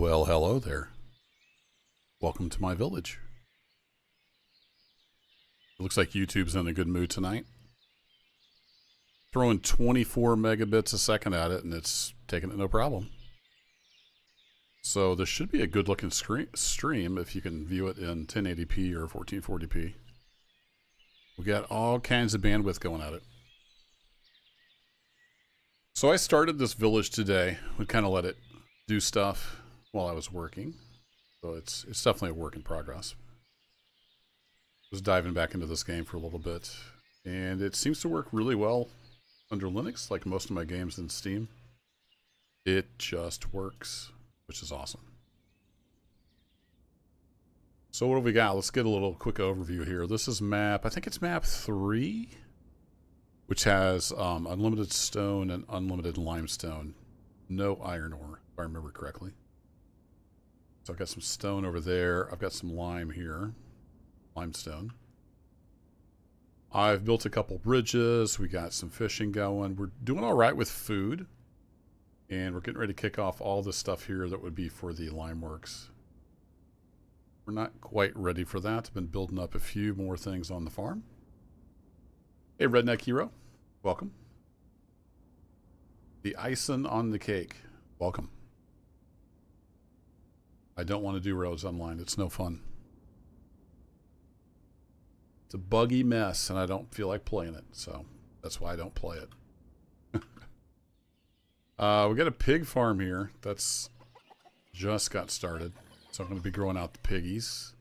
Well, hello there. Welcome to my village. It looks like YouTube's in a good mood tonight. Throwing 24 megabits a second at it, and it's taking it no problem. So this should be a good looking stream if you can view it in 1080p or 1440p. We got all kinds of bandwidth going at it. So I started this village today. We kind of let it do stuff while I was working. So it's definitely a work in progress. I was diving back into this game for a little bit, and it seems to work really well under Linux, like most of my games in Steam. It just works, which is awesome. So what have we got? Let's get a little quick overview here. This is map, I think it's map 3, which has unlimited stone and unlimited limestone. No iron ore, if I remember correctly. So I've got some stone over there. I've got some lime here. Limestone. I've built a couple bridges. We got some fishing going. We're doing all right with food. And we're getting ready to kick off all this stuff here that would be for the lime works. We're not quite ready for that. I've been building up a few more things on the farm. Hey, Redneck Hero. Welcome. The icing on the cake. Welcome. I don't want to do roads online. It's no fun. It's a buggy mess, and I don't feel like playing it. So that's why I don't play it. We got a pig farm here. That's just got started. So I'm going to be growing out the piggies.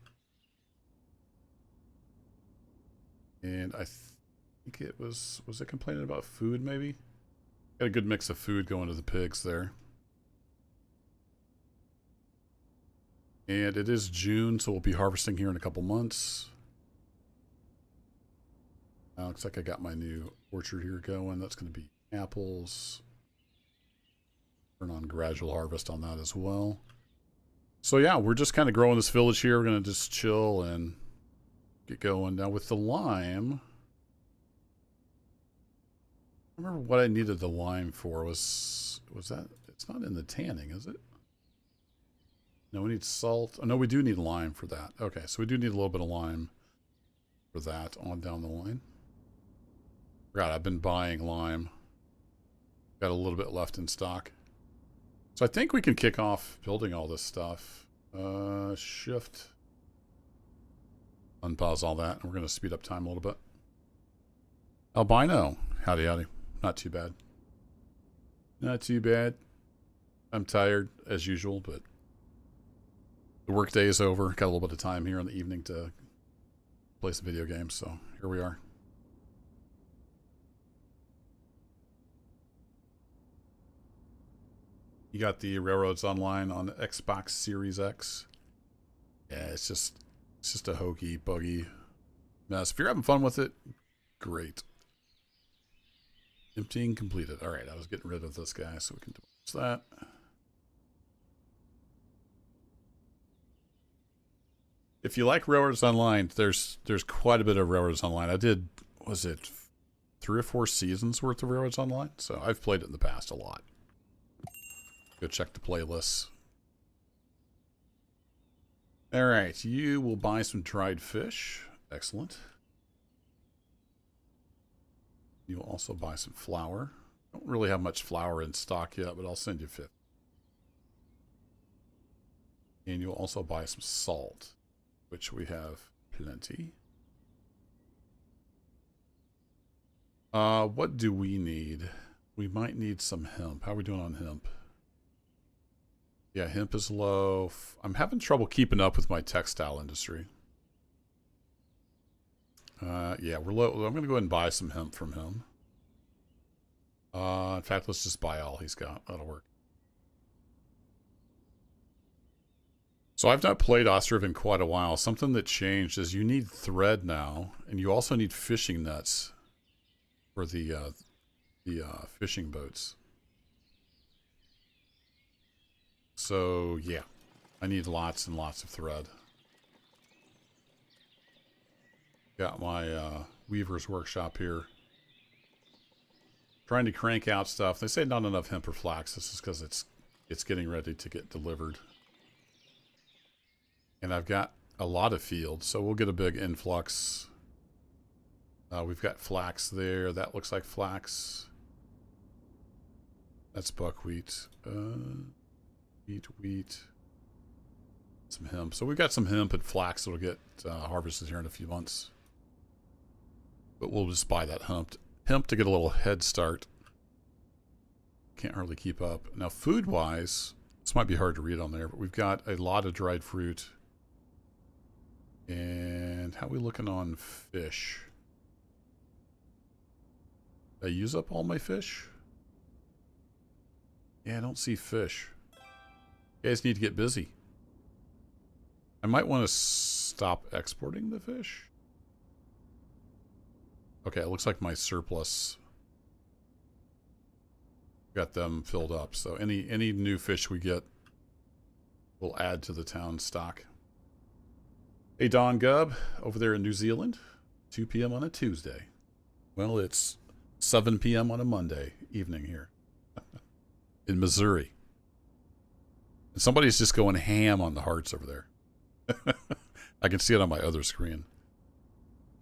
And I think it was it complaining about food maybe? Got a good mix of food going to the pigs there. And it is June, so we'll be harvesting here in a couple months. Looks like I got my new orchard here going. That's going to be apples. Turn on gradual harvest on that as well. So yeah, we're just kind of growing this village here. We're going to just chill and get going. Now with the lime, I remember what I needed the lime for was that, it's not in the tanning, is it? No, we need salt. Oh, no, we do need lime for that. Okay, so we do need a little bit of lime for that on down the line. God, I've been buying lime. Got a little bit left in stock. So I think we can kick off building all this stuff. Shift. Unpause all that, and we're going to speed up time a little bit. Albino. Howdy, howdy. Not too bad. Not too bad. I'm tired, as usual, but the work day is over. Got a little bit of time here in the evening to play some video games, so here we are. You got the Railroads Online on Xbox Series X. Yeah, it's just a hokey, buggy mess. If you're having fun with it, great. Emptying completed. All right, I was getting rid of this guy, so we can do that. If you like Railroads Online, there's quite a bit of Railroads Online. I did, was it 3 or 4 seasons worth of Railroads Online? So I've played it in the past a lot. Go check the playlists. All right, you will buy some dried fish. Excellent. You'll also buy some flour. Don't really have much flour in stock yet, but I'll send you 50. And you'll also buy some salt, which we have plenty. What do we need? We might need some hemp. How are we doing on hemp? Yeah, hemp is low. I'm having trouble keeping up with my textile industry. Yeah, we're low. I'm going to go ahead and buy some hemp from him. In fact, let's just buy all he's got. That'll work. So I've not played Ostriv in quite a while. Something that changed is you need thread now, and you also need fishing nets for the fishing boats. So yeah, I need lots and lots of thread. Got my weaver's workshop here. Trying to crank out stuff. They say not enough hemp or flax. This is because it's getting ready to get delivered. And I've got a lot of fields, so we'll get a big influx. We've got flax there. That looks like flax. That's buckwheat. Wheat. Some hemp. So we've got some hemp and flax that'll get harvested here in a few months. But we'll just buy that hemp to get a little head start. Can't hardly keep up. Now, food-wise, this might be hard to read on there, but we've got a lot of dried fruit. And how are we looking on fish? Did I use up all my fish? Yeah, I don't see fish. You guys need to get busy. I might want to stop exporting the fish. Okay, it looks like my surplus got them filled up. So any new fish we get, we'll add to the town stock. Hey, Don Gubb, over there in New Zealand, 2 p.m. on a Tuesday. Well, it's 7 p.m. on a Monday evening here in Missouri. And somebody's just going ham on the hearts over there. I can see it on my other screen.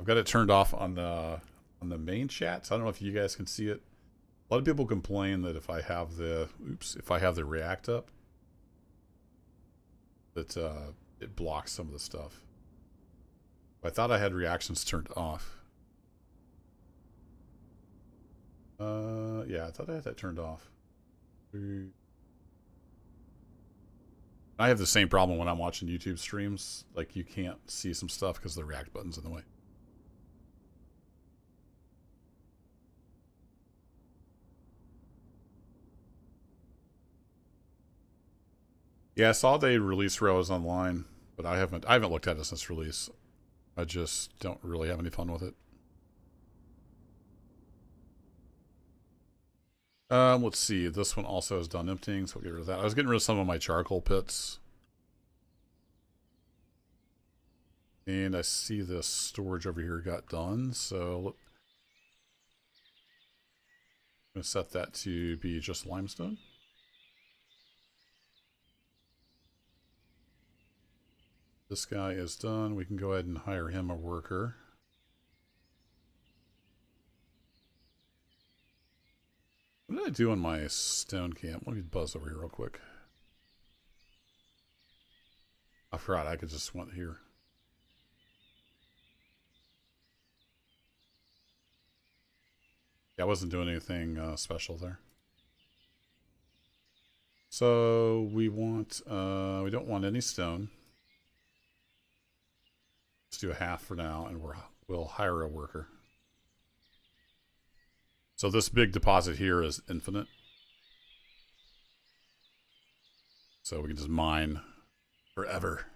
I've got it turned off on the main chat, so I don't know if you guys can see it. A lot of people complain that if I have the React up, that it blocks some of the stuff. I thought I had reactions turned off. Yeah, I thought I had that turned off. I have the same problem when I'm watching YouTube streams. Like, you can't see some stuff because the React button's in the way. Yeah, I saw they released Rails online, but I haven't looked at it since release. I just don't really have any fun with it. Let's see. This one also is done emptying, so we'll get rid of that. I was getting rid of some of my charcoal pits. And I see this storage over here got done, so I'm going to set that to be just limestone. This guy is done. We can go ahead and hire him a worker. What did I do on my stone camp? Let me buzz over here real quick. I forgot I could just went here. Yeah, I wasn't doing anything special there. So we want, we don't want any stone. Let's do a half for now, and we'll hire a worker. So this big deposit here is infinite. So we can just mine forever.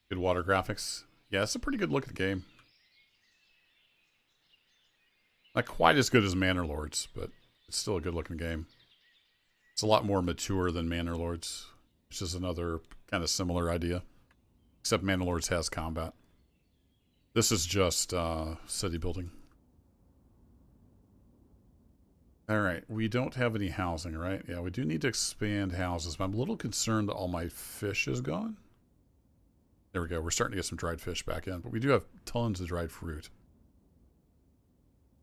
Good water graphics. Yeah, it's a pretty good look at the game. Not quite as good as Manor Lords, but it's still a good looking game. It's a lot more mature than Manor Lords, which is another kind of similar idea. Except Manor Lords has combat. This is just city building. Alright, we don't have any housing, right? Yeah, we do need to expand houses, but I'm a little concerned that all my fish is gone. There we go. We're starting to get some dried fish back in, but we do have tons of dried fruit.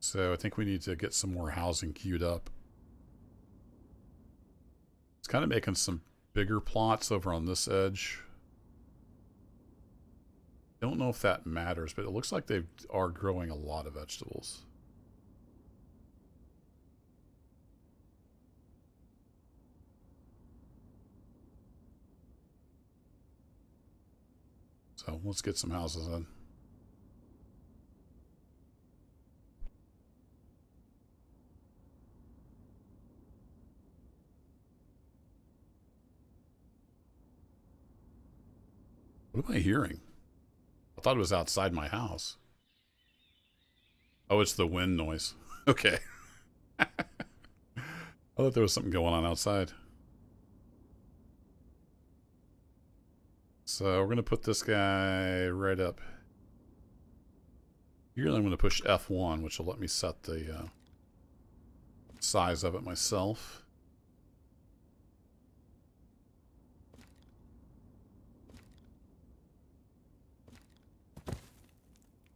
So I think we need to get some more housing queued up. It's kind of making some bigger plots over on this edge. Don't know if that matters, but it looks like they are growing a lot of vegetables. So let's get some houses in. What am I hearing? I thought it was outside my house. Oh, it's the wind noise. Okay. I thought there was something going on outside. So we're going to put this guy right up here. I'm going to push F1, which will let me set the size of it myself.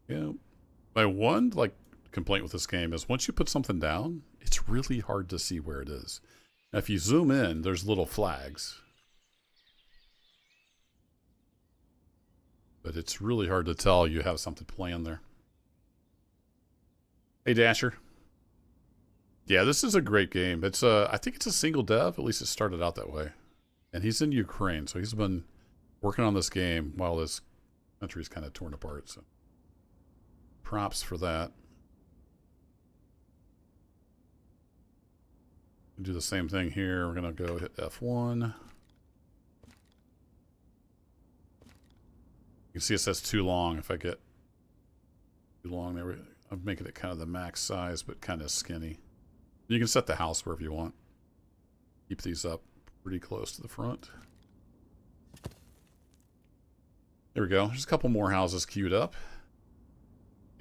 Yeah. My one like complaint with this game is once you put something down, it's really hard to see where it is. Now, if you zoom in, there's little flags. But it's really hard to tell you have something planned there. Hey, Dasher. Yeah, this is a great game. It's I think it's a single dev. At least it started out that way. And he's in Ukraine, so he's been working on this game while his country's kind of torn apart. So props for that. Do the same thing here. We're gonna go hit F1. You can see it says too long. If I get too long there, I'm making it kind of the max size, but kind of skinny. You can set the house wherever you want. Keep these up pretty close to the front. There we go. There's a couple more houses queued up.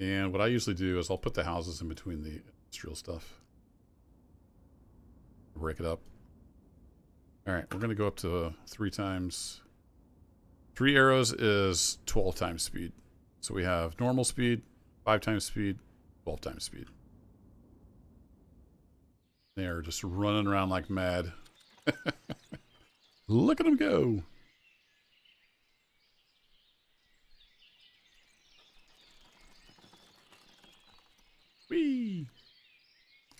And what I usually do is I'll put the houses in between the industrial stuff. Break it up. All right, we're going to go up to 3 times. 3 arrows is 12 times speed. So we have normal speed, 5 times speed, 12 times speed. They are just running around like mad. Look at them go. Whee!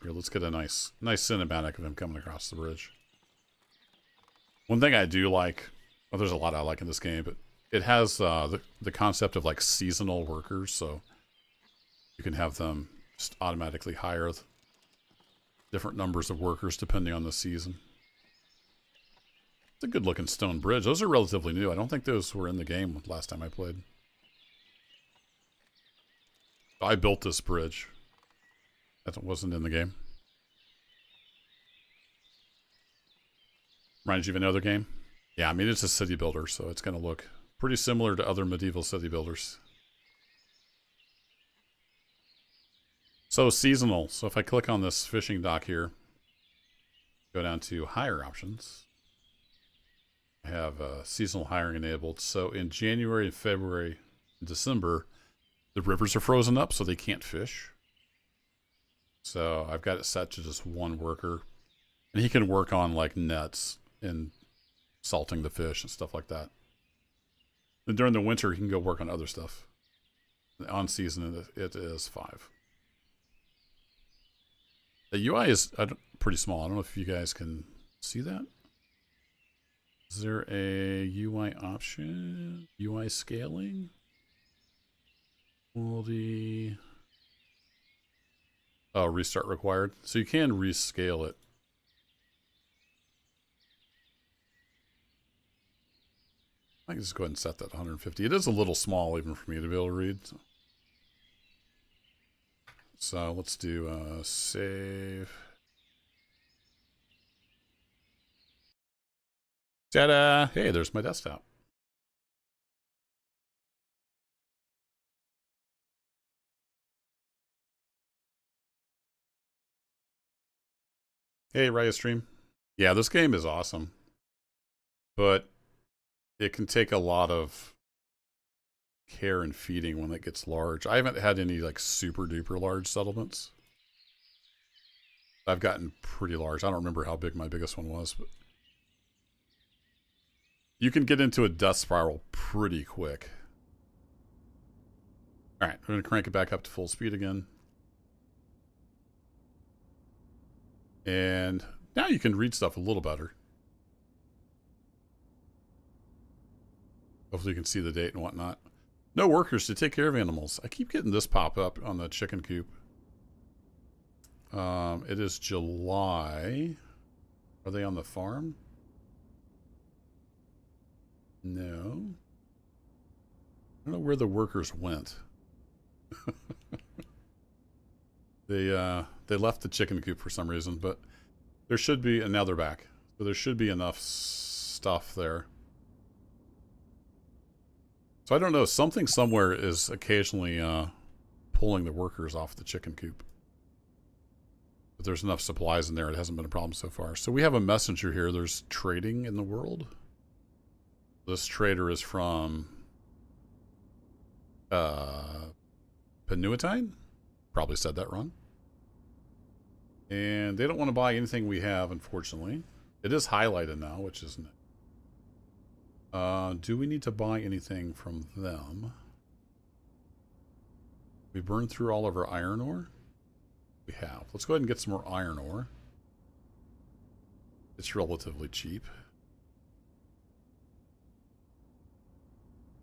Here, let's get a nice cinematic of him coming across the bridge. One thing I do like, well, there's a lot I like in this game, but it has the concept of like seasonal workers, so you can have them just automatically hire different numbers of workers depending on the season. It's a good looking stone bridge. Those are relatively new. I don't think those were in the game last time I played. I built this bridge. That wasn't in the game. Reminds you of another game? Yeah, I mean, it's a city builder, so it's going to look pretty similar to other medieval city builders. So, seasonal. So if I click on this fishing dock here, go down to hire options. I have seasonal hiring enabled. So in January, February, and December, the rivers are frozen up, so they can't fish. So I've got it set to just 1 worker. And he can work on like nets and salting the fish and stuff like that. And during the winter, he can go work on other stuff. On season, it is 5. The UI is pretty small. I don't know if you guys can see that. Is there a UI option? UI scaling? Quality. Oh, restart required. So you can rescale it. I can just go ahead and set that to 150. It is a little small even for me to be able to read. So let's do save. Ta-da! Hey, there's my desktop. Hey, Raya Stream. Yeah, this game is awesome. But it can take a lot of care and feeding when it gets large. I haven't had any like super duper large settlements. I've gotten pretty large. I don't remember how big my biggest one was, but you can get into a death spiral pretty quick. All right, we're going to crank it back up to full speed again. And now you can read stuff a little better. Hopefully you can see the date and whatnot. No workers to take care of animals. I keep getting this pop up on the chicken coop. It is July. Are they on the farm? No. I don't know where the workers went. They left the chicken coop for some reason, but there should be, and now they're back. So there should be enough stuff there. So I don't know, something somewhere is occasionally pulling the workers off the chicken coop. But there's enough supplies in there, it hasn't been a problem so far. So we have a messenger here, there's trading in the world. This trader is from Penuitine? Probably said that wrong. And they don't want to buy anything we have, unfortunately. It is highlighted now, which isn't it? Do we need to buy anything from them? We burned through all of our iron ore? We have. Let's go ahead and get some more iron ore. It's relatively cheap.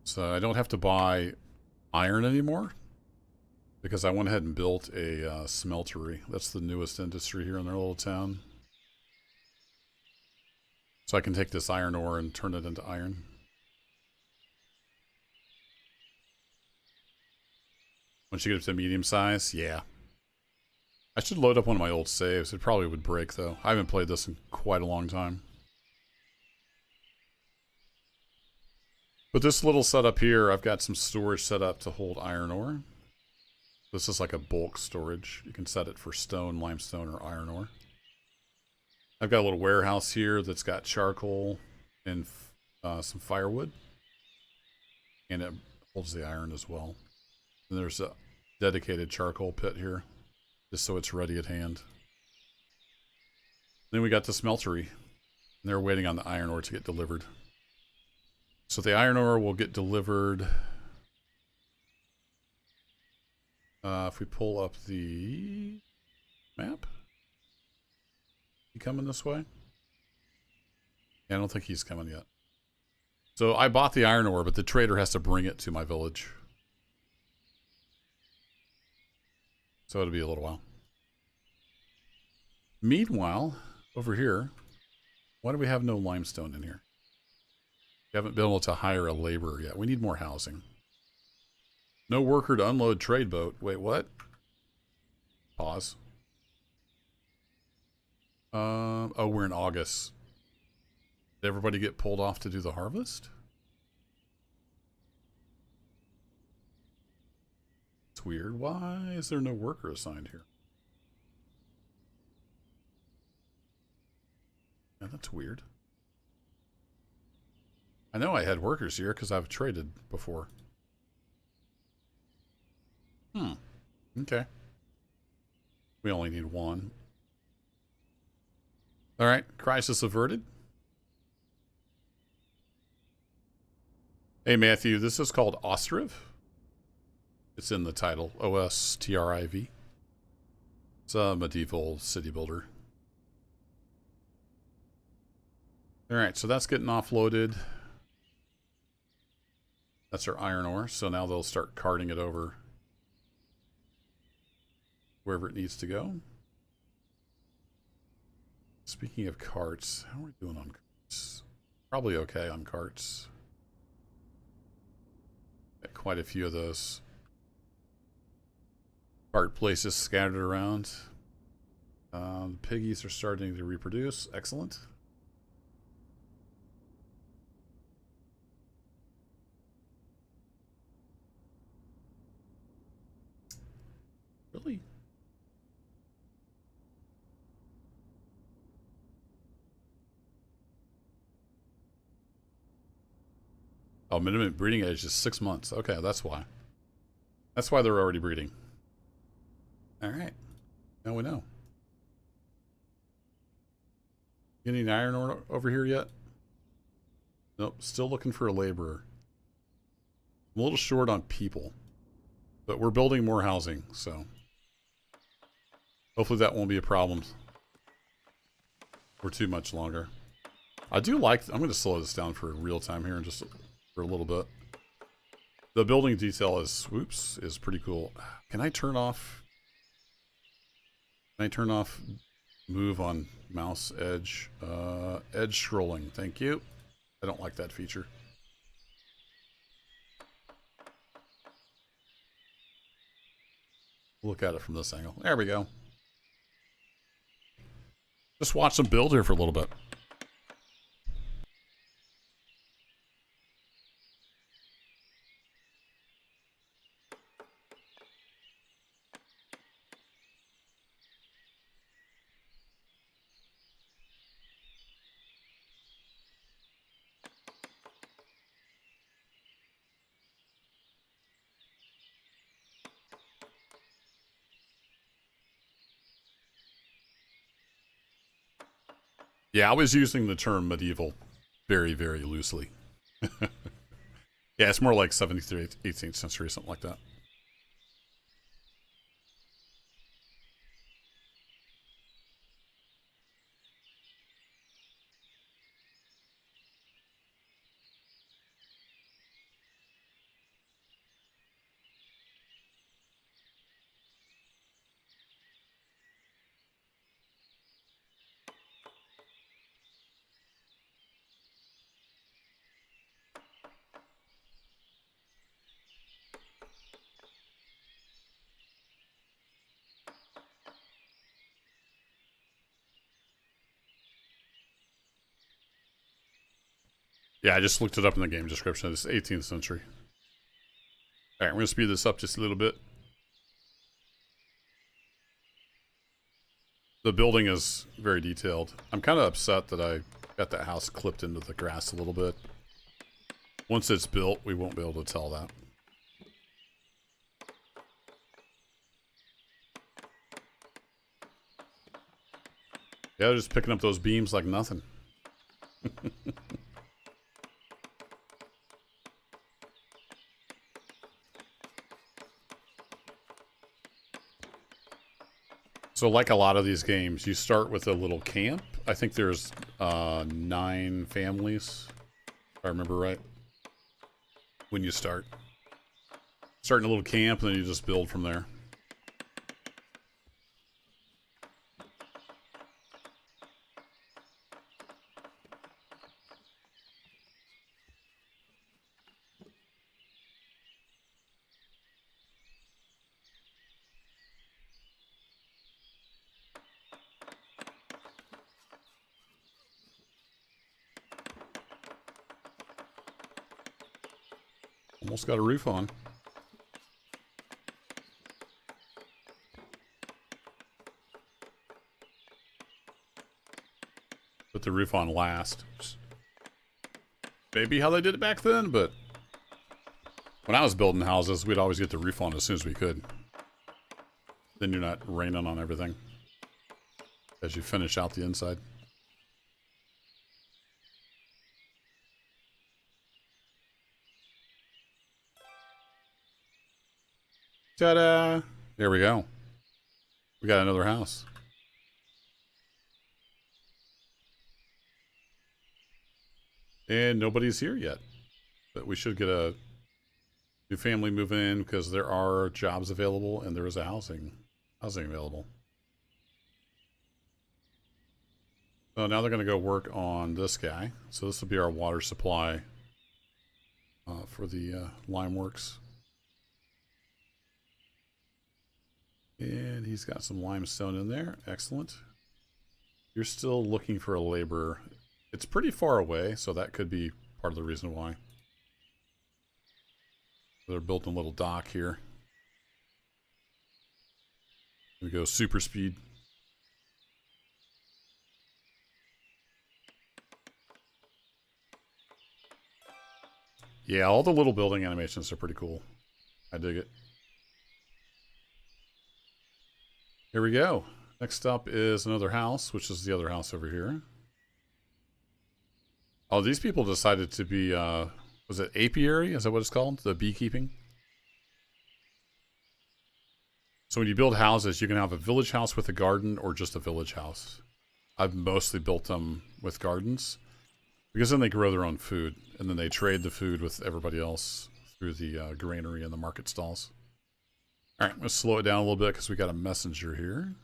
So I don't have to buy iron anymore because I went ahead and built a smeltery. That's the newest industry here in our little town. So I can take this iron ore and turn it into iron. Once you get up to medium size, yeah. I should load up one of my old saves. It probably would break, though. I haven't played this in quite a long time. But this little setup here, I've got some storage set up to hold iron ore. This is like a bulk storage. You can set it for stone, limestone, or iron ore. I've got a little warehouse here that's got charcoal and some firewood. And it holds the iron as well. And there's a dedicated charcoal pit here, just so it's ready at hand. Then we got the smeltery. And they're waiting on the iron ore to get delivered. So the iron ore will get delivered. If we pull up the map. He coming this way? Yeah, I don't think he's coming yet. So I bought the iron ore, but the trader has to bring it to my village. So it'll be a little while. Meanwhile, over here, why do we have no limestone in here? We haven't been able to hire a laborer yet. We need more housing. No worker to unload trade boat. Wait, what? Pause. Oh, we're in August. Did everybody get pulled off to do the harvest? It's weird. Why is there no worker assigned here? Yeah, that's weird. I know I had workers here because I've traded before. Okay. We only need one. Alright, crisis averted. Hey Matthew, this is called Ostriv. It's in the title, O-S-T-R-I-V. It's a medieval city builder. Alright, so that's getting offloaded. That's our iron ore, so now they'll start carting it over wherever it needs to go. Speaking of carts, how are we doing on carts? Probably okay on carts. Got quite a few of those cart places scattered around. The piggies are starting to reproduce. Excellent. Really? Oh, minimum breeding age is 6 months. Okay, that's why. That's why they're already breeding. Alright. Now we know. Get any iron ore over here yet? Nope. Still looking for a laborer. I'm a little short on people. But we're building more housing, so hopefully that won't be a problem for too much longer. I do like... I'm going to slow this down for real time here and just... for a little bit. The building detail is, whoops, is pretty cool. Can I turn off move on mouse edge? Edge scrolling, thank you. I don't like that feature. Look at it from this angle. There we go. Just watch them build here for a little bit. Yeah, I was using the term medieval very, very loosely. Yeah, it's more like 17th through 18th century, something like that. Yeah, I just looked it up in the game description. It's 18th century. All right, I'm going to speed this up just a little bit. The building is very detailed. I'm kind of upset that I got that house clipped into the grass a little bit. Once it's built, we won't be able to tell that. Yeah, they're just picking up those beams like nothing. So like a lot of these games, you start with a little camp. I think there's 9 families, if I remember right, when you start. Start in a little camp, and then you just build from there. Almost got a roof on. Put the roof on last. Maybe how they did it back then, but when I was building houses, we'd always get the roof on as soon as we could. Then you're not raining on everything as you finish out the inside. Ta-da! There we go. We got another house. And nobody's here yet. But we should get a new family move in because there are jobs available and there is a housing available. So now they're going to go work on this guy. So this will be our water supply for the lime works. And he's got some limestone in there. Excellent. You're still looking for a laborer. It's pretty far away, so that could be part of the reason why. They're building a little dock here. We go super speed. Yeah, all the little building animations are pretty cool. I dig it. Here we go. Next up is another house, which is the other house over here. Oh, these people decided to be, was it apiary? Is that what it's called? The beekeeping? So when you build houses, you can have a village house with a garden or just a village house. I've mostly built them with gardens because then they grow their own food and then they trade the food with everybody else through the granary and the market stalls. All right, let's slow it down a little bit because we got a messenger here.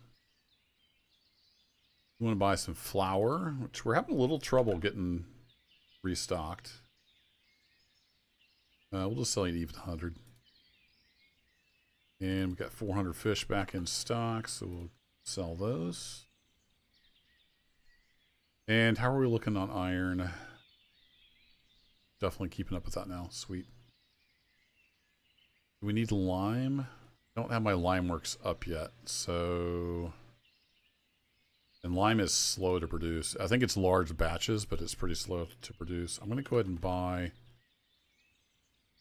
We want to buy some flour, which we're having a little trouble getting restocked. We'll just sell you an even 100. And we got 400 fish back in stock, so we'll sell those. And how are we looking on iron? Definitely keeping up with that now. Sweet. Do we need lime? I don't have my lime works up yet, so... And lime is slow to produce. I think it's large batches, but it's pretty slow to produce. I'm going to go ahead and buy...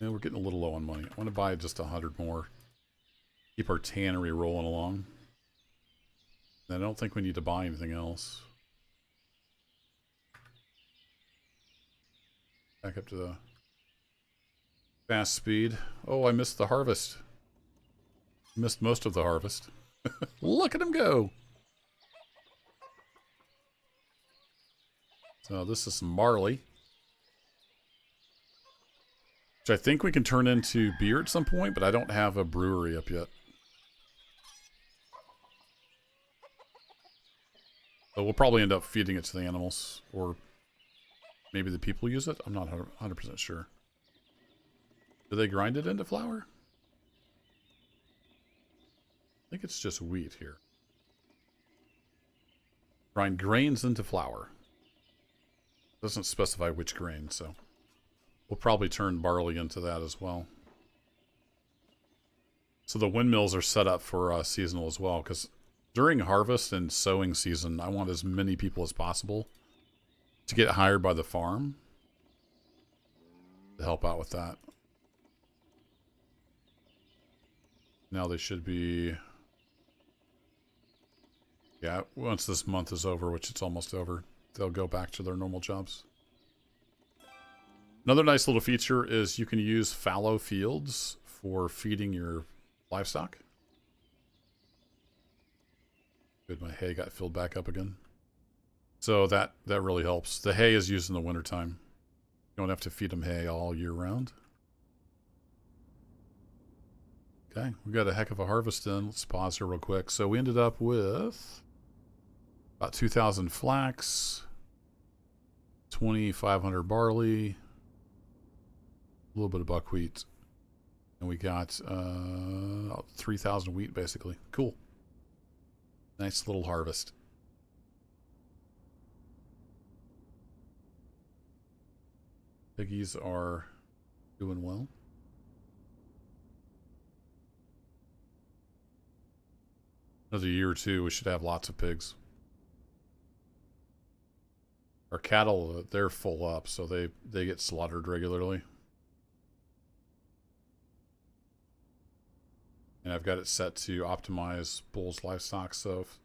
Yeah, we're getting a little low on money. I want to buy just 100 more. Keep our tannery rolling along. And I don't think we need to buy anything else. Back up to the fast speed. Oh, I missed the harvest. Missed most of the harvest. Look at him go. So this is some barley, which I think we can turn into beer at some point, but I don't have a brewery up yet. So we'll probably end up feeding it to the animals, or maybe the people use it. I'm not 100% sure. Do they grind it into flour? I think it's just wheat here. Grind grains into flour. Doesn't specify which grain, so we'll probably turn barley into that as well. So the windmills are set up for seasonal as well, because during harvest and sowing season, I want as many people as possible to get hired by the farm to help out with that. Now they should be... Yeah, once this month is over, which it's almost over, they'll go back to their normal jobs. Another nice little feature is you can use fallow fields for feeding your livestock. Good, my hay got filled back up again. So that really helps. The hay is used in the wintertime. You don't have to feed them hay all year round. Okay, we got a heck of a harvest in. Let's pause here real quick. So we ended up with about 2,000 flax, 2,500 barley, a little bit of buckwheat, and we got 3,000 wheat basically. Cool. Nice little harvest. Piggies are doing well. Another year or two, we should have lots of pigs. Our cattle, they're full up, so they get slaughtered regularly. And I've got it set to optimize bulls' livestock, so if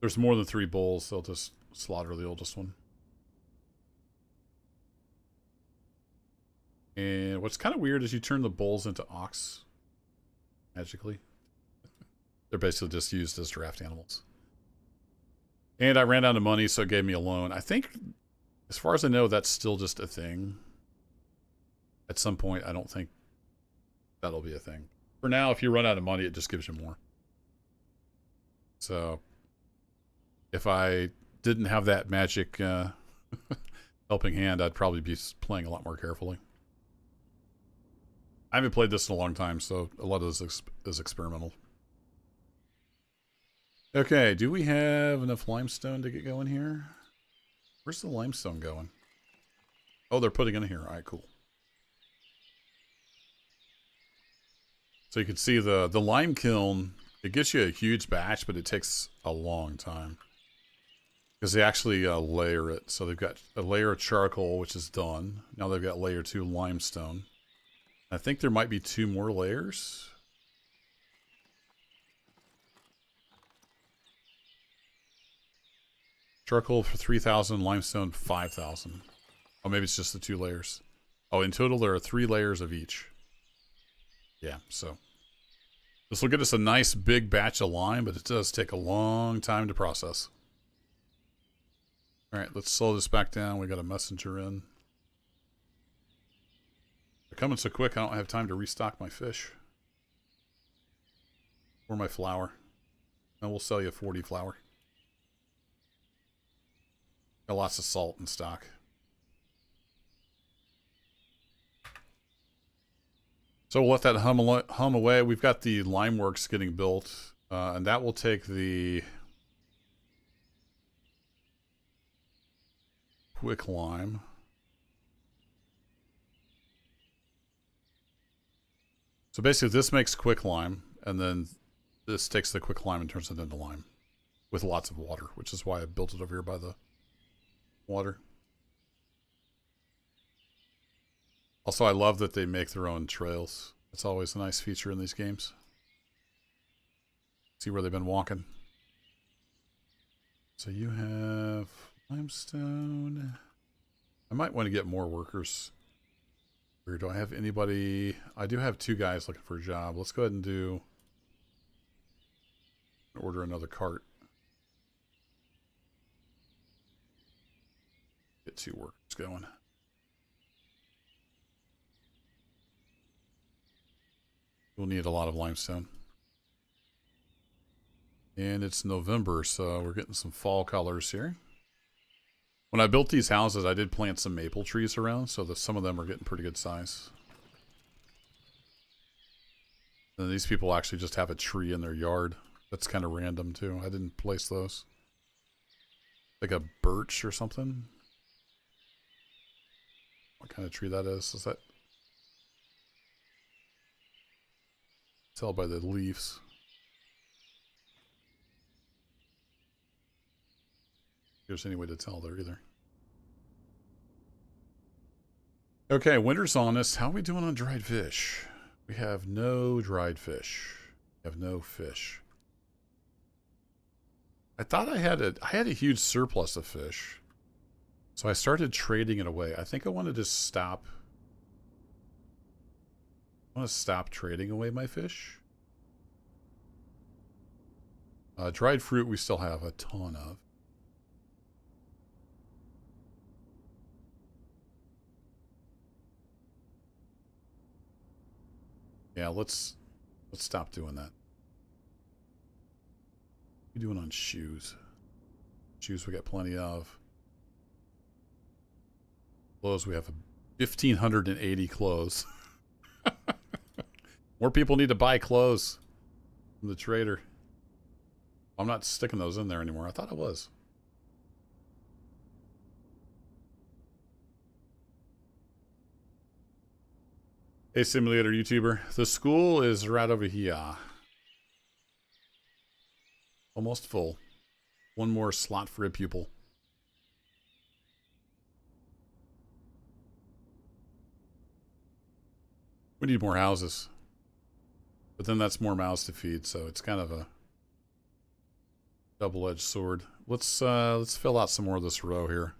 there's more than 3 bulls, they'll just slaughter the oldest one. And what's kind of weird is you turn the bulls into ox magically. They're basically just used as draft animals. And I ran out of money, so it gave me a loan. I think, as far as I know, that's still just a thing. At some point, I don't think that'll be a thing. For now, if you run out of money, it just gives you more. So, if I didn't have that magic helping hand, I'd probably be playing a lot more carefully. I haven't played this in a long time, so a lot of this is experimental. Okay, do we have enough limestone to get going here? Where's the limestone going? Oh, they're putting it in here. All right, cool. So you can see the lime kiln, it gives you a huge batch, but it takes a long time. Because they actually layer it. So they've got a layer of charcoal, which is done. Now they've got layer 2 limestone. I think there might be 2 more layers. Charcoal for 3,000, limestone 5,000. Oh, maybe it's just the 2 layers. Oh, in total there are 3 layers of each. Yeah, so this will get us a nice big batch of lime, but it does take a long time to process. All right, let's slow this back down. We got a messenger in. They're coming so quick, I don't have time to restock my fish. Or my flour. And we'll sell you 40 flour. Got lots of salt in stock. So we'll let that hum away. We've got the lime works getting built, and that will take the quick lime. So basically this makes quick lime, and then this takes the quick lime and turns it into lime with lots of water, which is why I built it over here by the water. Also, I love that they make their own trails. It's always a nice feature in these games. See where they've been walking. So you have limestone. I might want to get more workers Or do I have anybody? I do have 2 guys looking for a job. Let's go ahead and order another cart. Get 2 workers going. We'll need a lot of limestone. And it's November, so we're getting some fall colors here. When I built these houses, I did plant some maple trees around, so that some of them are getting pretty good size. And these people actually just have a tree in their yard. That's kind of random, too. I didn't place those. Like a birch or something. What kind of tree that is? Is that... Tell by the leaves. There's any way to tell there either. Okay, winter's on us. How are we doing on dried fish? We have no dried fish. We have no fish. I thought I had a huge surplus of fish. So I started trading it away. I think I want to just stop. I want to stop trading away my fish. Dried fruit we still have a ton of. Yeah, let's stop doing that. What are we doing on shoes? Shoes we got plenty of. Clothes we have 1,580 clothes. More people need to buy clothes from the trader. I'm not sticking those in there anymore. I thought I was. Hey, simulator YouTuber. The school is right over here. Almost full. One more slot for a pupil. We need more houses. But then that's more mouths to feed, so it's kind of a double-edged sword. Let's fill out some more of this row here.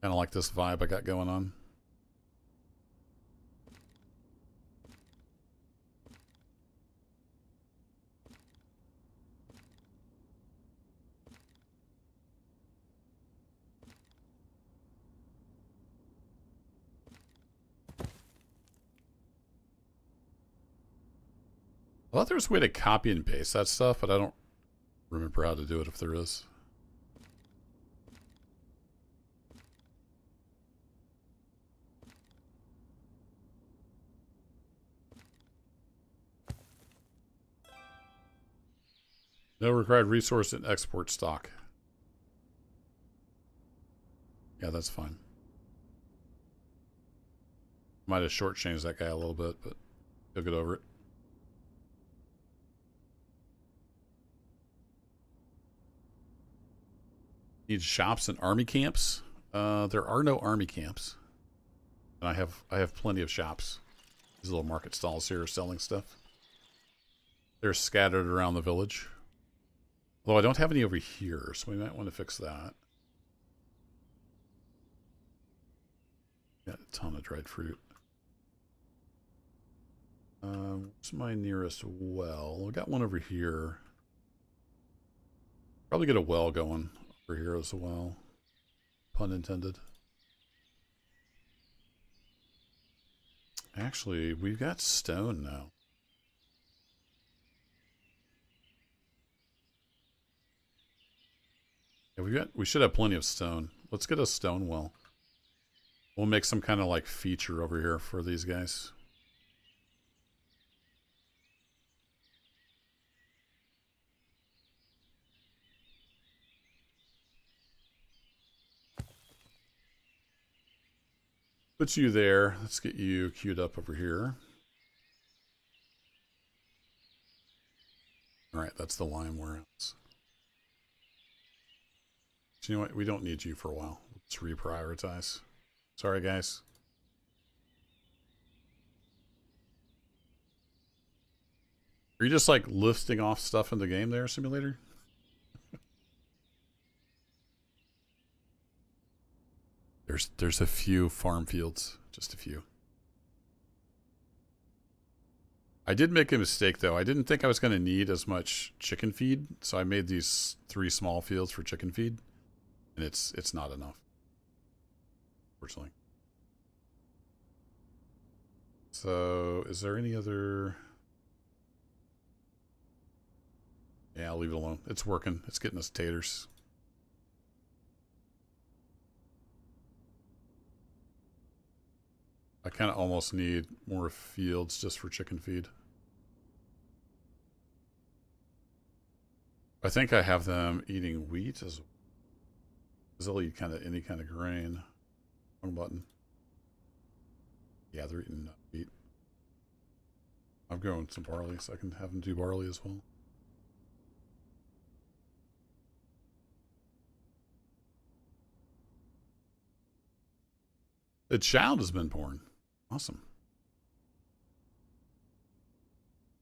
Kind of like this vibe I got going on. I thought there was a way to copy and paste that stuff, but I don't remember how to do it if there is. No required resource in export stock. Yeah, that's fine. Might have shortchanged that guy a little bit, but he'll get over it. Need shops and army camps. There are no army camps, and I have plenty of shops. These little market stalls here selling stuff. They're scattered around the village. Although I don't have any over here, so we might want to fix that. Got a ton of dried fruit. What's my nearest well? We got one over here. Probably get a well going over here as well. Pun intended. Actually, we've got stone now. Yeah, we should have plenty of stone. Let's get a stone well. We'll make some kind of like feature over here for these guys. Put you there. Let's get you queued up over here. All right, that's the lime warehouse. So you know what? We don't need you for a while. Let's reprioritize. Sorry, guys. Are you just like listing off stuff in the game there, simulator? There's a few farm fields, just a few. I did make a mistake though. I didn't think I was going to need as much chicken feed, so I made these 3 small fields for chicken feed, and it's not enough, unfortunately. So, is there any other? Yeah, I'll leave it alone. It's working. It's getting us taters. I kind of almost need more fields just for chicken feed. I think I have them eating wheat as they'll eat kind of any kind of grain. Wrong button. Yeah, they're eating wheat. I'm going some barley, so I can have them do barley as well. The child has been born. Awesome.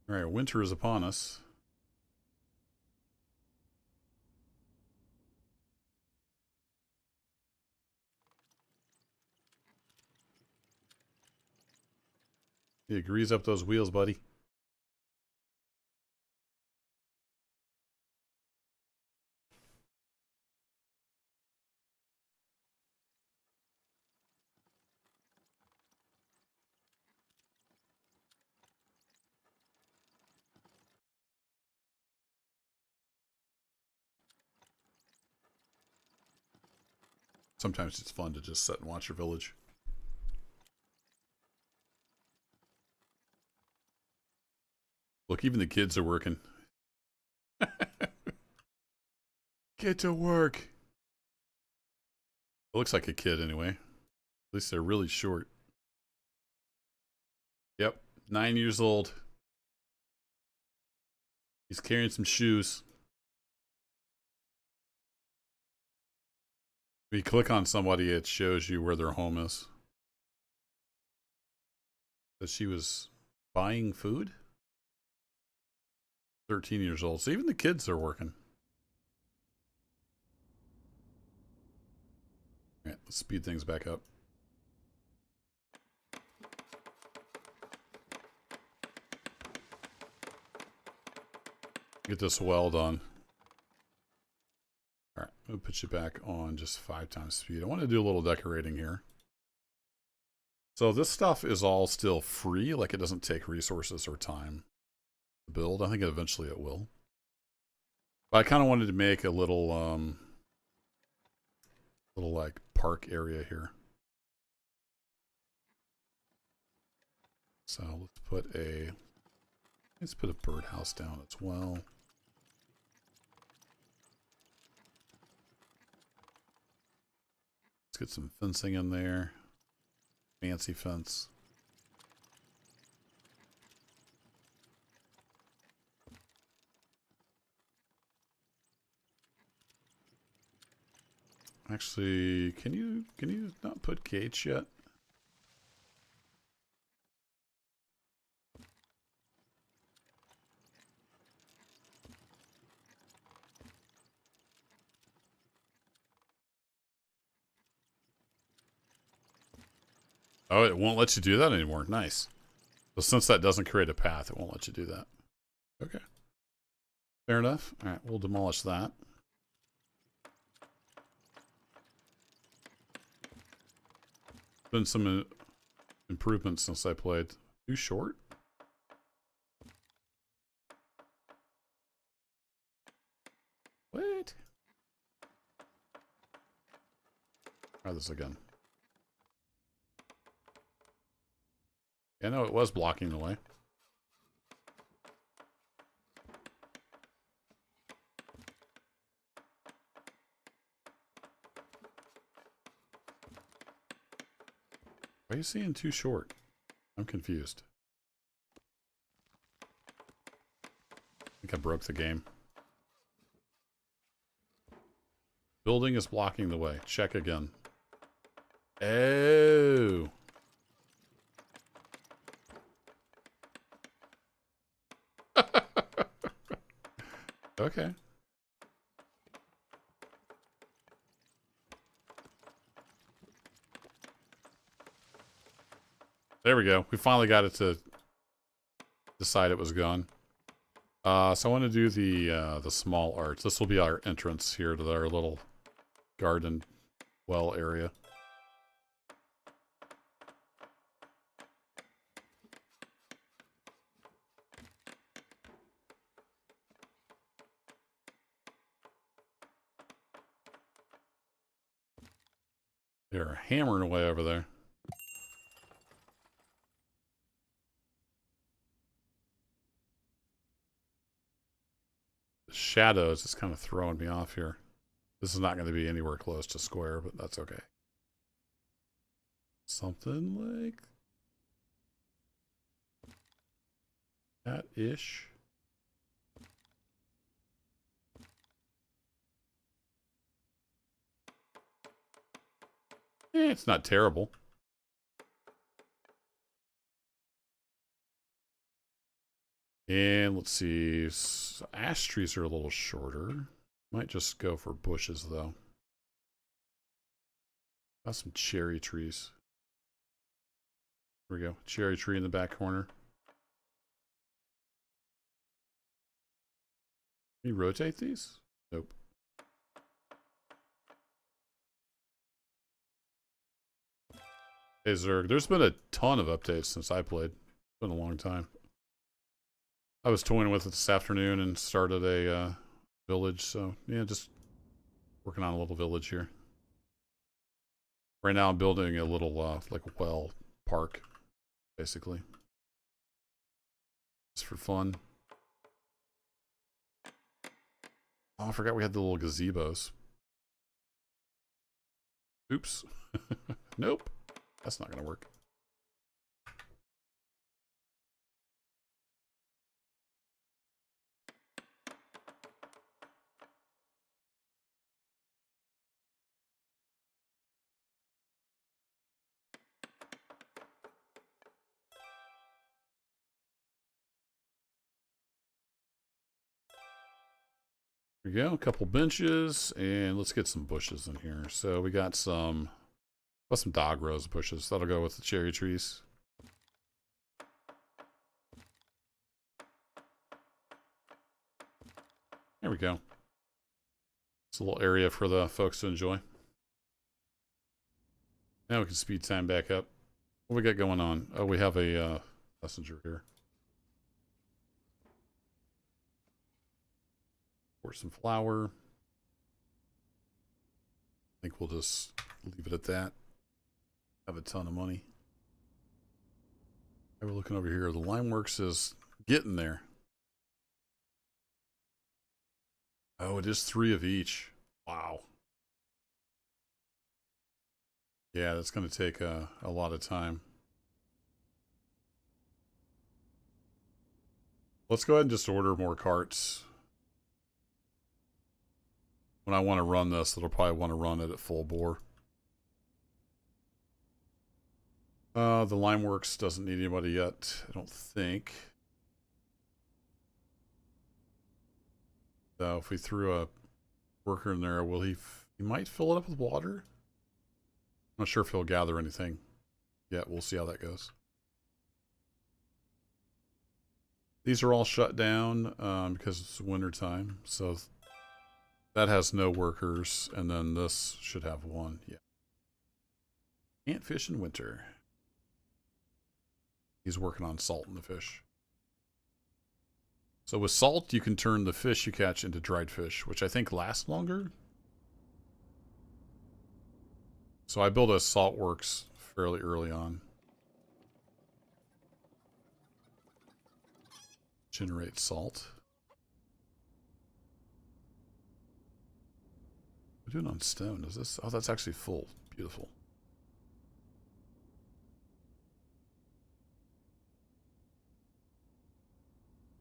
All right, winter is upon us. He grease up those wheels, buddy. Sometimes it's fun to just sit and watch your village. Look, even the kids are working. Get to work. It looks like a kid anyway. At least they're really short. Yep, 9 years old. He's carrying some shoes. If you click on somebody, it shows you where their home is. That she was buying food? 13 years old. So even the kids are working. All right, let's speed things back up. Get this well done. All right, we'll put you back on just 5 times speed. I want to do a little decorating here. So this stuff is all still free, like it doesn't take resources or time to build. I think eventually it will. But I kind of wanted to make a little like park area here. So let's put a birdhouse down as well. Let's get some fencing in there. Fancy fence. Actually, can you not put gates yet? Oh, it won't let you do that anymore. Nice. So since that doesn't create a path, it won't let you do that. Okay. Fair enough. All right, we'll demolish that. Been some improvements since I played. Too short? Wait. Try this again. Yeah, no, it was blocking the way. Why are you seeing too short? I'm confused. I think I broke the game. Building is blocking the way. Check again. Oh. Okay. There we go. We finally got it to decide it was gone. So I want to do the small arch. This will be our entrance here to our little garden well area. They're hammering away over there. The shadows is kind of throwing me off here. This is not going to be anywhere close to square, but that's okay. Something like that-ish. It's not terrible. And let's see. Ash trees are a little shorter. Might just go for bushes, though. Got some cherry trees. Here we go. Cherry tree in the back corner. Can you rotate these? Nope. Hey Zerg, there's been a ton of updates since I played. It's been a long time. I was toying with it this afternoon and started a village, so yeah, just working on a little village here. Right now I'm building a little like a well park, basically. Just for fun. Oh, I forgot we had the little gazebos. Oops. Nope. That's not going to work. There we go, a couple benches, and let's get some bushes in here. So we got some dog rose bushes. That'll go with the cherry trees. There we go. It's a little area for the folks to enjoy. Now we can speed time back up. What we got going on? Oh, we have a messenger here. Pour some flour. I think we'll just leave it at that. Have a ton of money. We're looking over here. The Limeworks is getting there. Oh, it is 3 of each. Wow. Yeah, that's going to take a lot of time. Let's go ahead and just order more carts. When I want to run this, it'll probably want to run it at full bore. The Limeworks doesn't need anybody yet, I don't think. So if we threw a worker in there, will he might fill it up with water? I'm not sure if he'll gather anything yet. We'll see how that goes. These are all shut down because it's winter time. So that has no workers, and then this should have one. Yeah. Can't fish in winter. He's working on salting the fish. So with salt, you can turn the fish you catch into dried fish, which I think lasts longer. So I built a salt works fairly early on. Generate salt. What are we doing on stone? Is this? Oh, that's actually full. Beautiful.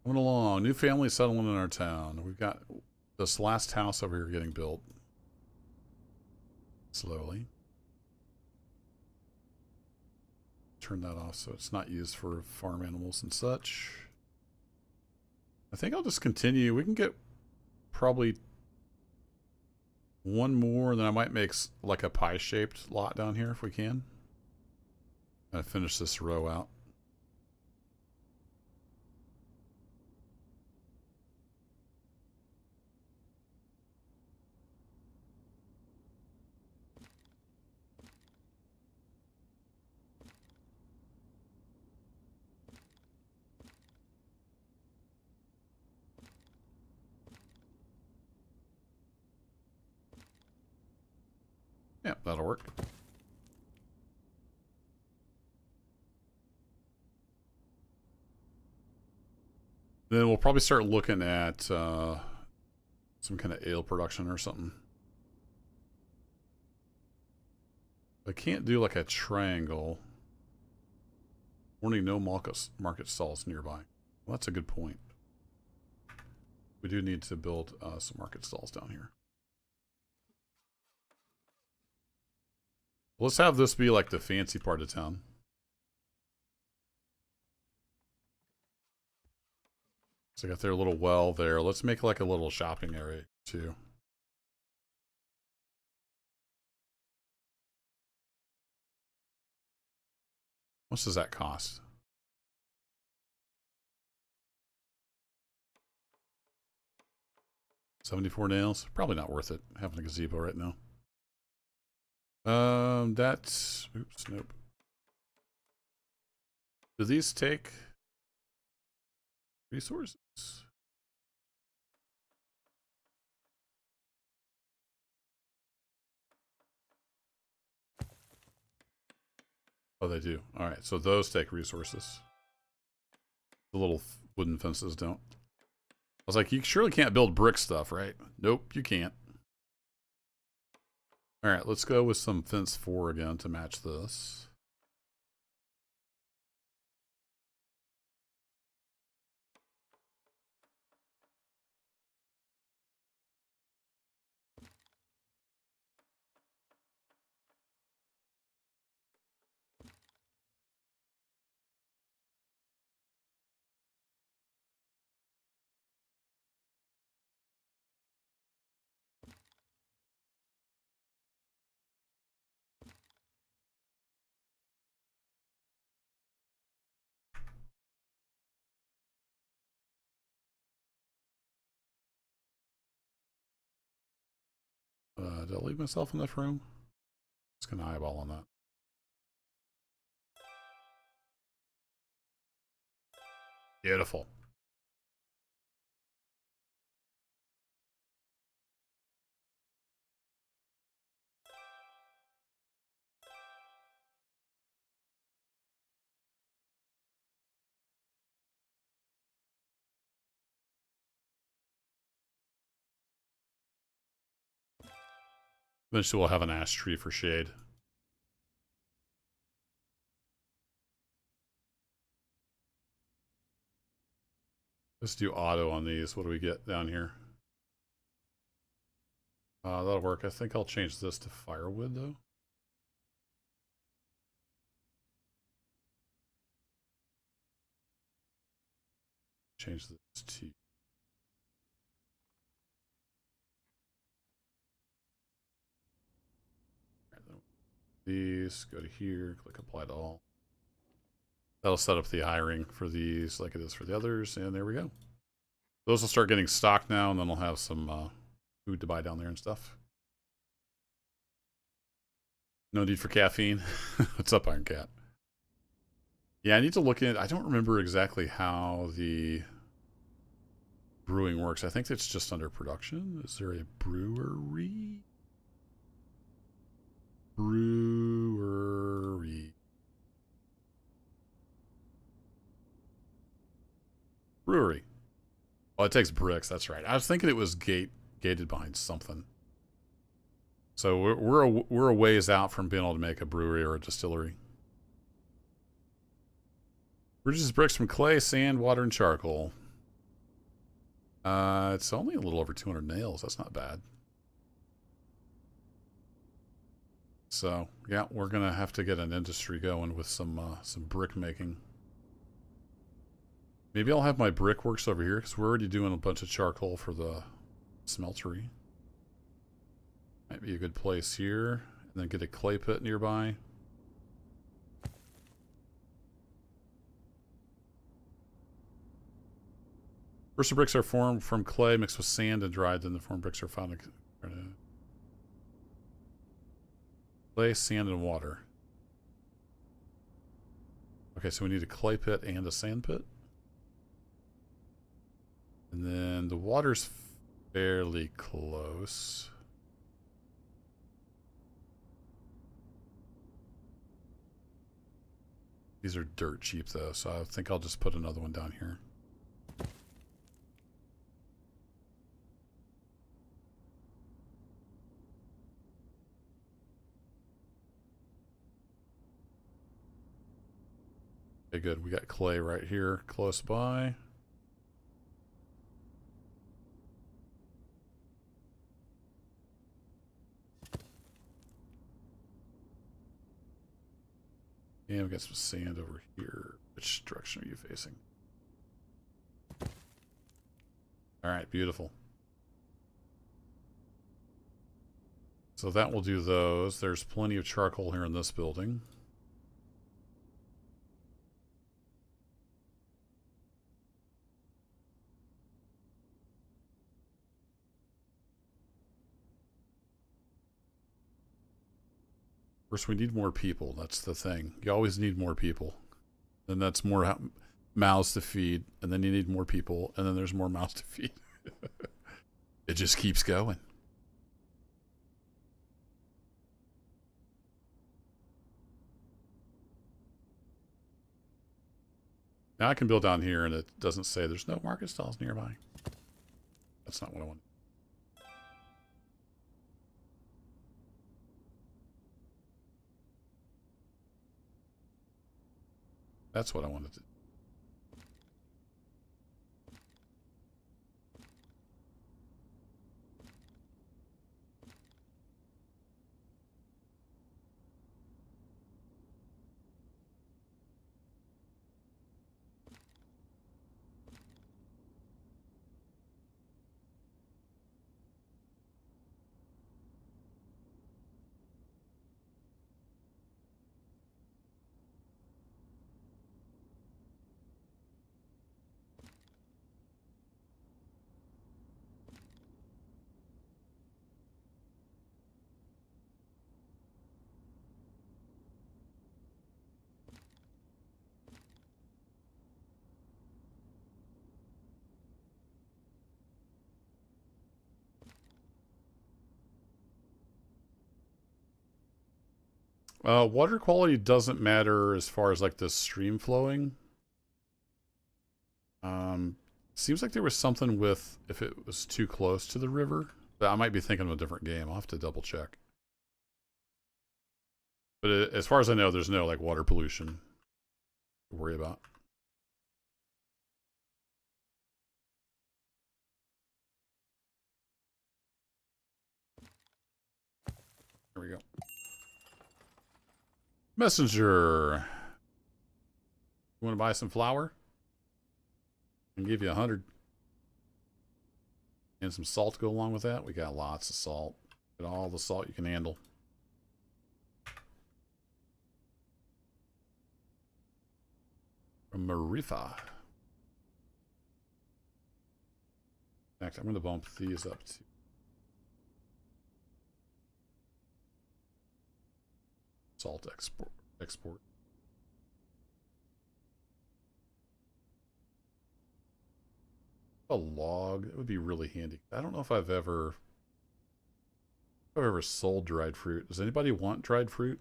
Coming along. New family settling in our town. We've got this last house over here getting built. Slowly. Turn that off so it's not used for farm animals and such. I think I'll just continue. We can get probably one more, and then I might make like a pie-shaped lot down here if we can. Finish this row out. Yep, that'll work. Then we'll probably start looking at some kind of ale production or something. I can't do like a triangle. Warning, no market stalls nearby. Well, that's a good point. We do need to build some market stalls down here. Let's have this be like the fancy part of town. So I got their little well there. Let's make like a little shopping area too. What does that cost? 74 nails? Probably not worth it having a gazebo right now. That's... Oops, nope. Do these take resources? Oh, they do. Alright, so those take resources. The little wooden fences don't. I was like, you surely can't build brick stuff, right? Nope, you can't. Alright, let's go with some fence 4 again to match this. Did I leave myself enough room? Just gonna eyeball on that. Beautiful. Eventually we'll have an ash tree for shade. Let's do auto on these. What do we get down here? That'll work. I think I'll change this to firewood, though. Change this to... These, go to here, click apply to all. That'll set up the hiring for these like it is for the others, and there we go. Those will start getting stocked now, and then we'll have some food to buy down there and stuff. No need for caffeine. What's up, Iron Cat? Yeah, I need to look in. I don't remember exactly how the brewing works. I think it's just under production. Is there a brewery? Brewery. Brewery. Oh, it takes bricks. That's right. I was thinking it was gated behind something. So we're a ways out from being able to make a brewery or a distillery. Produces bricks from clay, sand, water, and charcoal. It's only a little over 200 nails. That's not bad. So yeah, we're gonna have to get an industry going with some brick making. Maybe I'll have my brickworks over here because we're already doing a bunch of charcoal for the smeltery. Might be a good place here, and then get a clay pit nearby. First, the bricks are formed from clay mixed with sand and dried. Then the formed bricks are found in clay, sand, and water. Okay, so we need a clay pit and a sand pit. And then the water's fairly close. These are dirt cheap though, so I think I'll just put another one down here. Okay, good. We got clay right here close by. And we got some sand over here. Which direction are you facing? All right, beautiful. So that will do those. There's plenty of charcoal here in this building. First, we need more people. That's the thing. You always need more people. And that's more mouths to feed. And then you need more people. And then there's more mouths to feed. It just keeps going. Now I can build down here and it doesn't say there's no market stalls nearby. That's not what I want. That's what I wanted to do. Water quality doesn't matter as far as like the stream flowing. Seems like there was something with if it was too close to the river. But I might be thinking of a different game. I'll have to double check. But as far as I know, there's no like water pollution to worry about. There we go. Messenger. You want to buy some flour? I can give you 100. And some salt to go along with that. We got lots of salt. Get all the salt you can handle. From Marifa. In fact, I'm going to bump these up to salt export. A log, it would be really handy. I don't know if I've ever sold dried fruit. Does anybody want dried fruit?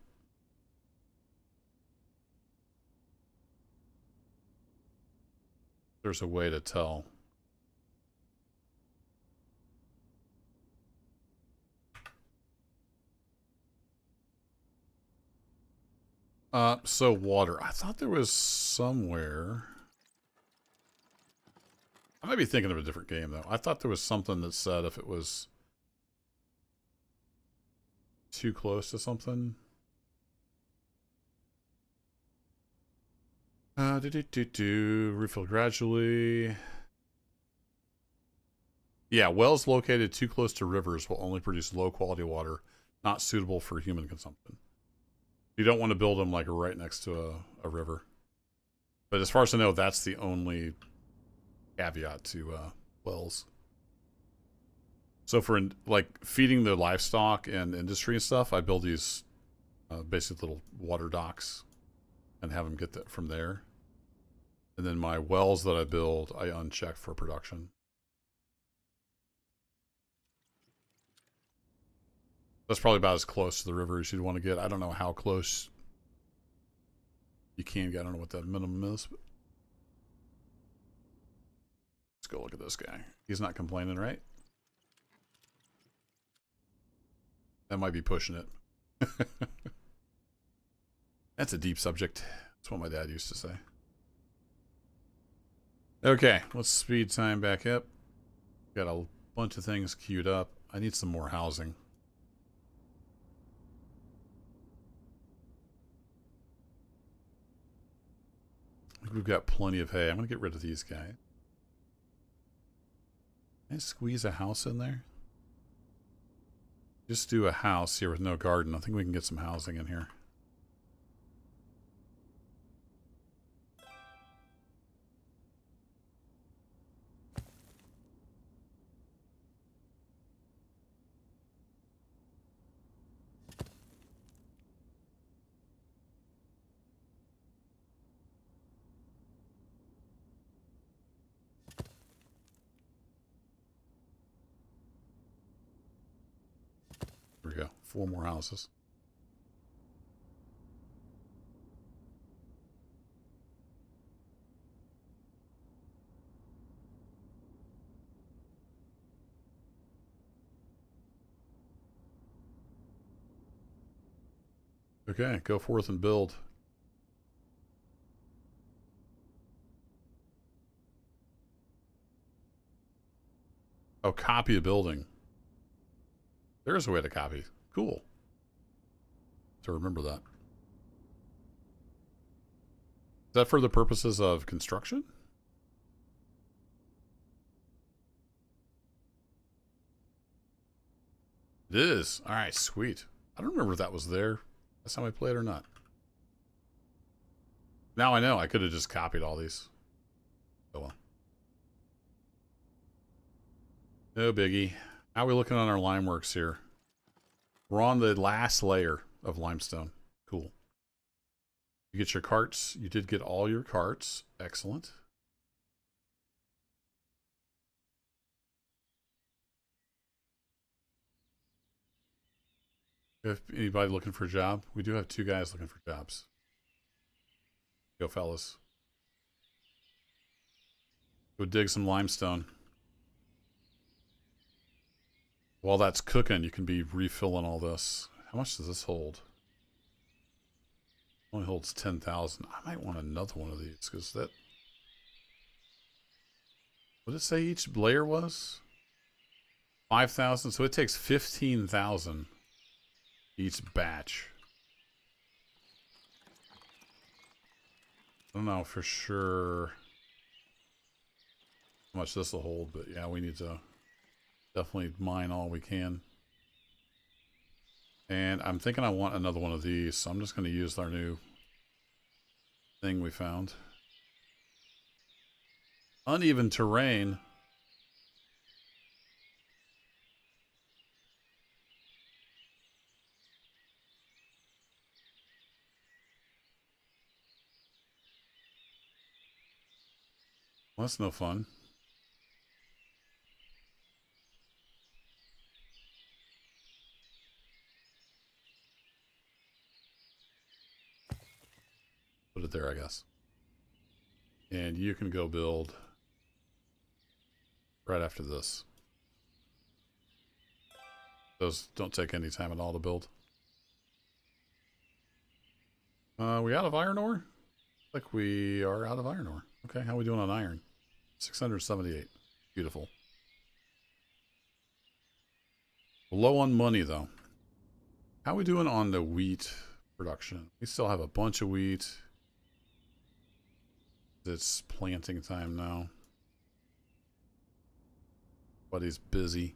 There's a way to tell. So water. I thought there was somewhere. I might be thinking of a different game though. I thought there was something that said if it was too close to something. Refill gradually. Yeah, wells located too close to rivers will only produce low quality water, not suitable for human consumption. You don't want to build them like right next to a river. But as far as I know, that's the only caveat to wells. So for like feeding the livestock and industry and stuff, I build these basic little water docks and have them get that from there. And then my wells that I build, I uncheck for production. That's probably about as close to the river as you'd want to get. I don't know how close You can get, I don't know what that minimum is. But let's go look at this guy. He's not complaining, right? That might be pushing it. That's a deep subject. That's what my dad used to say. Okay, let's speed time back up. Got a bunch of things queued up. I need some more housing. I think we've got plenty of hay. I'm going to get rid of these guys. Can I squeeze a house in there? Just do a house here with no garden. I think we can get some housing in here. There we go. 4 more houses. Okay, go forth and build. Oh, copy a building. There is a way to copy. Cool. To remember that. Is that for the purposes of construction? It is. All right, sweet. I don't remember if that was there last time I played or not. Now I know. I could have just copied all these. Oh well. No biggie. How are we looking on our lime works here? We're on the last layer of limestone. Cool. You get your carts. You did get all your carts. Excellent. If anybody looking for a job, we do have 2 guys looking for jobs. Go, fellas. Go dig some limestone. While that's cooking, you can be refilling all this. How much does this hold? Only holds 10,000. I might want another one of these because that. What did it say each layer was? 5,000. So it takes 15,000 each batch. I don't know for sure how much this will hold, but yeah, we need to definitely mine all we can. And I'm thinking I want another one of these, so I'm just going to use our new thing we found. Uneven terrain. Well, that's no fun. Put it there, I guess. And you can go build right after this. Those don't take any time at all to build. We out of iron ore? Like we are out of iron ore. Okay, how are we doing on iron? 678. Beautiful. Low on money, though. How are we doing on the wheat production? We still have a bunch of wheat. It's planting time now. Buddy's busy.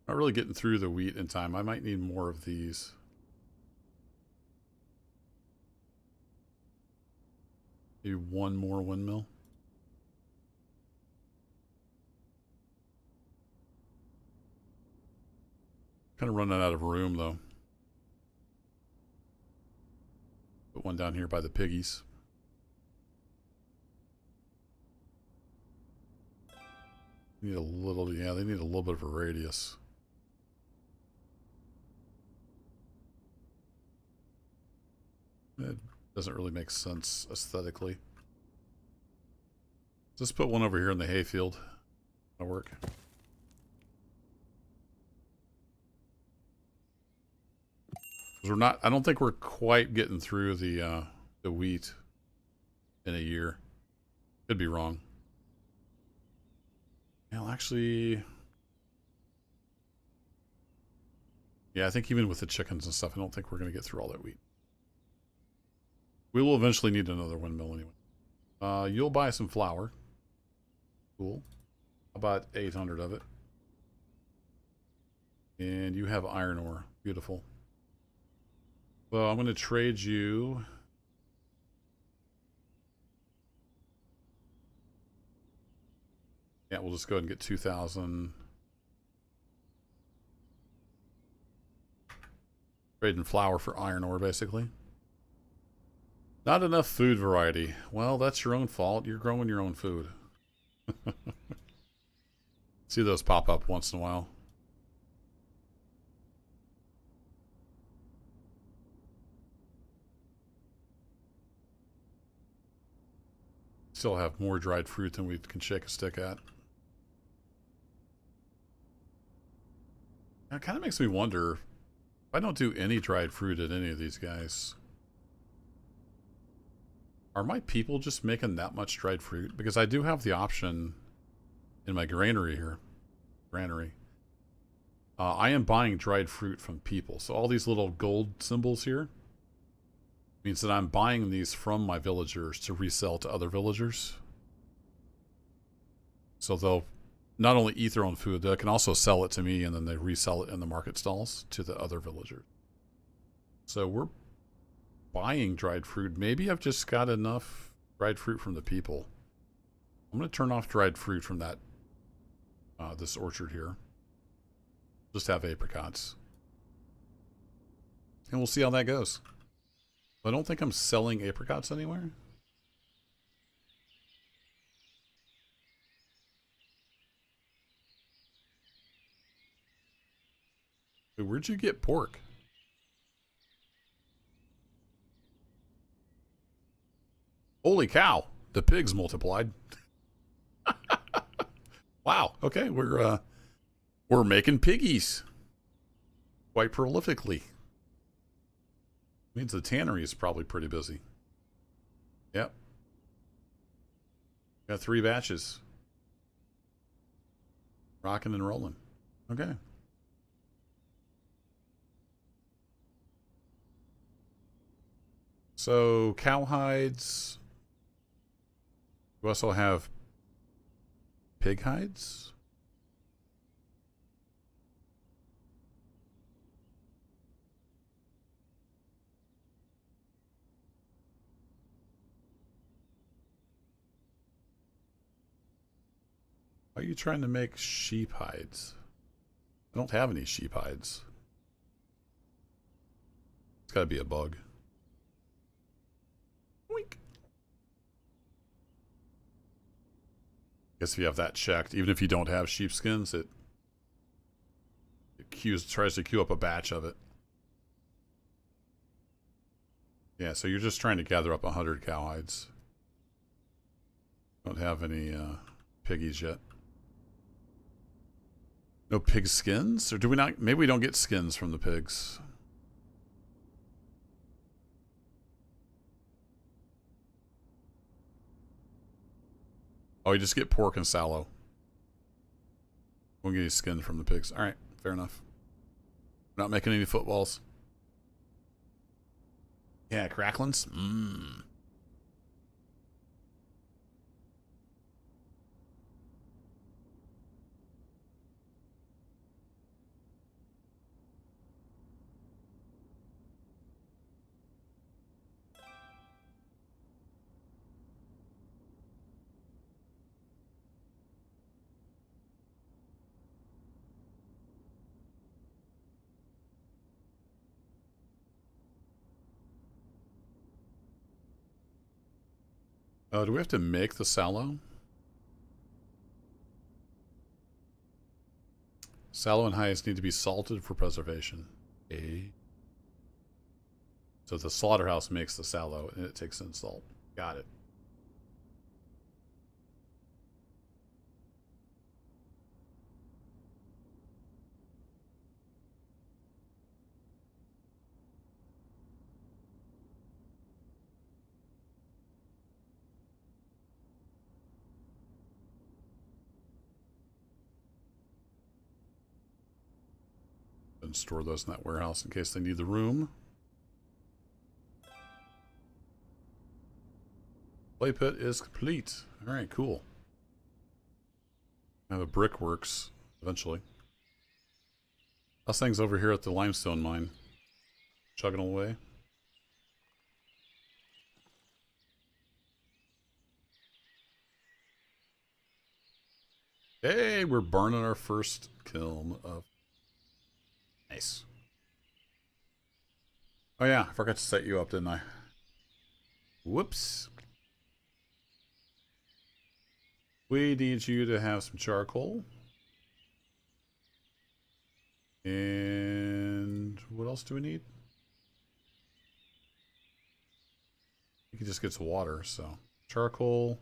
Not really getting through the wheat in time. I might need more of these. Maybe one more windmill. Kind of running out of room, though. Put one down here by the piggies. Need a little, yeah, they need a little bit of a radius. It doesn't really make sense aesthetically. Just put one over here in the hayfield. That'll work. We're not. I don't think we're quite getting through the wheat in a year. Could be wrong. Well, actually, yeah, I think even with the chickens and stuff, I don't think we're going to get through all that wheat. We will eventually need another windmill anyway. You'll buy some flour. Cool. About 800 of it. And you have iron ore. Beautiful. So I'm going to trade you. Yeah, we'll just go ahead and get 2,000. Trading flour for iron ore, basically. Not enough food variety. Well, that's your own fault. You're growing your own food. See those pop up once in a while. Still have more dried fruit than we can shake a stick at. It kind of makes me wonder if I don't do any dried fruit at any of these guys. Are my people just making that much dried fruit? Because I do have the option in my granary here. I am buying dried fruit from people. So all these little gold symbols here means that I'm buying these from my villagers to resell to other villagers. So they'll not only eat their own food, they can also sell it to me, and then they resell it in the market stalls to the other villagers. So we're buying dried fruit. Maybe I've just got enough dried fruit from the people. I'm going to turn off dried fruit from that this orchard here. Just have apricots. And we'll see how that goes. I don't think I'm selling apricots anywhere. Wait, where'd you get pork? Holy cow, the pigs multiplied. Wow, okay, we're making piggies quite prolifically. Means the tannery is probably pretty busy. Yep. Got 3 batches. Rocking and rolling. Okay. So, cow hides. We also have pig hides. Why are you trying to make sheep hides? I don't have any sheep hides. It's got to be a bug. Wink. Guess if you have that checked, even if you don't have sheepskins, it tries to queue up a batch of it. Yeah, so you're just trying to gather up 100 cow hides. Don't have any piggies yet. No pig skins? Or do we not? Maybe we don't get skins from the pigs. Oh, you just get pork and sallow. Won't get any skin from the pigs. Alright, fair enough. We're not making any footballs. Yeah, cracklins? Mmm. Do we have to make the sallow? Sallow and hides need to be salted for preservation. So the slaughterhouse makes the sallow, and it takes in salt. Got it. And store those in that warehouse in case they need the room. Play pit is complete. All right, cool. I have a brickworks eventually. Us things over here at the limestone mine, chugging away. Hey, we're burning our first kiln of. Nice. Oh yeah, I forgot to set you up, didn't I? Whoops. We need you to have some charcoal. And what else do we need? He just gets water, so charcoal.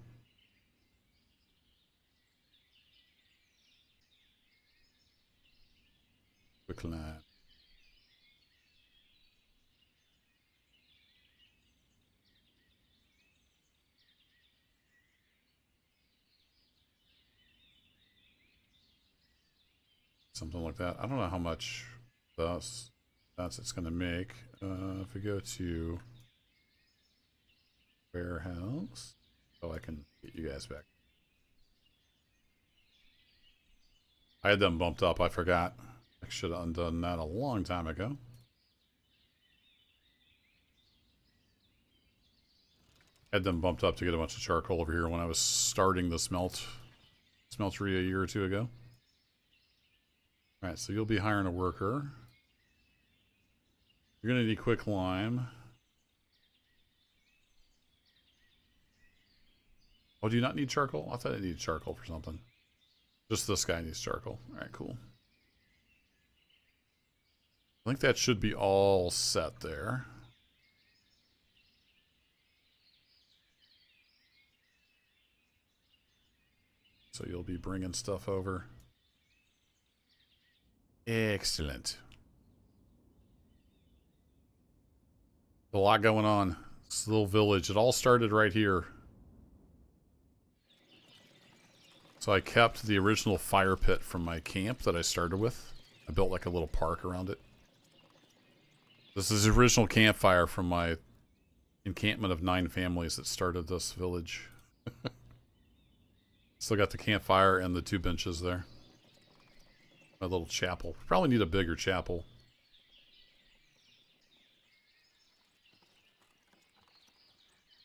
Quicklime. Something like that. I don't know how much that's it's going to make. If we go to warehouse, oh, I can get you guys back. I had them bumped up. I forgot. I should have undone that a long time ago. Had them bumped up to get a bunch of charcoal over here when I was starting the smeltery a year or two ago. Alright, so you'll be hiring a worker. You're going to need quick lime. Oh, do you not need charcoal? I thought I needed charcoal for something. Just this guy needs charcoal. Alright, cool. I think that should be all set there. So you'll be bringing stuff over. Excellent. A lot going on. This little village. It all started right here. So I kept the original fire pit from my camp that I started with. I built like a little park around it. This is the original campfire from my encampment of 9 families that started this village. Still got the campfire and the 2 benches there. My little chapel. Probably need a bigger chapel.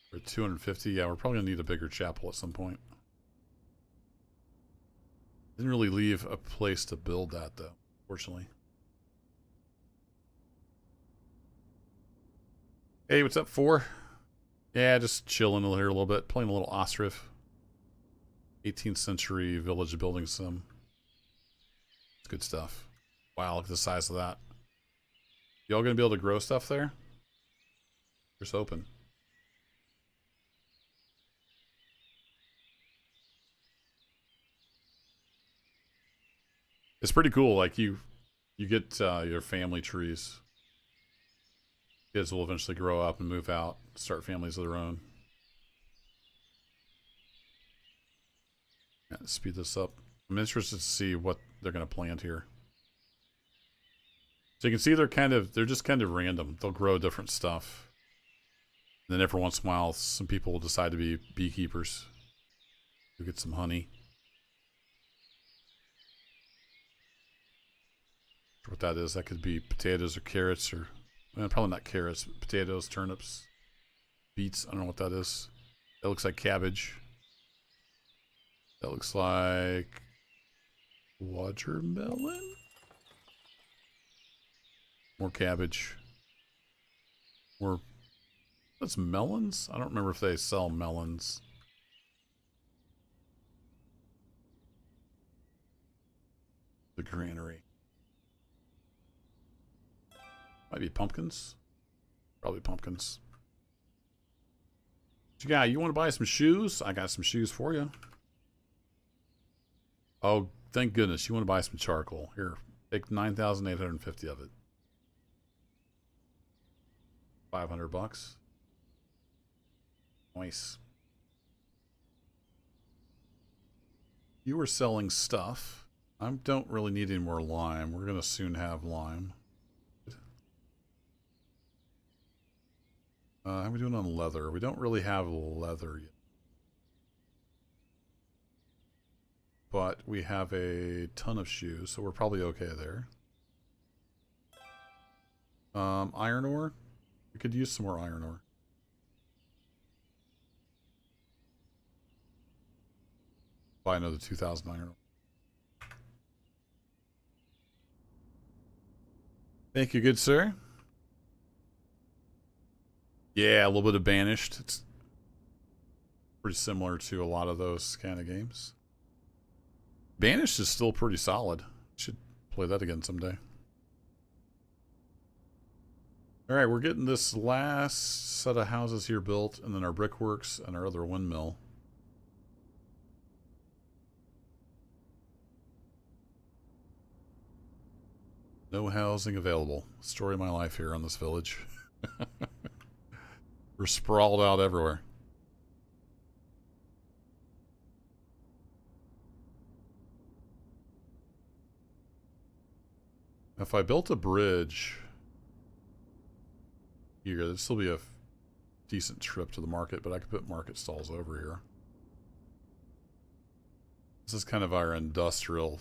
For 250, yeah, we're probably gonna need a bigger chapel at some point. Didn't really leave a place to build that though, fortunately. Hey, what's up, 4? Yeah, just chilling here a little bit, playing a little Ostriv. 18th century village building sim. It's good stuff. Wow, look at the size of that. Y'all gonna be able to grow stuff there? Just open. It's pretty cool. Like you get your family trees. Kids will eventually grow up and move out, start families of their own. Yeah, speed this up. I'm interested to see what they're going to plant here. So you can see they're just kind of random. They'll grow different stuff. And then every once in a while, some people will decide to be beekeepers. You get some honey. What that is, that could be potatoes or carrots or, well, probably not carrots, but potatoes, turnips, beets. I don't know what that is. That looks like cabbage. That looks like watermelon. More cabbage. More. That's melons? I don't remember if they sell melons. The granary. Might be pumpkins. Probably pumpkins. Yeah, you want to buy some shoes? I got some shoes for you. Oh, thank goodness. You want to buy some charcoal. Here, take 9,850 of it. 500 bucks. Nice. You were selling stuff. I don't really need any more lime. We're going to soon have lime. How are we doing on leather? We don't really have leather yet. But we have a ton of shoes, so we're probably okay there. Iron ore? We could use some more iron ore. Buy another 2,000 iron ore. Thank you, good sir. Yeah, a little bit of Banished. It's pretty similar to a lot of those kind of games. Banished is still pretty solid. Should play that again someday. Alright, we're getting this last set of houses here built, and then our brickworks and our other windmill. No housing available. Story of my life here on this village. We're sprawled out everywhere. If I built a bridge here, there'd still be a decent trip to the market, but I could put market stalls over here. This is kind of our industrial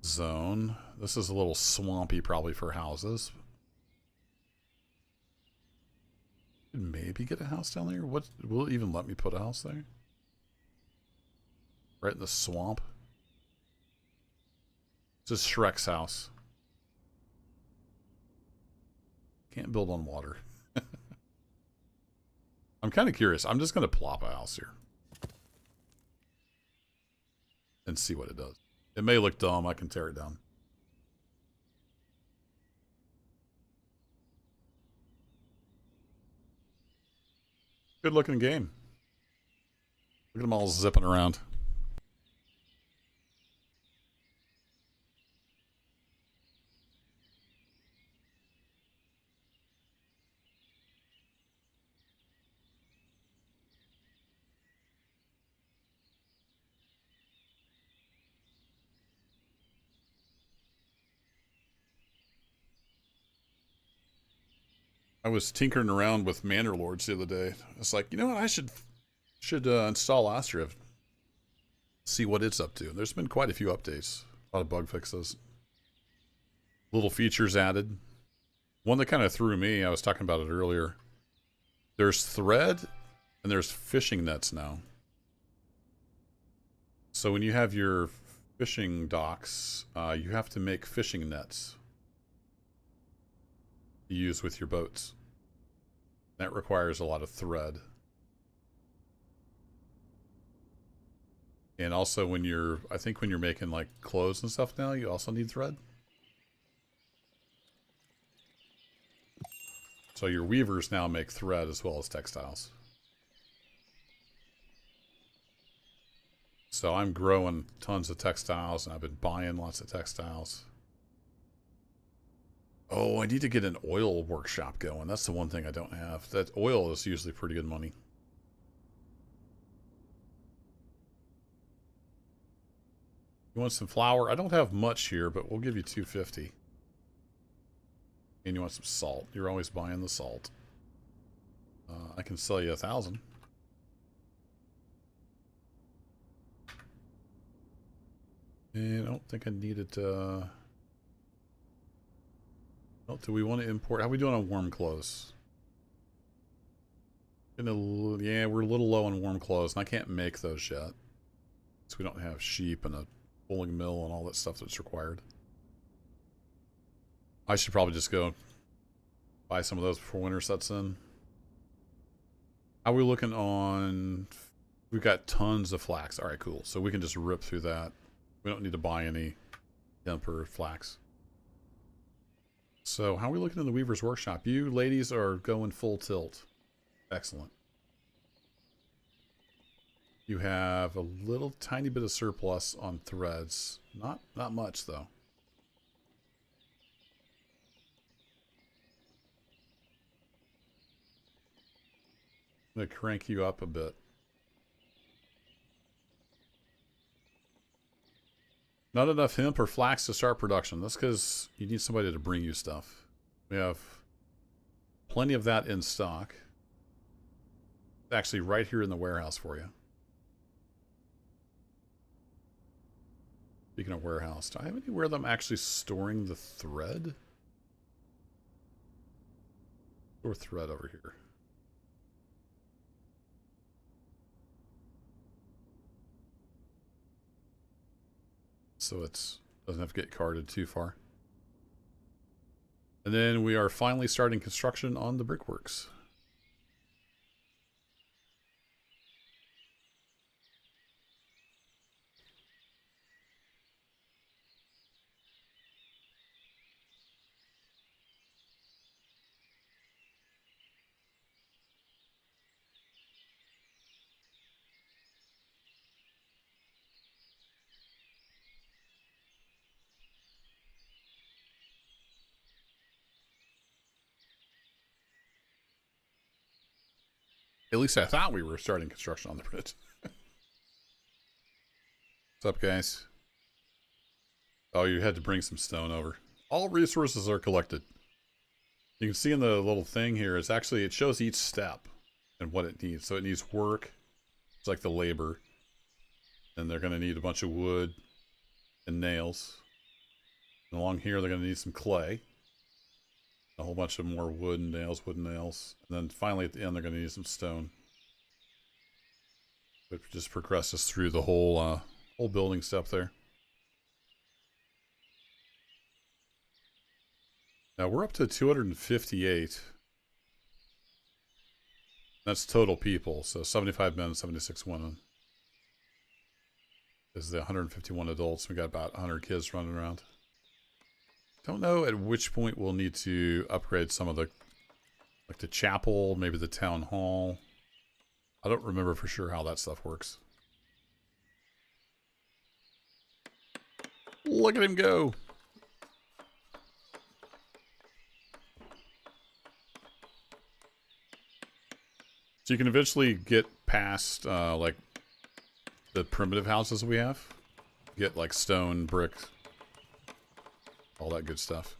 zone. This is a little swampy probably for houses. Maybe get a house down there. What will it even let me put a house there? Right in the swamp. This is Shrek's house. Can't build on water. I'm kind of curious. I'm just going to plop a house here. And see what it does. It may look dumb. I can tear it down. Good looking game. Look at them all zipping around. I was tinkering around with Manor Lords the other day. It's like, you know what? I should install Ostriv. See what it's up to. There's been quite a few updates. A lot of bug fixes. Little features added. One that kind of threw me, I was talking about it earlier. There's thread and there's fishing nets now. So when you have your fishing docks, you have to make fishing nets to use with your boats. That requires a lot of thread. And also when you're, I think when you're making like clothes and stuff now, you also need thread. So your weavers now make thread as well as textiles. So I'm growing tons of textiles and I've been buying lots of textiles. Oh, I need to get an oil workshop going. That's the one thing I don't have. That oil is usually pretty good money. You want some flour? I don't have much here, but we'll give you 250. And you want some salt. You're always buying the salt. I can sell you 1,000. And I don't think I needed well, do we want to import? How are we doing on warm clothes? Yeah, we're a little low on warm clothes, and I can't make those yet. So we don't have sheep and a pulling mill and all that stuff that's required. I should probably just go buy some of those before winter sets in. How are we looking on... We've got tons of flax. Alright, cool. So we can just rip through that. We don't need to buy any hemp or flax. So how are we looking in the Weaver's Workshop? You ladies are going full tilt. Excellent. You have a little tiny bit of surplus on threads. Not much though. I'm going to crank you up a bit. Not enough hemp or flax to start production. That's because you need somebody to bring you stuff. We have plenty of that in stock. It's actually right here in the warehouse for you. Speaking of warehouse, do I have anywhere that I'm actually storing the thread? Store thread over here. So it doesn't have to get carted too far. And then we are finally starting construction on the brickworks. At least I thought we were starting construction on the bridge. What's up, guys? Oh, you had to bring some stone over. All resources are collected. You can see in the little thing here, it's actually, it shows each step and what it needs. So it needs work. It's like the labor. And they're going to need a bunch of wood and nails. And along here, they're going to need some clay. A whole bunch of more wood and nails, And then finally at the end, they're going to need some stone. It just progresses through the whole building step there. Now we're up to 258. That's total people. So 75 men, 76 women. This is the 151 adults. We got about 100 kids running around. Don't know at which point we'll need to upgrade some of the, like the chapel, maybe the town hall. I don't remember for sure how that stuff works. Look at him go. So you can eventually get past like the primitive houses we have. Get like stone, brick, all that good stuff.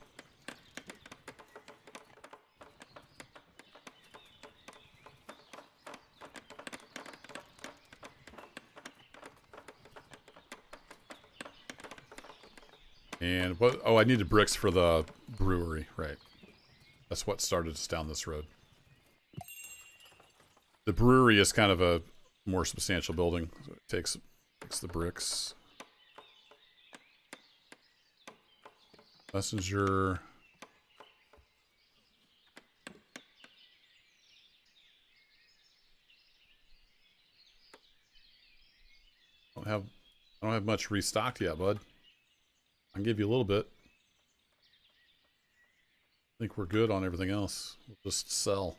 And what? Oh, I needed bricks for the brewery, right? That's what started us down this road. The brewery is kind of a more substantial building. So it takes the bricks. Messenger. I don't have much restocked yet, bud. I can give you a little bit. I think we're good on everything else. We'll just sell.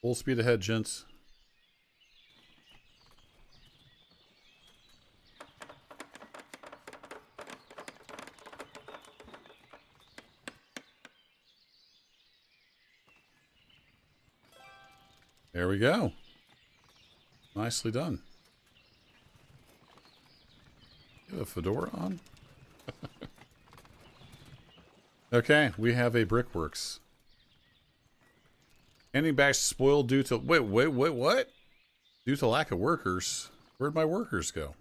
Full speed ahead, gents. There we go. Nicely done. You have a fedora on? Okay, we have a brickworks. Ending batch spoiled due to... Wait, what? Due to lack of workers. Where'd my workers go?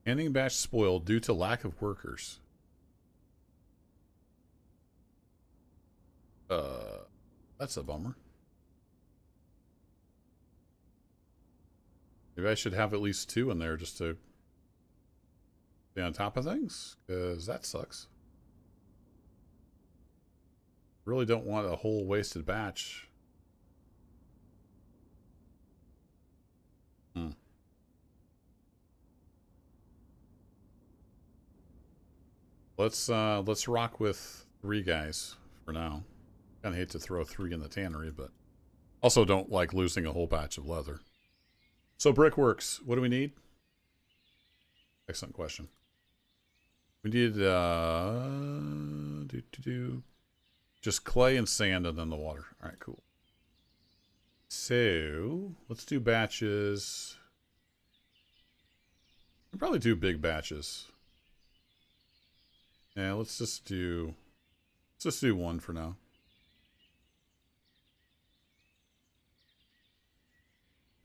Ending batch spoiled due to lack of workers. That's a bummer. Maybe I should have at least 2 in there just to stay on top of things, because that sucks. Really don't want a whole wasted batch. Let's rock with 3 guys for now. Kind of hate to throw 3 in the tannery, but also don't like losing a whole batch of leather. So brickworks, what do we need? Excellent question. We need just clay and sand and then the water. All right, cool. So let's do batches. We'll probably do big batches. Yeah, let's just do 1 for now.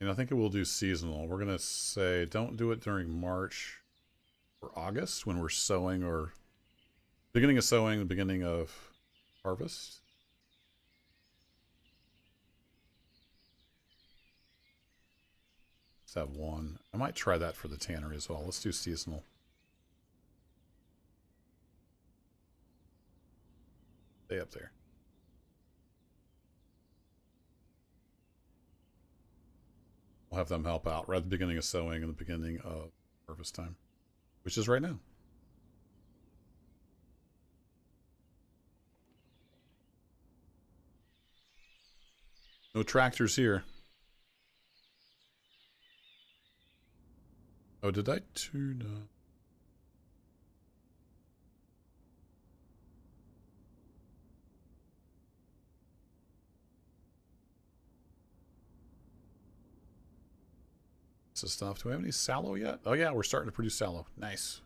And I think it will do seasonal. We're gonna say don't do it during March or August when we're sowing, or beginning of sowing, the beginning of harvest. Let's have 1. I might try that for the tannery as well. Let's do seasonal. Stay up there. We'll have them help out right at the beginning of sowing and the beginning of harvest time, which is right now. No tractors here. Oh, did I turn up? Stuff. Do we have any sallow yet? Oh yeah, we're starting to produce sallow. Nice.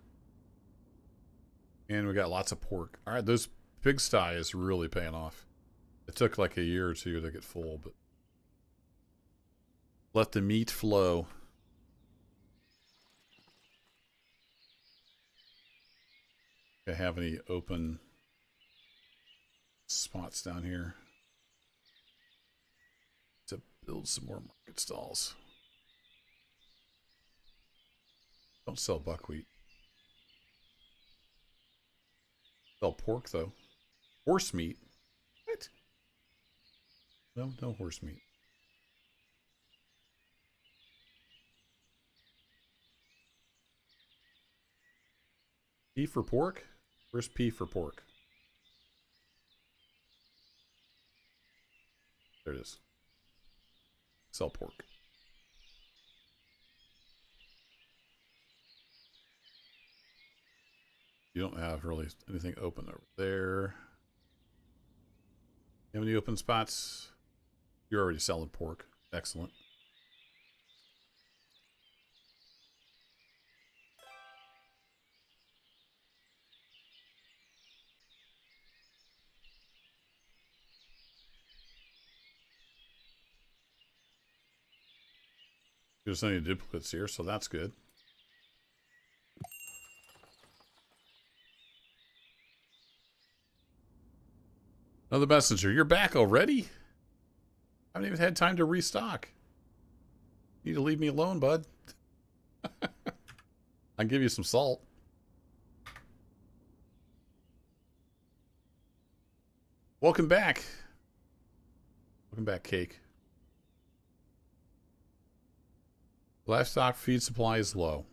And we got lots of pork. All right, this pigsty is really paying off. It took like a year or 2 to get full, but let the meat flow. Do I have any open spots down here to build some more market stalls? Don't sell buckwheat. Sell pork, though. Horse meat. What? No horse meat. P for pork? Where's P for pork? There it is. Sell pork. You don't have really anything open over there. You have any open spots? You're already selling pork. Excellent. There's any duplicates here, so that's good. Another messenger. You're back already? I haven't even had time to restock. You need to leave me alone, bud. I can give you some salt. Welcome back. Welcome back, Cake. Livestock feed supply is low.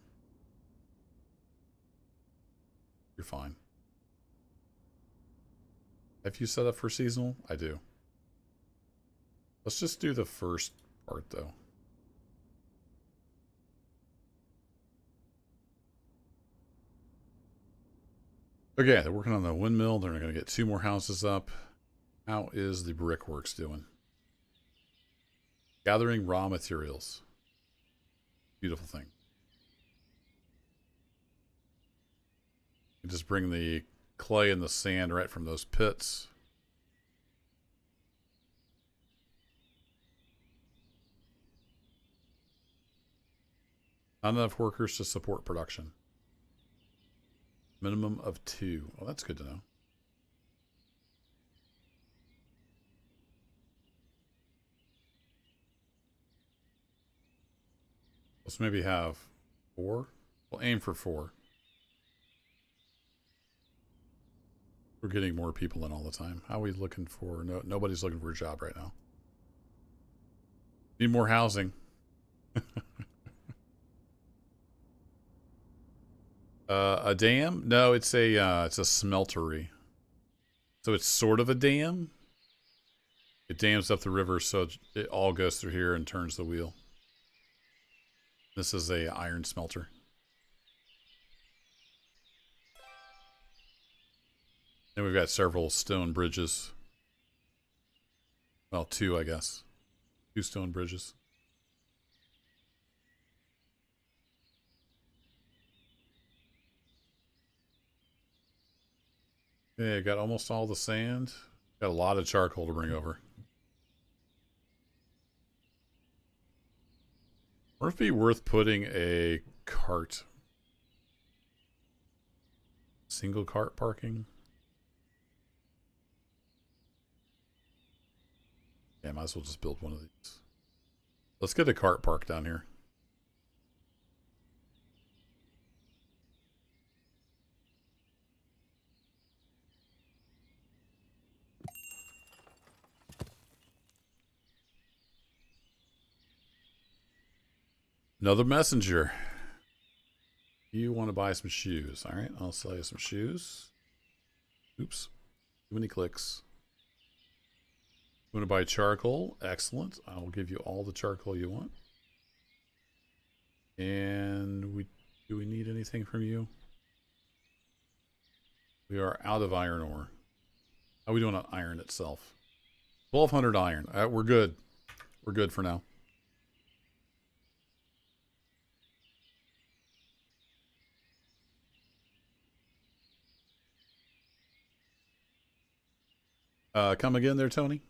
You're fine. Have you set up for seasonal? I do. Let's just do the first part, though. Okay, they're working on the windmill. They're going to get 2 more houses up. How is the brickworks doing? Gathering raw materials. Beautiful thing. You just bring the clay and the sand right from those pits. Not enough workers to support production. Minimum of 2. Well, that's good to know. Let's maybe have 4. We'll aim for 4. We're getting more people in all the time. How are we looking for? No, nobody's looking for a job right now. Need more housing. A dam? No, it's a smeltery. So it's sort of a dam. It dams up the river, so it all goes through here and turns the wheel. This is a iron smelter. And we've got several stone bridges. Well, 2, I guess. 2 stone bridges. Yeah, got almost all the sand. Got a lot of charcoal to bring over. Or it'd be worth putting a cart. Single cart parking. Yeah, might as well just build one of these. Let's get a cart park down here. Another messenger. You want to buy some shoes. All right, I'll sell you some shoes. Oops. Too many clicks. You want to buy charcoal? Excellent. I will give you all the charcoal you want. And do we need anything from you? We are out of iron ore. How are we doing on iron itself? 1,200 iron. We're good. We're good for now. Come again there, Tony?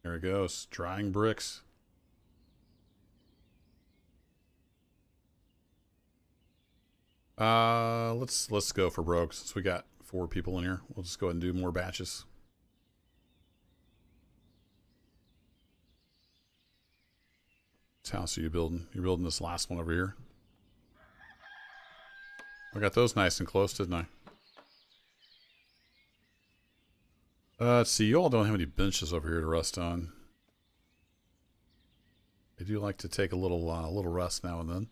There it goes. Drying bricks. Let's go for broke since we got 4 people in here. We'll just go ahead and do more batches. What house are you building? You're building this last one over here. I got those nice and close, didn't I? Let's see. You all don't have any benches over here to rest on. I do like to take a little rest now and then.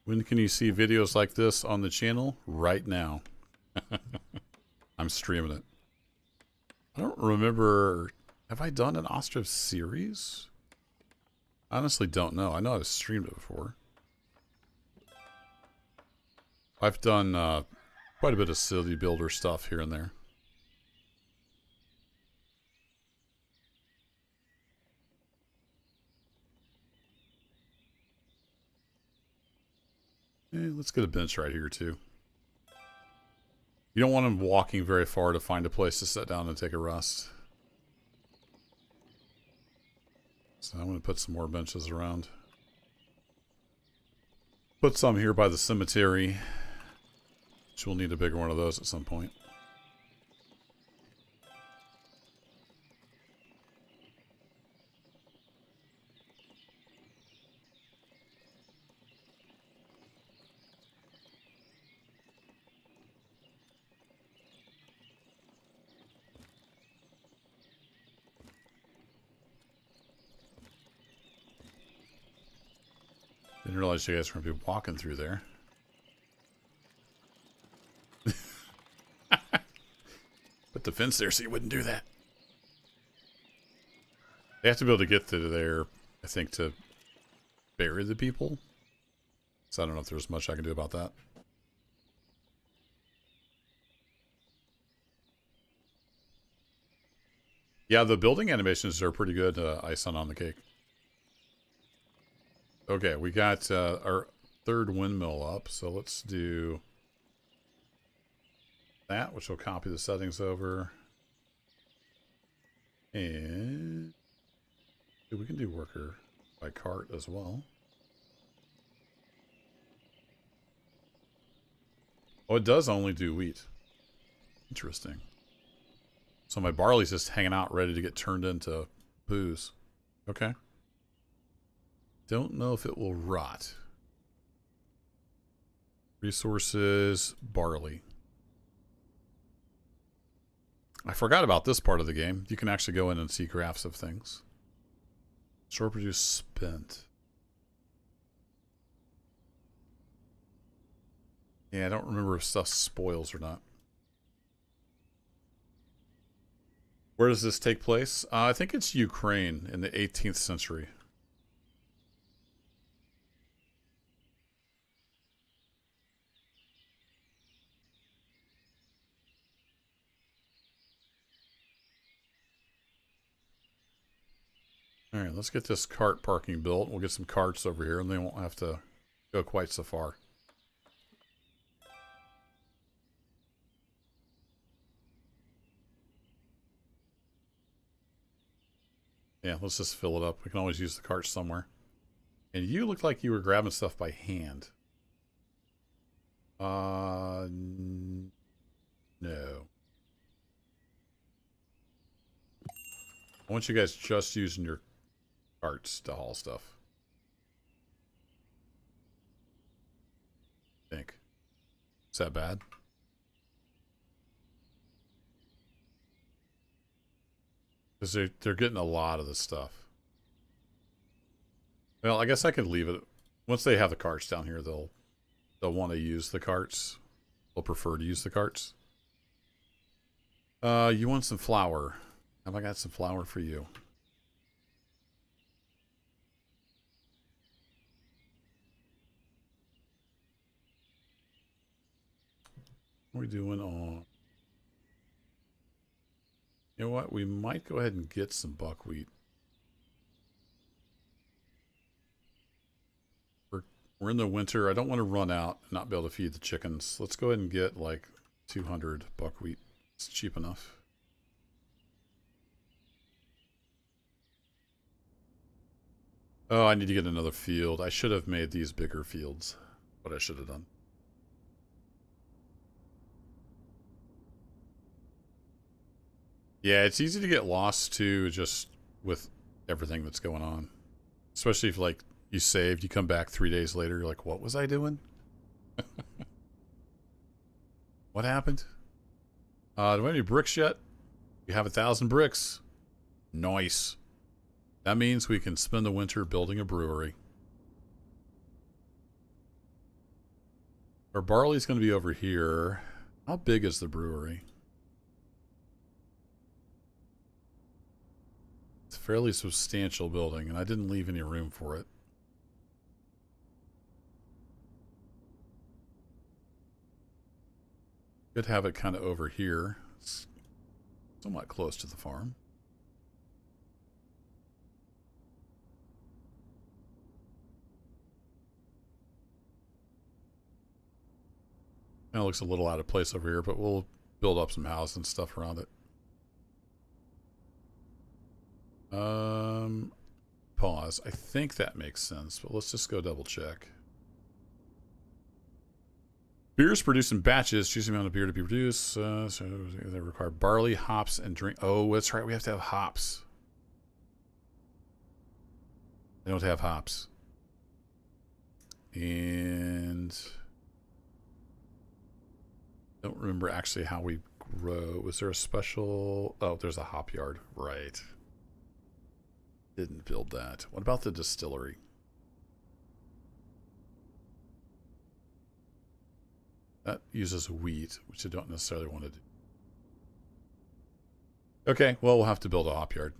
When can you see videos like this on the channel? Right now. I'm streaming it. I don't remember. Have I done an Ostriv series? I honestly don't know. I know I've streamed it before. I've done quite a bit of city builder stuff here and there. Let's get a bench right here too. You don't want them walking very far to find a place to sit down and take a rest. So I'm going to put some more benches around. Put some here by the cemetery. Which we'll need a bigger one of those at some point. Didn't realize you guys were going to be walking through there. Put the fence there so you wouldn't do that. They have to be able to get through there, I think, to bury the people. So I don't know if there's much I can do about that. Yeah, the building animations are pretty good, icing on the cake. Okay, we got our third windmill up, so let's do that, which will copy the settings over. And we can do worker by cart as well. Oh, it does only do wheat. Interesting. So my barley's just hanging out ready to get turned into booze. Okay. Don't know if it will rot. Resources, barley. I forgot about this part of the game. You can actually go in and see graphs of things. Store produce spent. Yeah, I don't remember if stuff spoils or not. Where does this take place? I think it's Ukraine in the 18th century. All right, let's get this cart parking built. We'll get some carts over here, and they won't have to go quite so far. Yeah, let's just fill it up. We can always use the cart somewhere. And you look like you were grabbing stuff by hand. No. I want you guys just using your carts to haul stuff. I think. Is that bad? Because they're getting a lot of this stuff. Well, I guess I could leave it. Once they have the carts down here, they'll want to use the carts. They'll prefer to use the carts. You want some flour. Have I got some flour for you? What are we doing on... You know what? We might go ahead and get some buckwheat. We're in the winter. I don't want to run out and not be able to feed the chickens. Let's go ahead and get like 200 buckwheat. It's cheap enough. Oh, I need to get another field. I should have made these bigger fields. What I should have done. Yeah, it's easy to get lost too, just with everything that's going on. Especially if like you saved, you come back 3 days later, you're like, what was I doing? What happened? Do I have any bricks yet? You have 1,000 bricks. Nice. That means we can spend the winter building a brewery. Our barley's going to be over here. How big is the brewery? It's a fairly substantial building, and I didn't leave any room for it. Could have it kind of over here. It's somewhat close to the farm. Kind of looks a little out of place over here, but we'll build up some houses and stuff around it. Pause. I think that makes sense, but let's just go double check. Beer is produced in batches. Choosing the amount of beer to be produced. So they require barley, hops, and drink. Oh, that's right. We have to have hops. They don't have hops. And I don't remember actually how we grow. Was there a special... Oh, there's a hop yard. Right. Didn't build that. What about the distillery? That uses wheat, which I don't necessarily want to do. Okay, well, we'll have to build a hop yard.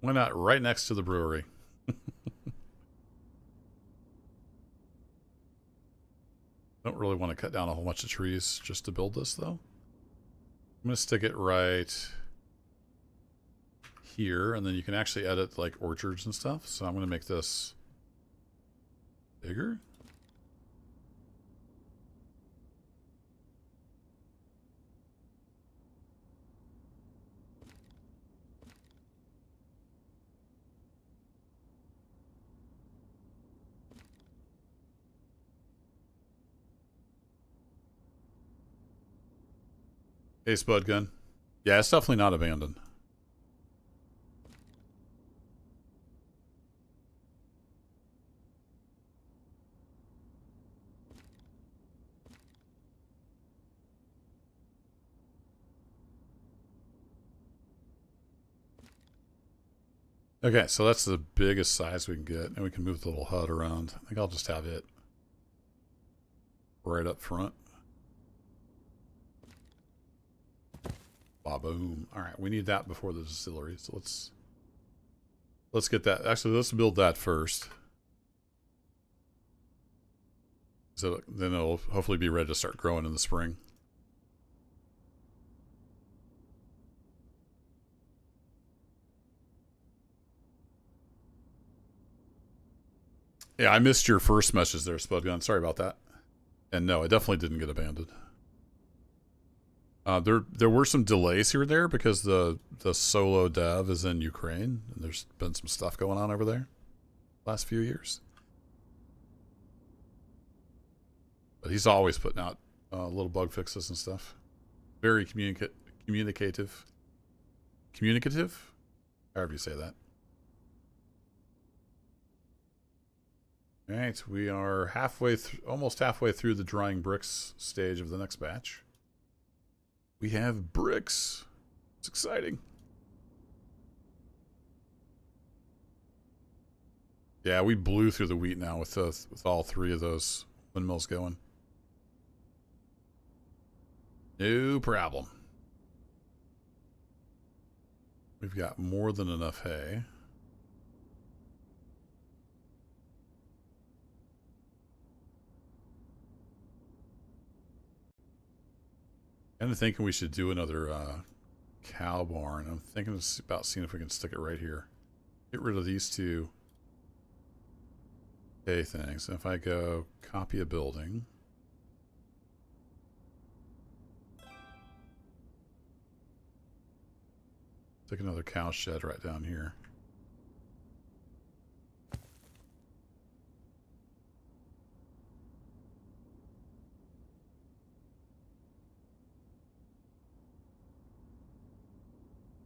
Why not right next to the brewery? Don't really want to cut down a whole bunch of trees just to build this, though. I'm going to stick it right here, and then you can actually edit like orchards and stuff. So I'm going to make this bigger. Hey, Spud Gun. Yeah, it's definitely not abandoned. Okay, so that's the biggest size we can get, and we can move the little hut around. I think I'll just have it right up front. Ba-boom. All right, we need that before the distillery, so let's get that. Actually, let's build that first. So then it'll hopefully be ready to start growing in the spring. Yeah, I missed your first message there, Spudgun. Sorry about that. And no, I definitely didn't get abandoned. There were some delays here and there because the solo dev is in Ukraine, and there's been some stuff going on over there last few years. But he's always putting out little bug fixes and stuff. Very communicative. Communicative? However you say that. All right, we are almost halfway through the drying bricks stage of the next batch. We have bricks. It's exciting. Yeah, we blew through the wheat now with all three of those windmills going. No problem. We've got more than enough hay. I'm thinking we should do another cow barn. I'm thinking about seeing if we can stick it right here. Get rid of these two hay things. And if I go copy a building. Stick another cow shed right down here.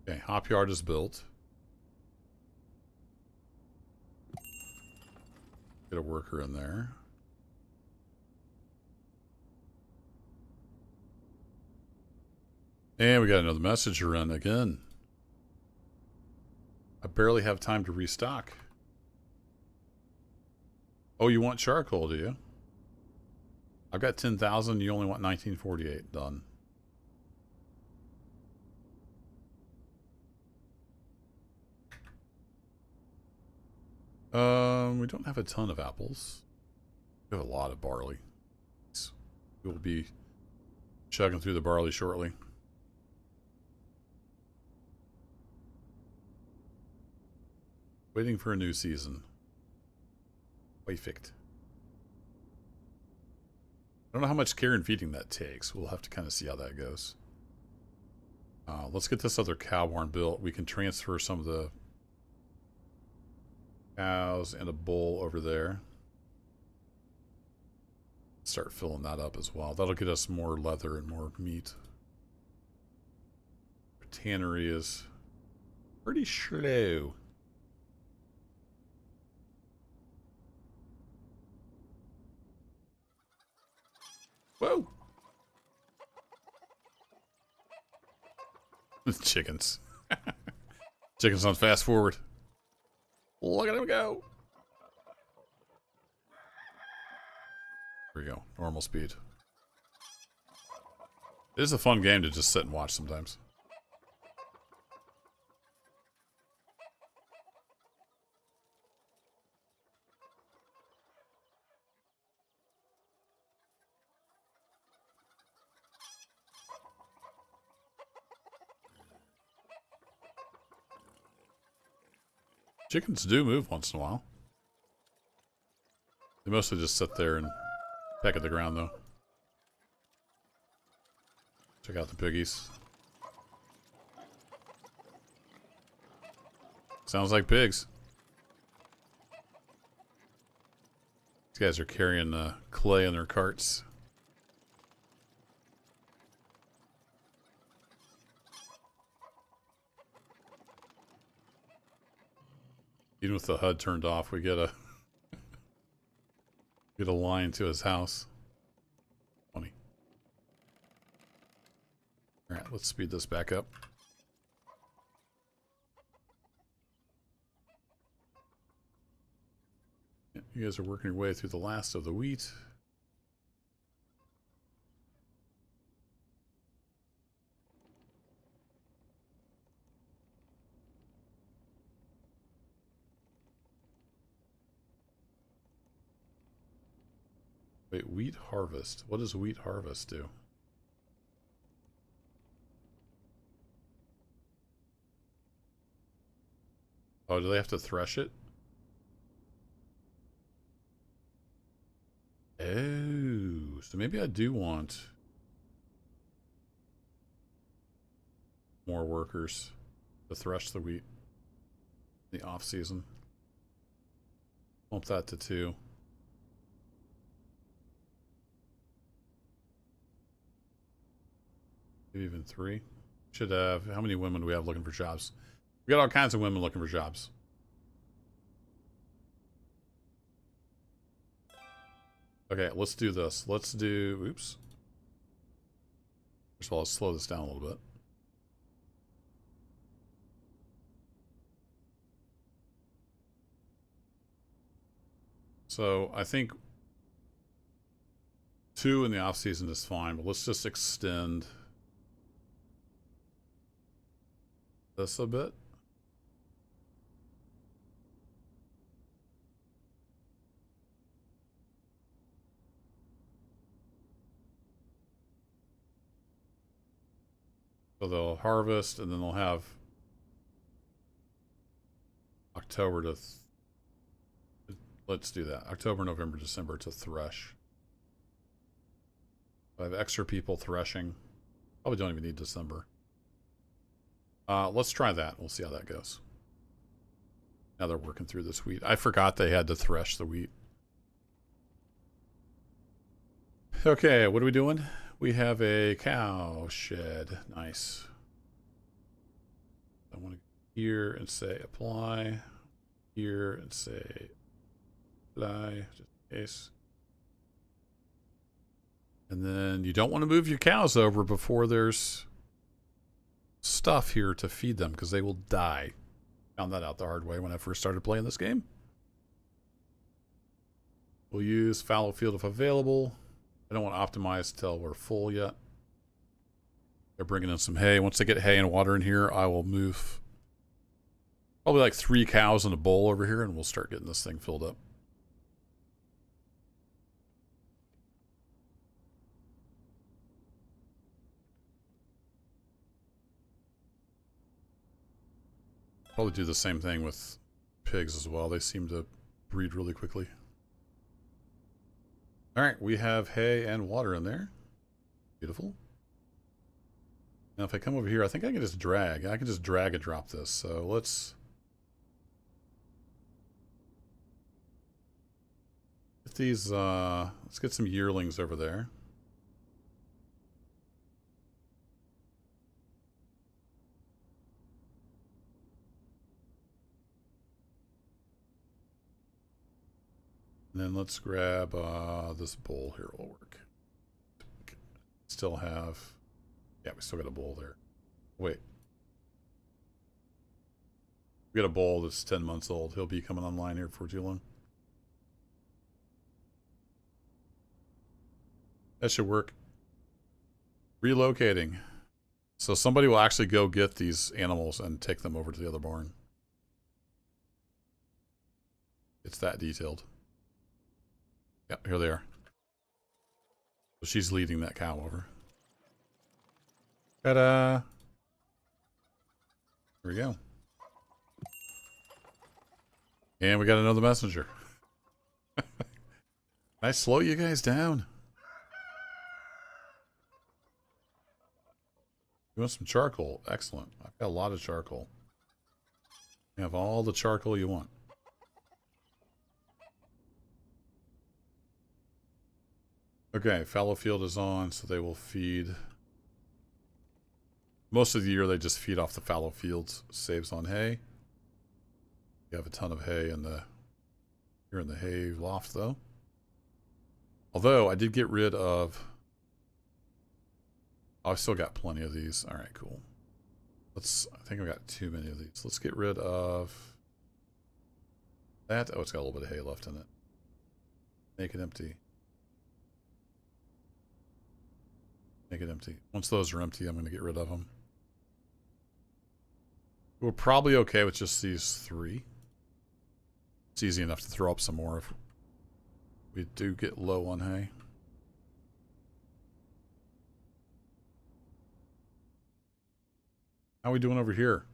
Okay, hop yard is built. Get a worker in there. And we got another message to run again. I barely have time to restock. Oh, you want charcoal, do you? I've got 10,000. You only want 1948. Done. We don't have a ton of apples. We have a lot of barley. We will be chugging through the barley shortly. Waiting for a new season. Perfect. I don't know how much care and feeding that takes. We'll have to kind of see how that goes. Let's get this other cow barn built. We can transfer some of the cows and a bull over there. Start filling that up as well. That'll get us more leather and more meat. Our tannery is pretty slow. Whoa! Chickens. Chickens on fast forward. Look at him go. There we go. Normal speed. It is a fun game to just sit and watch sometimes. Chickens do move once in a while. They mostly just sit there and peck at the ground, though. Check out the piggies. Sounds like pigs. These guys are carrying clay in their carts. Even with the HUD turned off, we get a line to his house. Funny. All right, let's speed this back up. Yeah, you guys are working your way through the last of the wheat. Wait, wheat harvest. What does wheat harvest do? Oh, do they have to thresh it? Oh, so maybe I do want more workers to thresh the wheat in the off season. Bump that to 2. Maybe even 3. Should have, how many women do we have looking for jobs? We got all kinds of women looking for jobs. Okay, let's do this. Let's do, oops. First of all, let's slow this down a little bit. So I think 2 in the off season is fine, but let's just extend this a bit. So they'll harvest and then they'll have October to, let's do that. October, November, December to thresh. I have extra people threshing. Probably don't even need December. Let's try that. We'll see how that goes. Now they're working through this wheat. I forgot they had to thresh the wheat. Okay, what are we doing? We have a cow shed. Nice. I want to go here and say apply. Here and say apply, just in case. And then you don't want to move your cows over before there's stuff here to feed them, because they will die. Found that out the hard way when I first started playing this game. We'll use fallow field if available. I don't want to optimize till we're full yet. They're bringing in some hay. Once they get hay and water in here, I will move probably like 3 cows in a bowl over here, and we'll start getting this thing filled up. Probably do the same thing with pigs as well. They seem to breed really quickly. All right, we have hay and water in there. Beautiful. Now, if I come over here, I think I can just drag. I can just drag and drop this. So let's get these. Let's get some yearlings over there. And then let's grab this bowl here. Will work. Still have, yeah, we still got a bowl there. Wait, we got a bowl that's 10 months old. He'll be coming online here before too long. That should work. Relocating. So somebody will actually go get these animals and take them over to the other barn. It's that detailed. Yep, here they are. So she's leading that cow over. Ta-da! Here we go. And we got another messenger. Can I slow you guys down? You want some charcoal? Excellent. I've got a lot of charcoal. You have all the charcoal you want. Okay, fallow field is on, so they will feed. Most of the year they just feed off the fallow fields. Saves on hay. You have a ton of hay in the here in the hay loft though. Although I did get rid of. Oh, I've still got plenty of these. All right, cool. I think I got too many of these. Let's get rid of that. Oh, it's got a little bit of hay left in it. Make it empty. Make it empty. Once those are empty, I'm going to get rid of them. We're probably okay with just these 3. It's easy enough to throw up some more if we do get low on hay. How are we doing over here?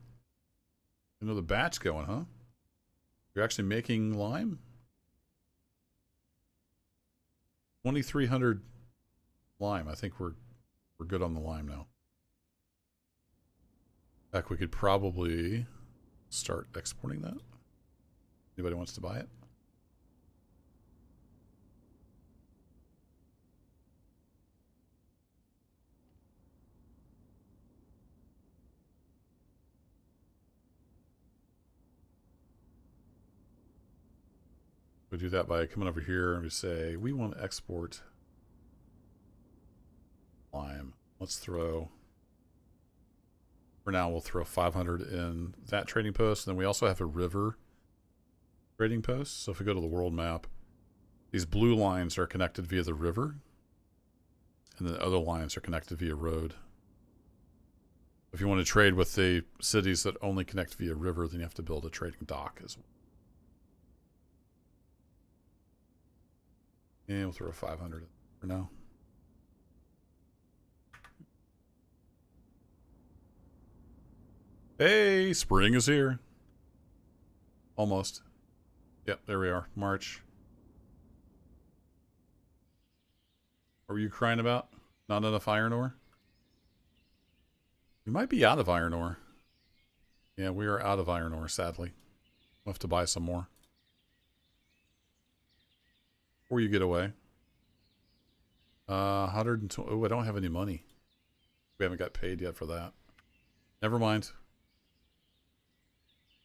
You know the batch going, huh? You're actually making lime? 2,300 lime. I think we're good on the lime now. In fact, we could probably start exporting that. Anybody wants to buy it? We do that by coming over here and we say, we want to export lime. Let's throw, for now, we'll throw 500 in that trading post. And then we also have a river trading post. So if we go to the world map, these blue lines are connected via the river. And the other lines are connected via road. If you want to trade with the cities that only connect via river, then you have to build a trading dock as well. And we'll throw 500 for now. Hey, spring is here. Almost. Yep, there we are. March. What were you crying about? Not enough iron ore? We might be out of iron ore. Yeah, we are out of iron ore, sadly. We'll have to buy some more. Before you get away. 120. Oh, I don't have any money. We haven't got paid yet for that. Never mind.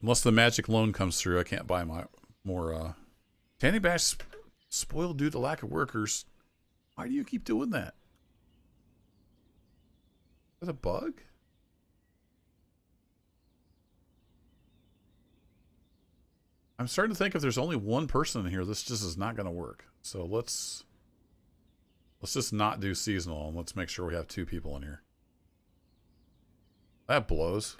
Unless the magic loan comes through, I can't buy my more. Tanning Bash spoiled due to lack of workers. Why do you keep doing that? Is that a bug? I'm starting to think if there's only one person in here, this just is not going to work. So let's just not do seasonal and let's make sure we have 2 people in here. That blows.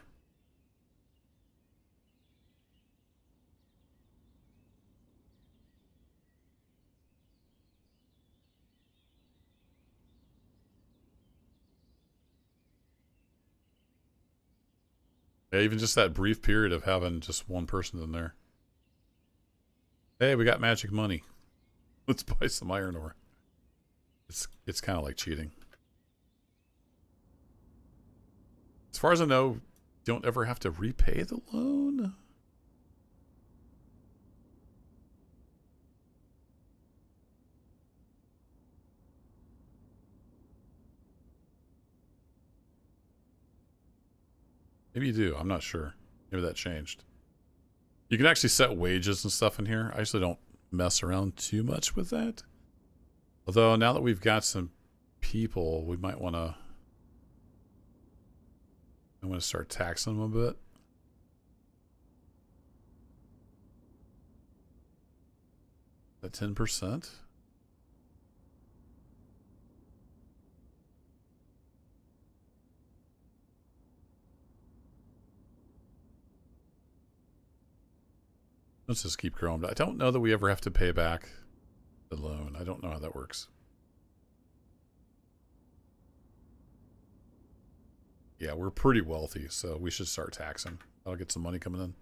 Yeah, even just that brief period of having just one person in there. Hey, we got magic money. Let's buy some iron ore. It's kind of like cheating. As far as I know, don't ever have to repay the loan. Maybe you do. I'm not sure. Maybe that changed. You can actually set wages and stuff in here. I usually don't mess around too much with that. Although now that we've got some people, we might want to. I'm going to start taxing them a bit. At 10%. Let's just keep growing. I don't know that we ever have to pay back the loan. I don't know how that works. Yeah, we're pretty wealthy, so we should start taxing. That'll get some money coming in.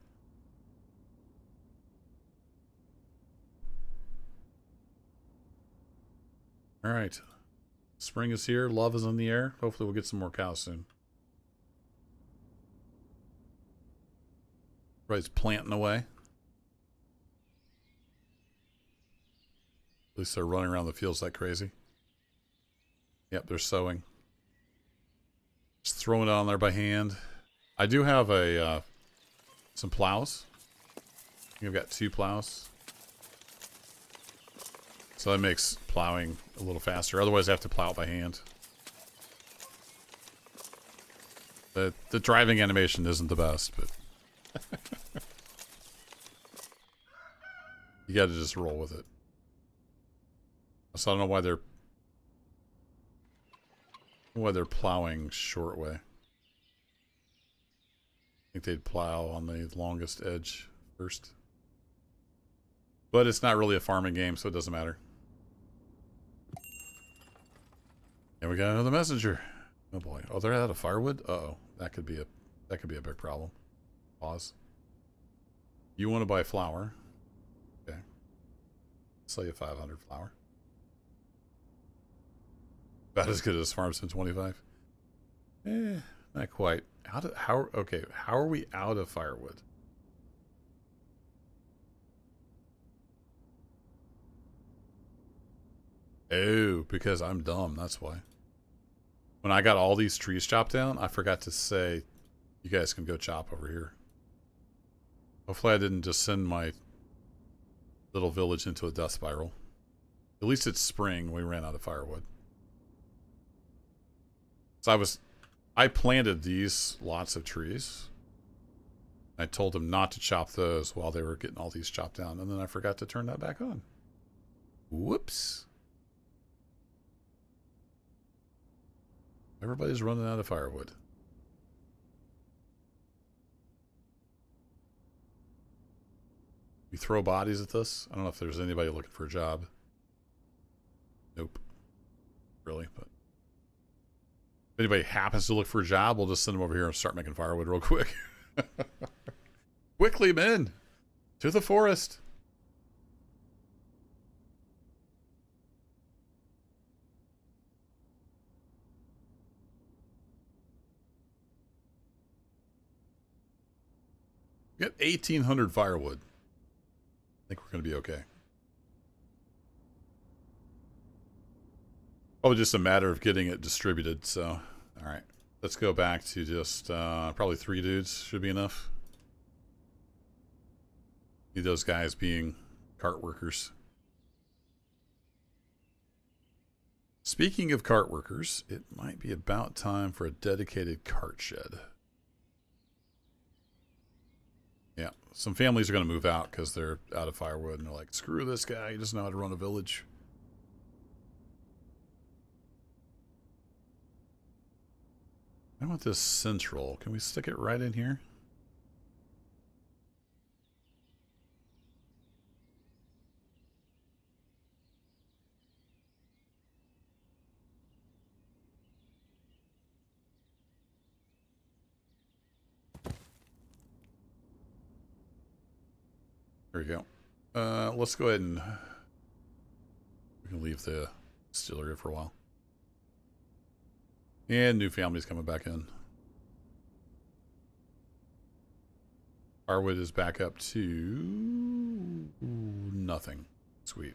All right. Spring is here. Love is in the air. Hopefully we'll get some more cows soon. Everybody's planting away. At least they're running around the fields like crazy. Yep, they're sowing. Just throwing it on there by hand. I do have some plows. I think I've got 2 plows. So that makes plowing a little faster. Otherwise I have to plow it by hand. The driving animation isn't the best, but you gotta just roll with it. So I don't know why they're plowing short way. I think they'd plow on the longest edge first. But it's not really a farming game, so it doesn't matter. And we got another messenger. Oh boy. Oh, they're out of firewood? Uh-oh. That could be a big problem. Pause. You want to buy flour. Okay. Sell you 500 flour. About as good as Farmsim 25. Not quite. How are we out of firewood? Oh, because I'm dumb, that's why. When I got all these trees chopped down, I forgot to say, you guys can go chop over here. Hopefully I didn't just send my little village into a death spiral. At least it's spring, we ran out of firewood. So I planted these lots of trees. I told them not to chop those while they were getting all these chopped down, and then I forgot to turn that back on. Whoops. Everybody's running out of firewood. We throw bodies at this? I don't know if there's anybody looking for a job. Nope. Really, but if anybody happens to look for a job, we'll just send them over here and start making firewood real quick. Quickly, men! To the forest! We got 1,800 firewood. I think we're going to be okay. Probably just a matter of getting it distributed, so... Alright. Let's go back to just, probably 3 dudes should be enough. Need those guys being cart workers. Speaking of cart workers, it might be about time for a dedicated cart shed. Yeah, some families are going to move out because they're out of firewood and they're like, screw this guy, he doesn't know how to run a village. I want this central. Can we stick it right in here? There we go. Let's go ahead and we can leave the distillery for a while. And new families coming back in. Firewood is back up to nothing. Sweet.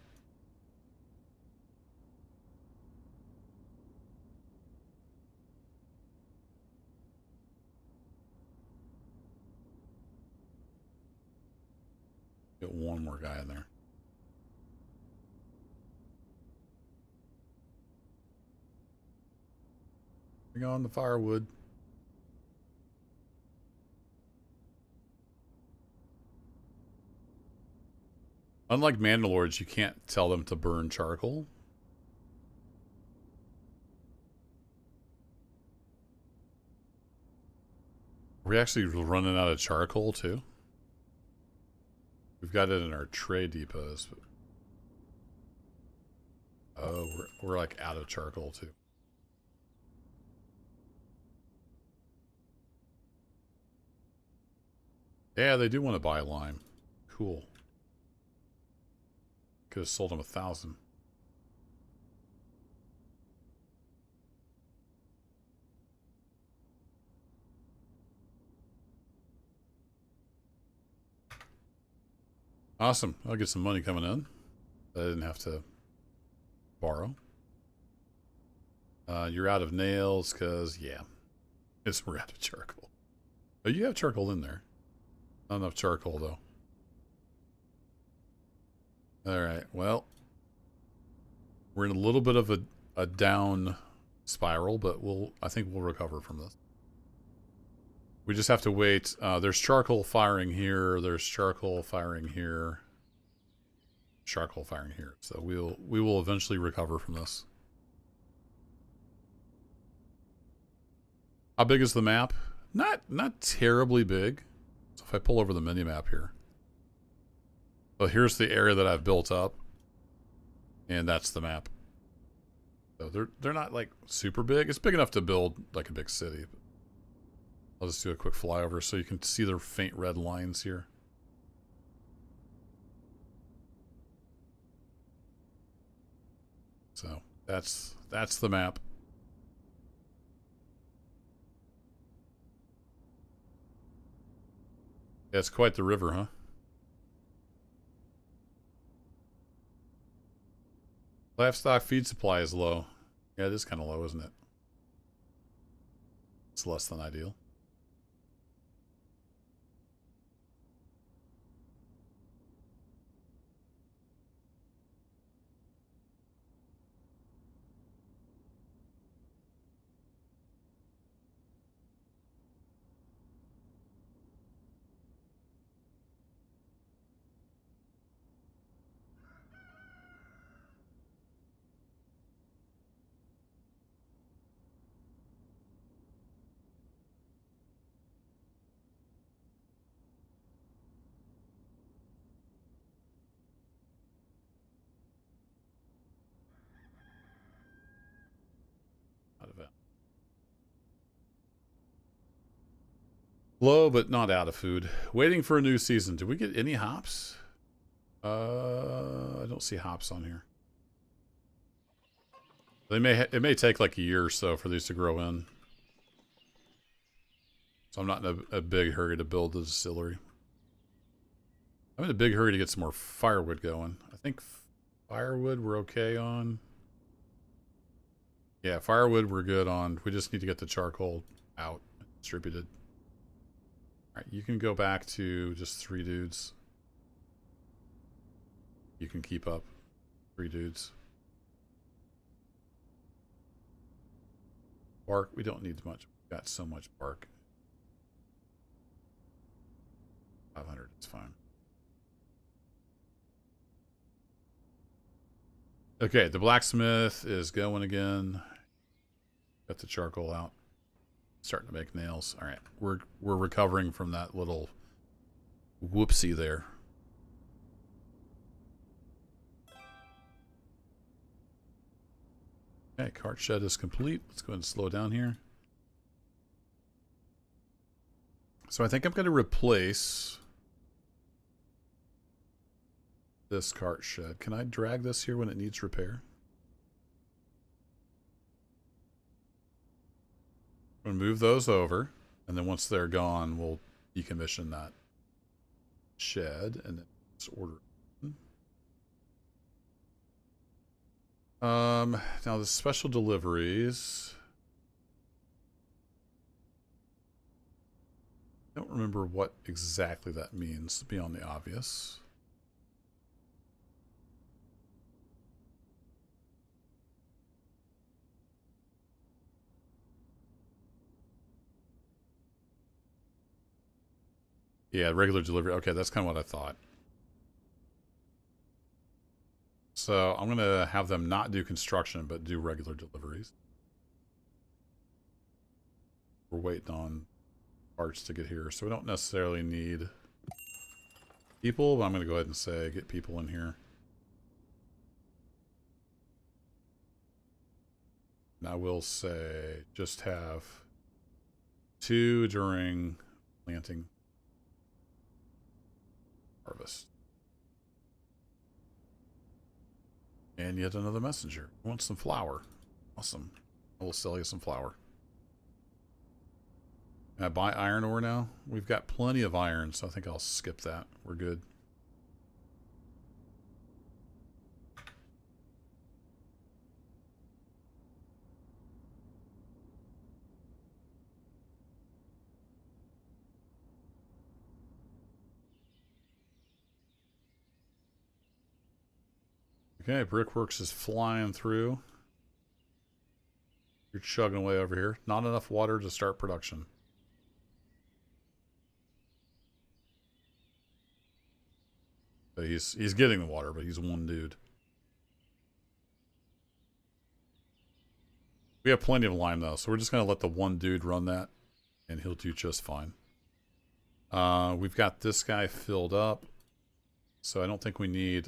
Get one more guy in there. Bring on the firewood. Unlike Mandalords, you can't tell them to burn charcoal. Are we actually running out of charcoal too? We've got it in our trade depots. But... Oh, we're like out of charcoal too. Yeah, they do want to buy lime. Cool. Could have sold them 1,000. Awesome. I'll get some money coming in. I didn't have to borrow. You're out of nails because, yeah, we're out of charcoal. Oh, you have charcoal in there. Not enough charcoal, though. All right, well, we're in a little bit of a down spiral, but I think we'll recover from this. We just have to wait. There's charcoal firing here. There's charcoal firing here. Charcoal firing here. So we will eventually recover from this. How big is the map? Not terribly big. So if I pull over the mini map here. So here's the area that I've built up. And that's the map. So they're not like super big. It's big enough to build like a big city. I'll just do a quick flyover so you can see their faint red lines here. So that's the map. Yeah, it's quite the river, huh? Livestock feed supply is low. Yeah, it is kind of low, isn't it? It's less than ideal. Out of it. Low, but not out of food. Waiting for a new season. Did we get any hops? I don't see hops on here. It may take like a year or so for these to grow in. So I'm not in a big hurry to build the distillery. I'm in a big hurry to get some more firewood going. I think firewood we're okay on. Yeah, firewood we're good on. We just need to get the charcoal out, distributed. All right, you can go back to just 3 dudes. You can keep up 3 dudes. Bark, we don't need much. We've got so much bark. 500, it's fine. Okay, the blacksmith is going again. Got the charcoal out. Starting to make nails. All right, we're recovering from that little whoopsie there. Okay, cart shed is complete. Let's go ahead and slow down here. So I think I'm going to replace this cart shed. Can I drag this here when it needs repair? I'm going to move those over, and then once they're gone, we'll decommission that shed and then just order. Now the special deliveries. I don't remember what exactly that means, beyond the obvious. Yeah, regular delivery. Okay, that's kind of what I thought. So I'm going to have them not do construction, but do regular deliveries. We're waiting on parts to get here, so we don't necessarily need people, but I'm going to go ahead and say get people in here. And I will say just have 2 during planting, harvest. And yet another messenger. I want some flour. Awesome. I will sell you some flour. Can I buy iron ore now? We've got plenty of iron, so I think I'll skip that. We're good. Okay, Brickworks is flying through. You're chugging away over here. Not enough water to start production. So he's getting the water, but he's one dude. We have plenty of lime though, so we're just gonna let the one dude run that, and he'll do just fine. We've got this guy filled up, so I don't think we need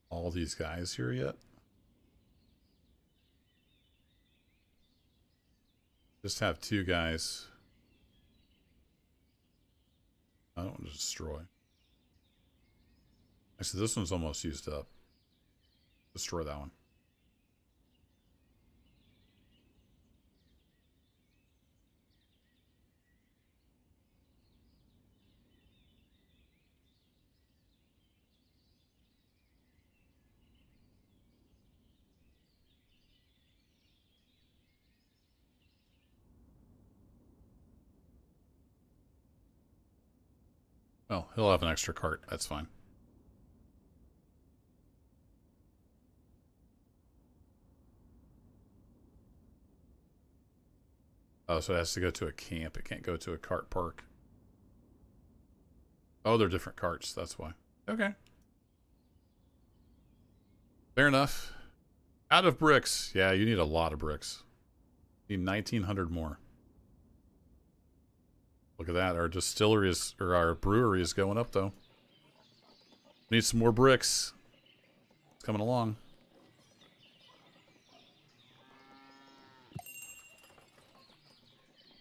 all these guys here yet. Just have two guys. I don't want to destroy. Actually, this one's almost used up. Destroy that one. Oh, he'll have an extra cart. That's fine. Oh, so it has to go to a camp. It can't go to a cart park. Oh, they're different carts. That's why. Okay. Fair enough. Out of bricks. Yeah, you need a lot of bricks. You need 1,900 more. Look at that. Our distillery is, or our brewery is going up, though. Need some more bricks. It's coming along.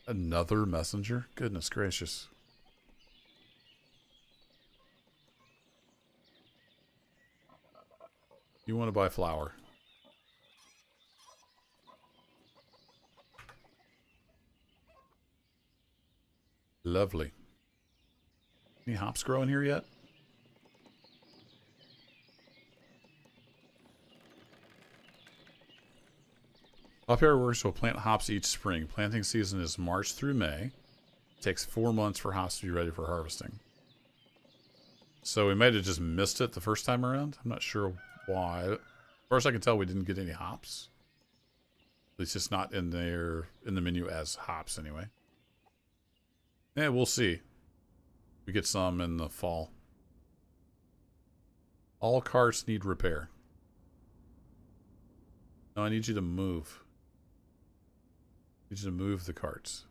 Another messenger? Goodness gracious. You want to buy flour. Lovely. Any hops growing here yet? Upper workers will plant hops each spring. Planting season is March through May. It takes 4 months for hops to be ready for harvesting. So we might have just missed it the first time around. I'm not sure why. As far as I can tell, we didn't get any hops. At least it's not in there in the menu as hops anyway. Yeah, we'll see. We get some in the fall. All carts need repair. No, I need you to move. I need you to move the carts.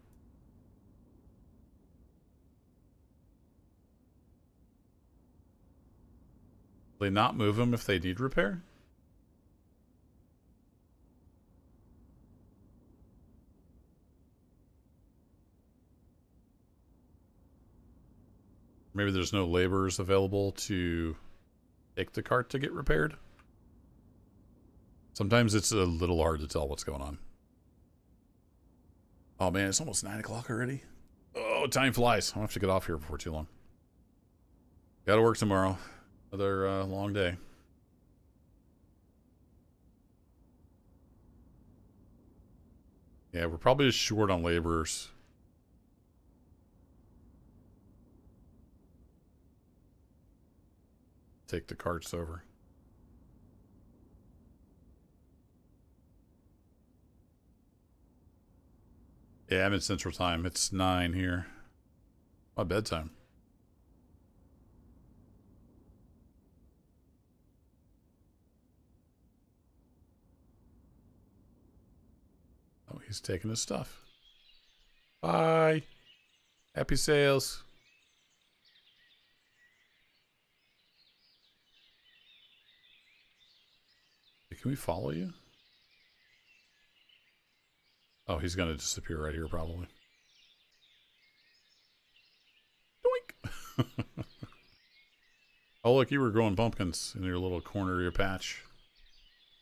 Will they not move them if they need repair? Maybe there's no laborers available to take the cart to get repaired. Sometimes it's a little hard to tell what's going on. Oh man, it's almost 9 o'clock already. Oh, time flies. I'll have to get off here before too long. Gotta work tomorrow. Another long day. Yeah, we're probably just short on laborers. Take the carts over. Yeah, I'm in Central Time. It's 9 here. My bedtime. Oh, he's taking his stuff. Bye. Happy sales. Can we follow you? Oh, he's going to disappear right here, probably. Doink! Oh, look, you were growing pumpkins in your little corner of your patch.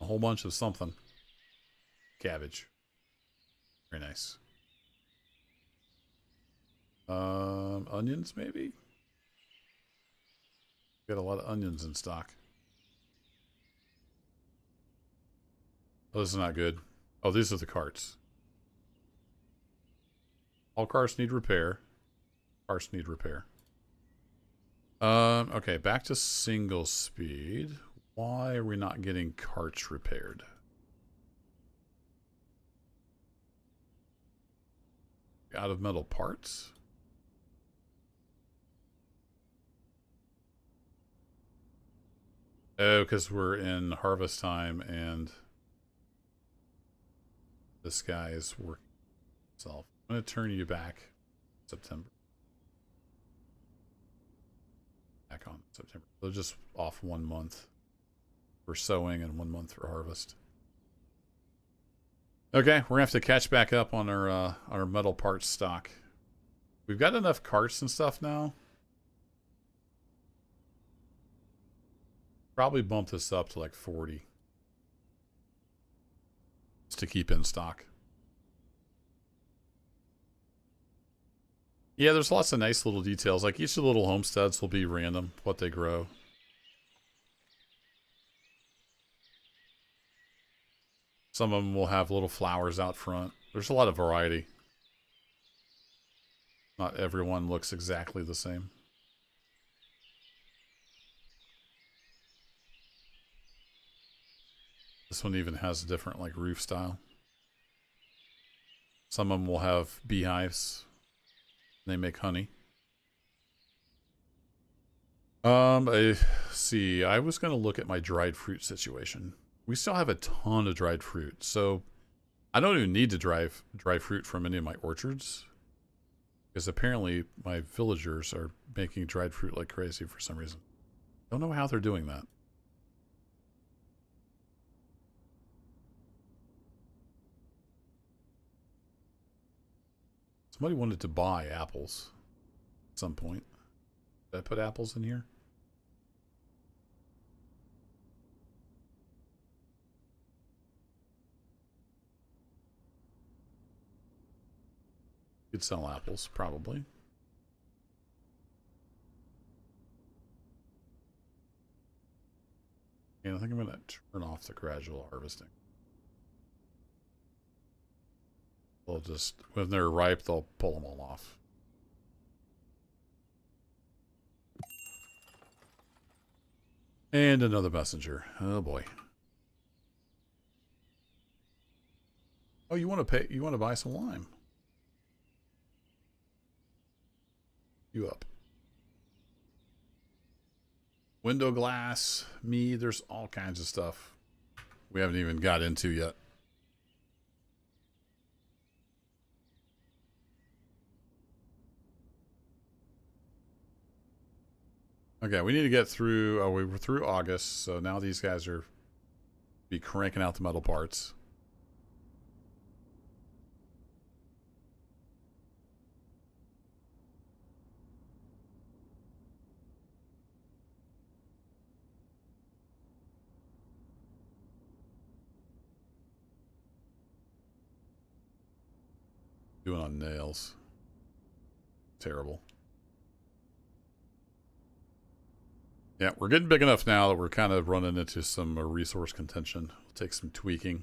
A whole bunch of something. Cabbage. Very nice. Onions, maybe? Got a lot of onions in stock. Oh, this is not good. Oh, these are the carts. All carts need repair. Carts need repair. Okay, back to single speed. Why are we not getting carts repaired? Out of metal parts? Oh, because we're in harvest time and this guy is working himself. I'm going to turn you back September. Back on September. So just off 1 month for sowing and 1 month for harvest. Okay, we're gonna have to catch back up on our metal parts stock. We've got enough carts and stuff now. Probably bump this up to like 40. Just to keep in stock. Yeah, there's lots of nice little details. Like each of the little homesteads will be random, what they grow. Some of them will have little flowers out front. There's a lot of variety. Not everyone looks exactly the same. This one even has a different like roof style. Some of them will have beehives. They make honey. See, I was going to look at my dried fruit situation. We still have a ton of dried fruit, so I don't even need to dry fruit from any of my orchards. Because apparently my villagers are making dried fruit like crazy for some reason. Don't know how they're doing that. Somebody wanted to buy apples at some point. Did I put apples in here? Could sell apples, probably. And I think I'm going to turn off the gradual harvesting. They'll just, when they're ripe, they'll pull them all off. And another messenger. Oh boy. Oh, you want to pay? You want to buy some lime? You up? Window glass, me. There's all kinds of stuff we haven't even got into yet. Okay, we need to get through. Oh, we were through August, so now these guys are be cranking out the metal parts. Doing on nails. Terrible. Yeah, we're getting big enough now that we're kind of running into some resource contention. We'll take some tweaking.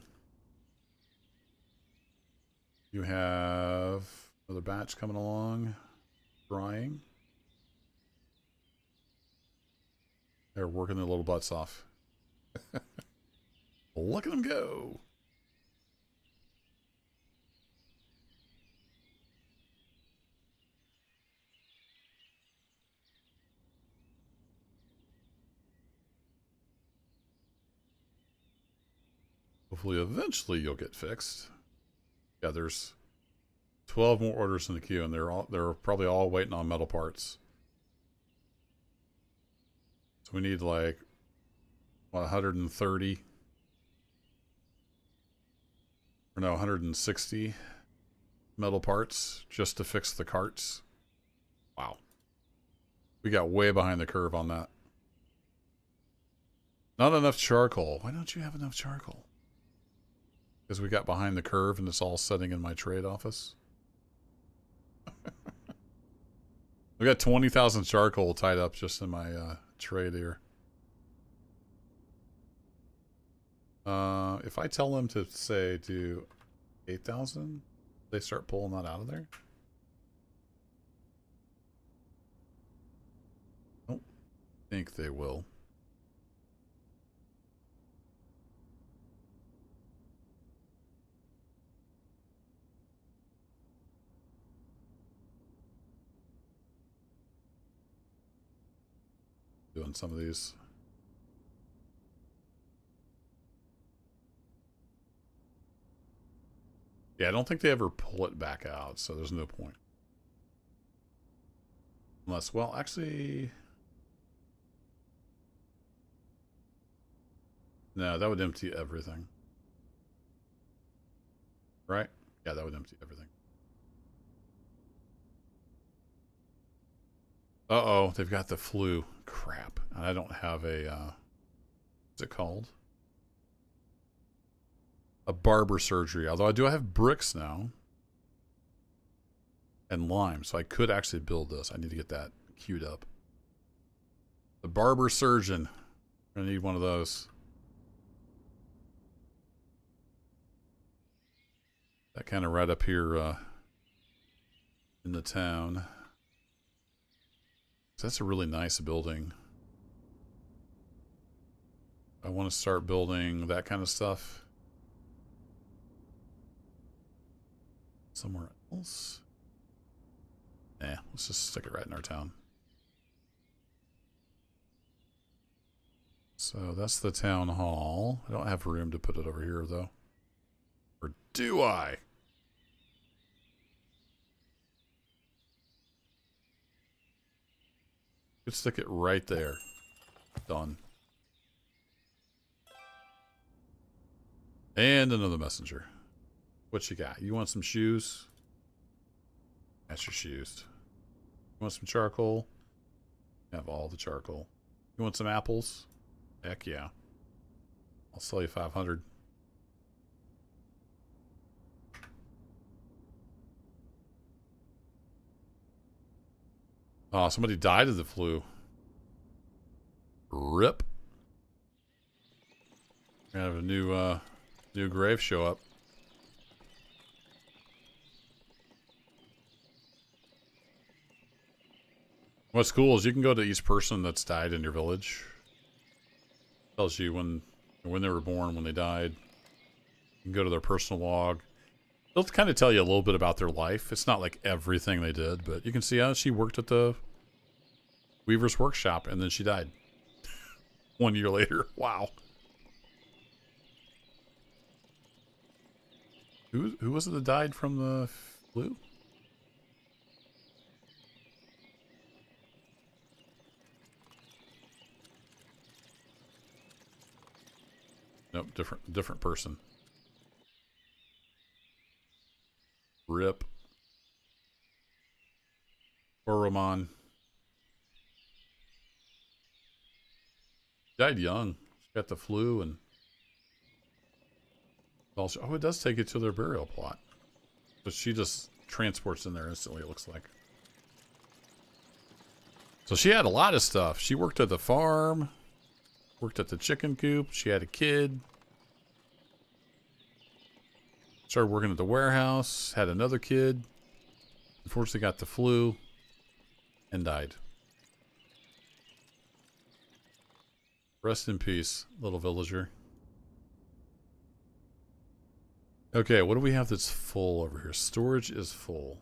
You have another batch coming along. Drying. They're working their little butts off. Look at them go. Hopefully eventually you'll get fixed. Yeah, there's 12 more orders in the queue, and they're probably all waiting on metal parts. So we need like what, 130 or no, 160 metal parts just to fix the carts. Wow. We got way behind the curve on that. Not enough charcoal. Why don't you have enough charcoal? Because we got behind the curve and it's all sitting in my trade office. We got 20,000 charcoal tied up just in my trade here. If I tell them to say do 8,000, they start pulling that out of there. I don't think they will. doing some of these. Yeah, I don't think they ever pull it back out, so there's no point. Unless, well, actually... No, that would empty everything. Right? Yeah, that would empty everything. Uh-oh, they've got the flu. Crap. And I don't have a, what's it called? A barber surgery. Although I do have bricks now. And lime, so I could actually build this. I need to get that queued up. The barber surgeon. I need one of those. That kind of right up here in the town. That's a really nice building. I want to start building that kind of stuff somewhere else. Let's just stick it right in our town. So that's the town hall. I don't have room to put it over here, though. Or do I? Could stick it right there. Done. And another messenger. What you got? You want some shoes? That's your shoes. You want some charcoal? You have all the charcoal. You want some apples? Heck yeah. I'll sell you 500. Oh, somebody died of the flu. Rip. We're gonna have a new grave show up. What's cool is you can go to each person that's died in your village. Tells you when they were born, when they died. You can go to their personal log. They'll kind of tell you a little bit about their life. It's not like everything they did, but you can see how she worked at the Weaver's workshop and then she died 1 year later. Wow. Who was it that died from the flu? Nope, different person. Rip. Poor Roman. Died young. She got the flu and also, oh, it does take you to their burial plot. But she just transports in there instantly, it looks like. So she had a lot of stuff. She worked at the farm, worked at the chicken coop, she had a kid. Started working at the warehouse, had another kid. Unfortunately got the flu and died. Rest in peace, little villager. Okay, what do we have that's full over here? Storage is full.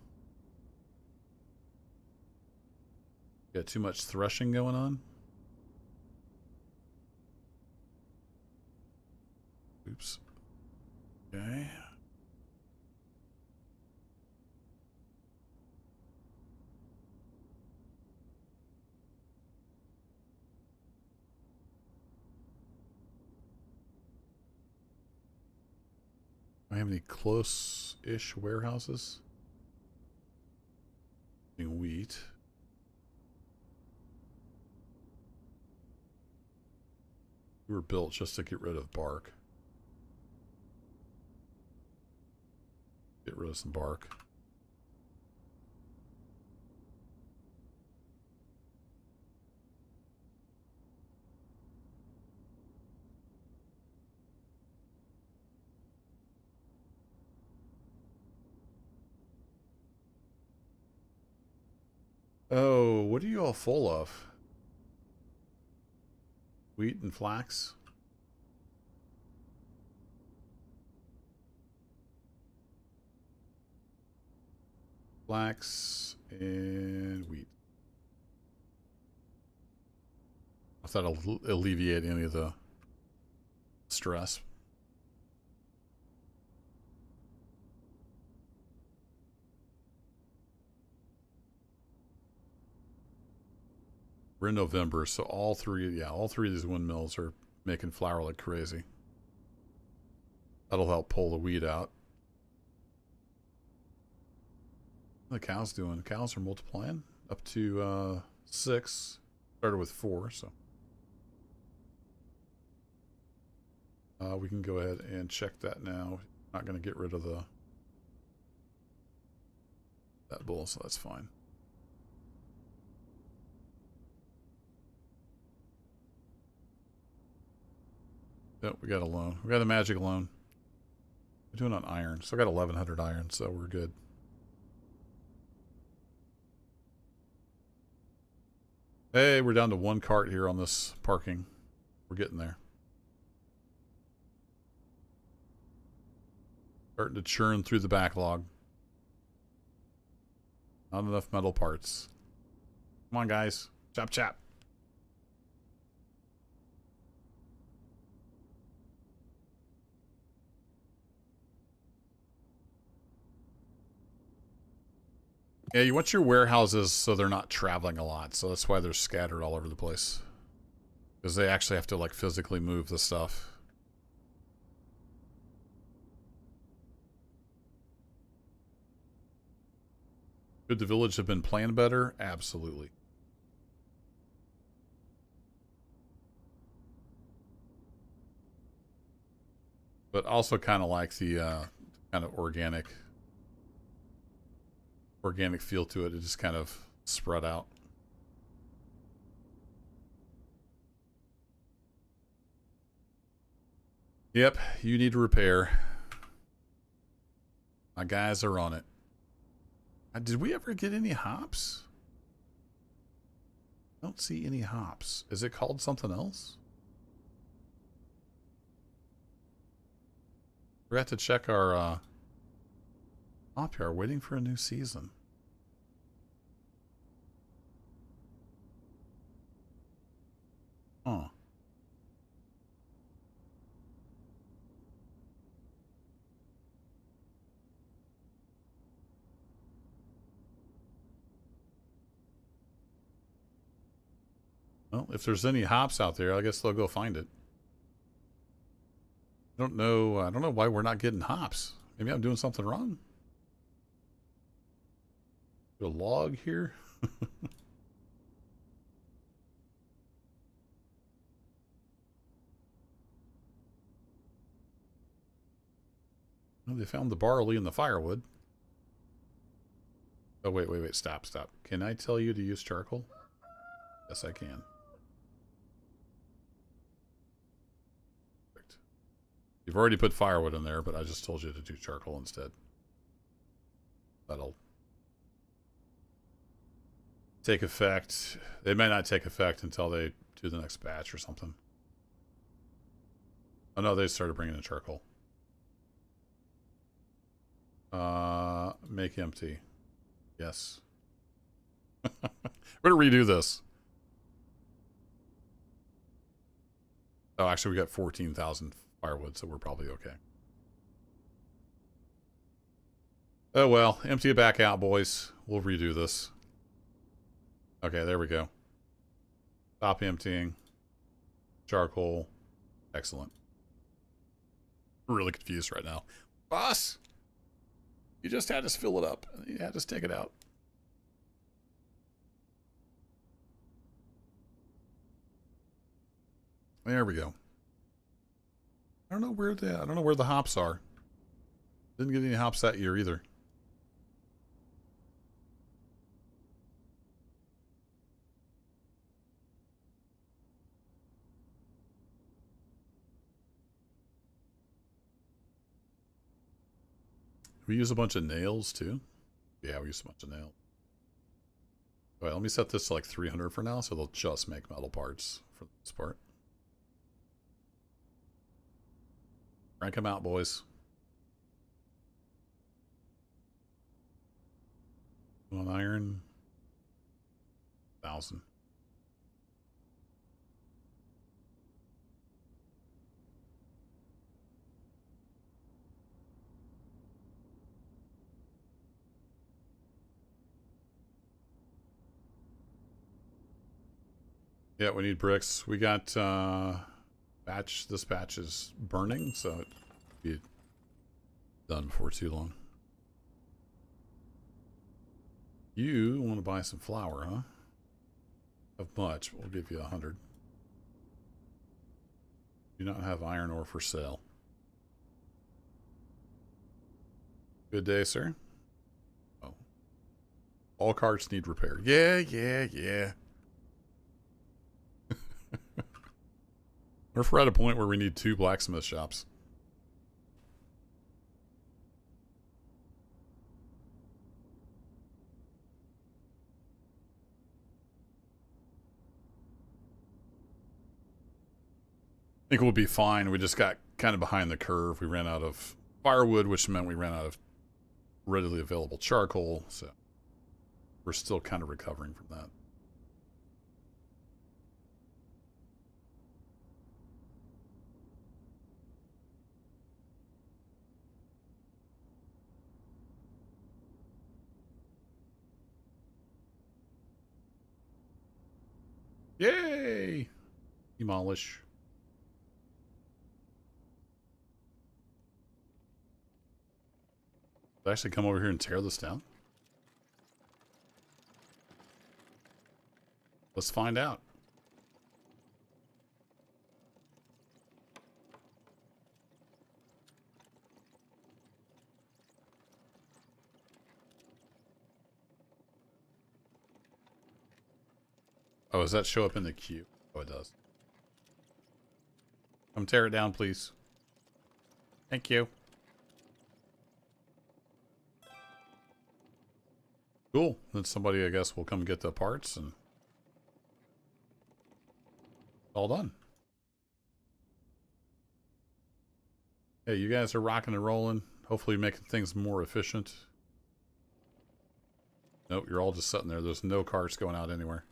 Got too much threshing going on? Oops. Okay. Do I have any close-ish warehouses? Wheat. We were built just to get rid of bark. Get rid of some bark. Oh, what are you all full of? Wheat and flax? Flax and wheat. If that'll alleviate any of the stress. We're in November, so all three of these windmills are making flour like crazy. That'll help pull the weed out. What are the cows doing? The cows are multiplying up to 6. Started with 4, so we can go ahead and check that now. Not going to get rid of that bull, so that's fine. Yep, we got a loan. We got a magic loan. We're doing on iron. So I got 1,100 iron, so we're good. Hey, we're down to 1 cart here on this parking. We're getting there. Starting to churn through the backlog. Not enough metal parts. Come on, guys. Chop, chop. Yeah, you want your warehouses so they're not traveling a lot. So that's why they're scattered all over the place. Because they actually have to, like, physically move the stuff. Could the village have been planned better? Absolutely. But also kind of like the kind of organic feel to it. It just kind of spread out. Yep, you need to repair. My guys are on it. Did we ever get any hops? I don't see any hops. Is it called something else? We have to check our hop yard. Waiting for a new season. Huh. Well, if there's any hops out there, I guess they'll go find it. I don't know why we're not getting hops. Maybe I'm doing something wrong. A log here. Well, they found the barley and the firewood. Oh, wait. Stop. Can I tell you to use charcoal? Yes, I can. Perfect. You've already put firewood in there, but I just told you to do charcoal instead. That'll take effect. They may not take effect until they do the next batch or something. Oh, no, they started bringing in charcoal. Make empty. Yes. We're going to redo this. Oh, actually, we got 14,000 firewood, so we're probably okay. Oh, well. Empty it back out, boys. We'll redo this. Okay, there we go. Stop emptying. Charcoal. Excellent. I'm really confused right now. Boss! You just had us fill it up. You had us take it out. There we go. I don't know where the hops are. Didn't get any hops that year either. We use a bunch of nails too. Yeah, we use a bunch of nails. All right, let me set this to like 300 for now, so they'll just make metal parts for this part. Crank them out, boys. On iron. 1,000. Yeah, we need bricks. We got batch. This batch is burning, so it'll be done before too long. You want to buy some flour, huh? Of much, we'll give you 100. Do not have iron ore for sale. Good day, sir. Oh. All carts need repair. Yeah. If we're at a point where we need 2 blacksmith shops. I think we'll be fine. We just got kind of behind the curve. We ran out of firewood, which meant we ran out of readily available charcoal. So we're still kind of recovering from that. Yay! Demolish. Did I actually come over here and tear this down? Let's find out. Oh, does that show up in the queue? Oh, it does. Come tear it down, please. Thank you. Cool. Then somebody, I guess, will come get the parts and all done. Hey, you guys are rocking and rolling. Hopefully making things more efficient. Nope, you're all just sitting there. There's no carts going out anywhere.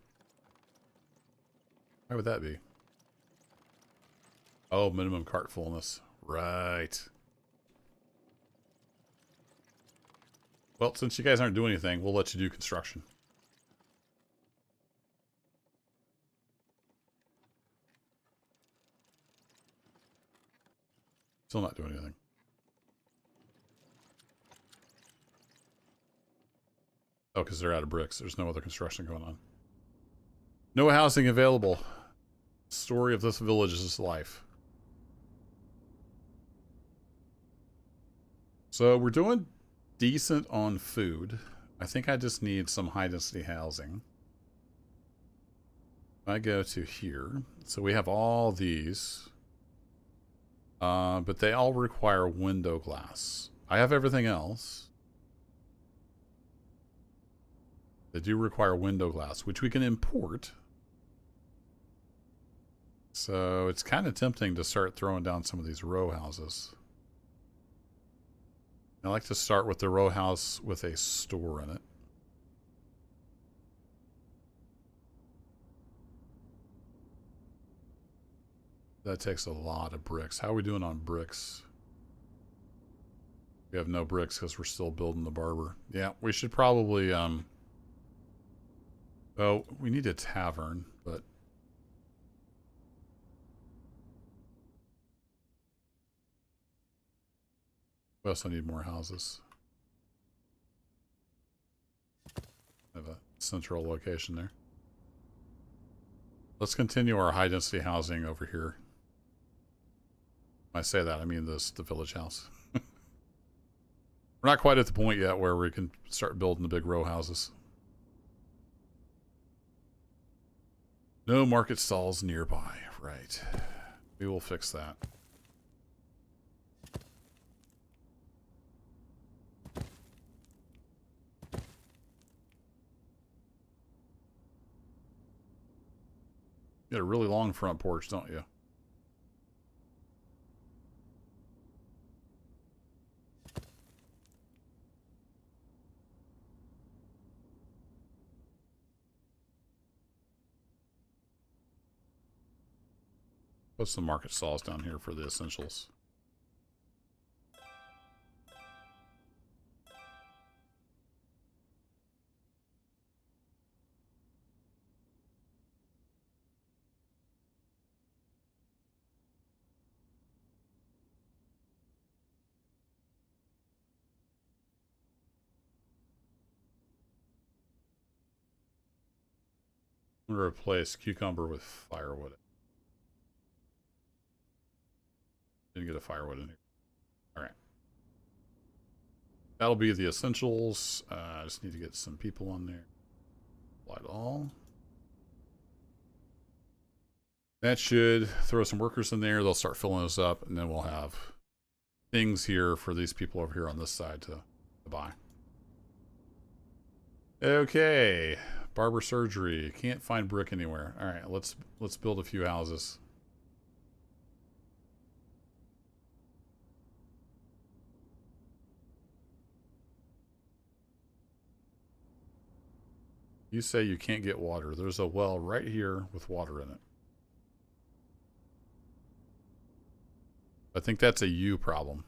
Why would that be? Oh, minimum cart fullness. Right. Well, since you guys aren't doing anything, we'll let you do construction. Still not doing anything. Oh, because they're out of bricks. There's no other construction going on. No housing available. Story of this village's life. So we're doing decent on food. I think I just need some high density housing. I go to here. So we have all these. But they all require window glass. I have everything else. They do require window glass, which we can import. So it's kind of tempting to start throwing down some of these row houses. I like to start with the row house with a store in it. That takes a lot of bricks. How are we doing on bricks? We have no bricks because we're still building the barber. Yeah, we should probably, oh, we need a tavern, but we also need more houses. Have a central location there. Let's continue our high density housing over here. When I say that, I mean the village house. We're not quite at the point yet where we can start building the big row houses. No market stalls nearby. Right. We will fix that. You got a really long front porch, don't you? Put some market stalls down here for the essentials. I'm going to replace cucumber with firewood. Didn't get a firewood in here. All right. That'll be the essentials. I just need to get some people on there. Apply it all. That should throw some workers in there. They'll start filling us up, and then we'll have things here for these people over here on this side to buy. Okay. Barber surgery. Can't find brick anywhere. All right, let's build a few houses. You say you can't get water. There's a well right here with water in it. I think that's a you problem.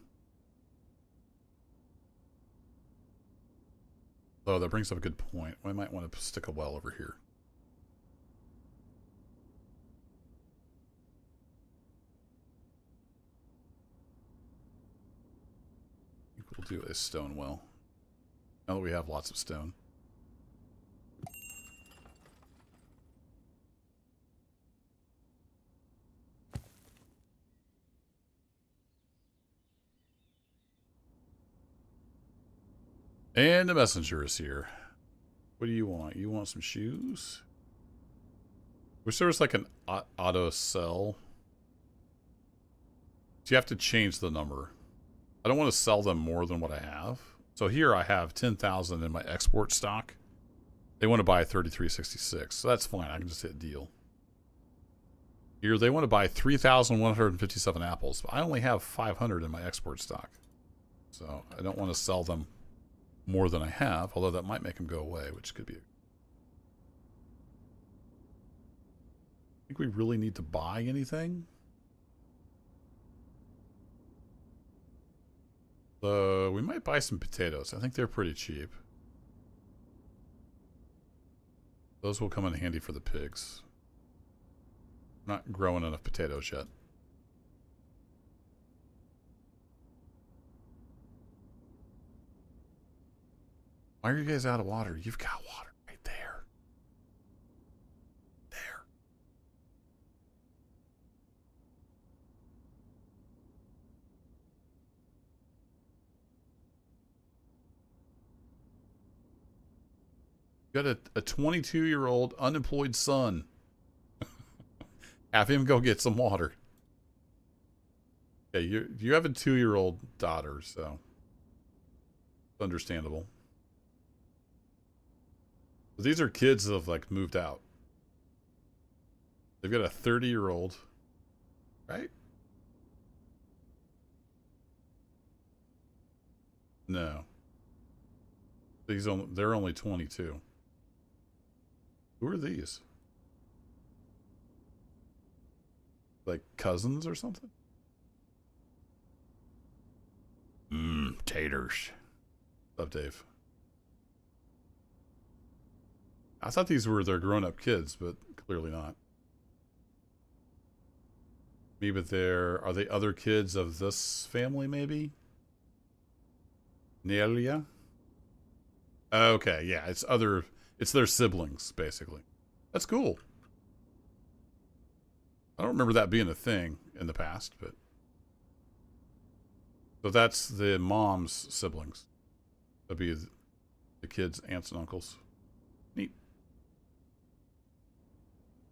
Oh, that brings up a good point. We might want to stick a well over here. I think we'll do a stone well. Now that we have lots of stone. And the messenger is here. What do you want? You want some shoes? Wish there was like an auto sell. So you have to change the number. I don't want to sell them more than what I have. So here I have 10,000 in my export stock. They want to buy 3366. So that's fine. I can just hit deal. Here they want to buy 3,157 apples. But I only have 500 in my export stock. So I don't want to sell them more than I have, although that might make them go away, which could be. I think we really need to buy anything. We might buy some potatoes. I think they're pretty cheap. Those will come in handy for the pigs. I'm not growing enough potatoes yet. Why are you guys out of water? You've got water right there. There. You got a 22-year-old unemployed son. Have him go get some water. Yeah, you have a 2-year-old daughter, so it's understandable. But these are kids that have like moved out. They've got a 30-year-old, right? No. They're only 22. Who are these? Like cousins or something? Taters. What's up, Dave? I thought these were their grown-up kids, but clearly not. Maybe are they other kids of this family, maybe? Nelia? Okay, yeah, it's their siblings, basically. That's cool. I don't remember that being a thing in the past, but... So that's the mom's siblings. That'd be the kids' aunts and uncles. Neat.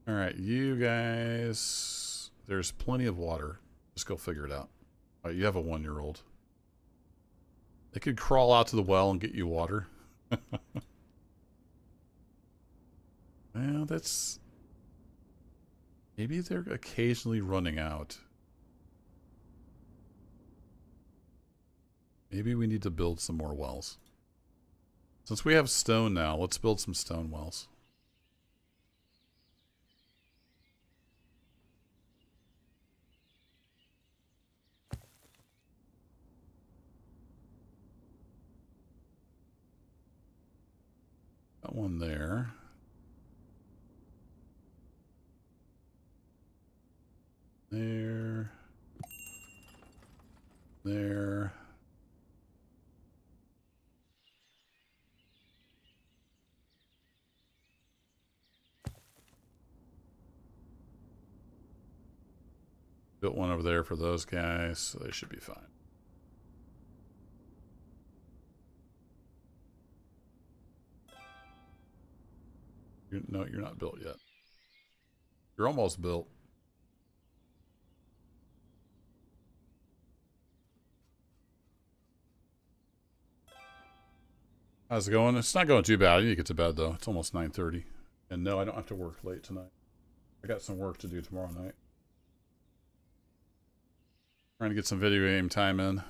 Alright, you guys... There's plenty of water. Just go figure it out. Alright, you have a 1-year-old. They could crawl out to the well and get you water. Well, that's... Maybe they're occasionally running out. Maybe we need to build some more wells. Since we have stone now, let's build some stone wells. Got one there. There. There. Built one over there for those guys, so they should be fine. No, you're not built yet. You're almost built. How's it going? It's not going too bad. I need to get to bed, though. It's almost 9:30. And no, I don't have to work late tonight. I got some work to do tomorrow night. Trying to get some video game time in.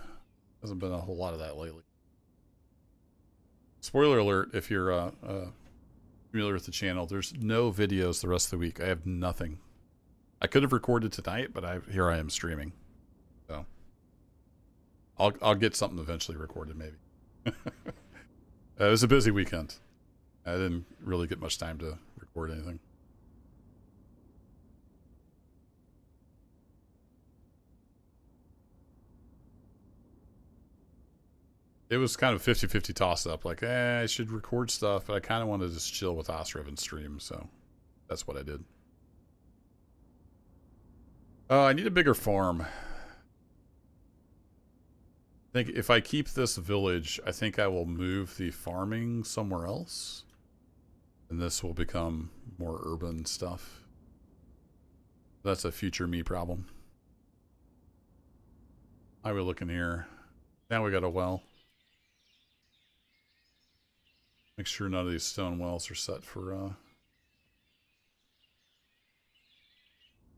Hasn't been a whole lot of that lately. Spoiler alert, if you're familiar with the channel, there's no videos the rest of the week. I have nothing. I could have recorded tonight, but here I am streaming. So I'll get something eventually recorded, maybe. It was a busy weekend. I didn't really get much time to record anything. It was kind of 50-50 toss-up. Like, I should record stuff, but I kind of wanted to just chill with Ostriv and stream, so that's what I did. I need a bigger farm. I think if I keep this village, I think I will move the farming somewhere else. And this will become more urban stuff. That's a future me problem. How are we looking here? Now we got a well. Make sure none of these stone wells are set for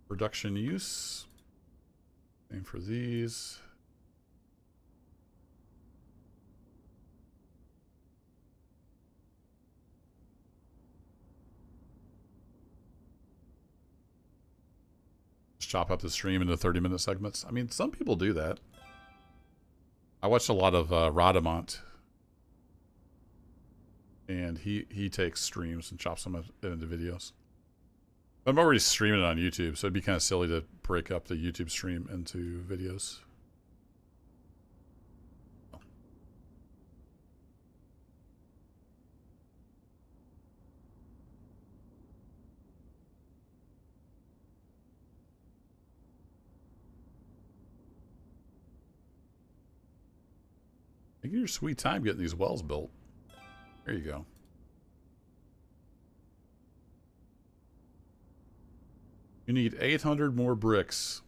production use. Same for these. Just chop up the stream into 30-minute segments. I mean, some people do that. I watched a lot of Radamant. And he takes streams and chops them into videos. I'm already streaming it on YouTube, so it'd be kind of silly to break up the YouTube stream into videos. Take your sweet time getting these wells built. There you go. You need 800 more bricks.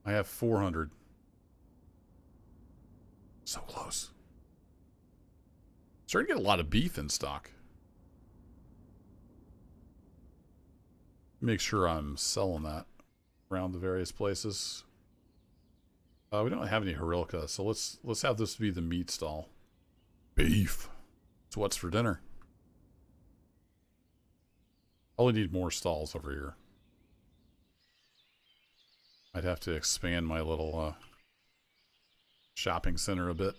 I have 400. So close. Starting to get a lot of beef in stock. Make sure I'm selling that around the various places. We don't have any Harilka, so let's have this be the meat stall. Beef. So what's for dinner? Probably need more stalls over here. I'd have to expand my little shopping center a bit.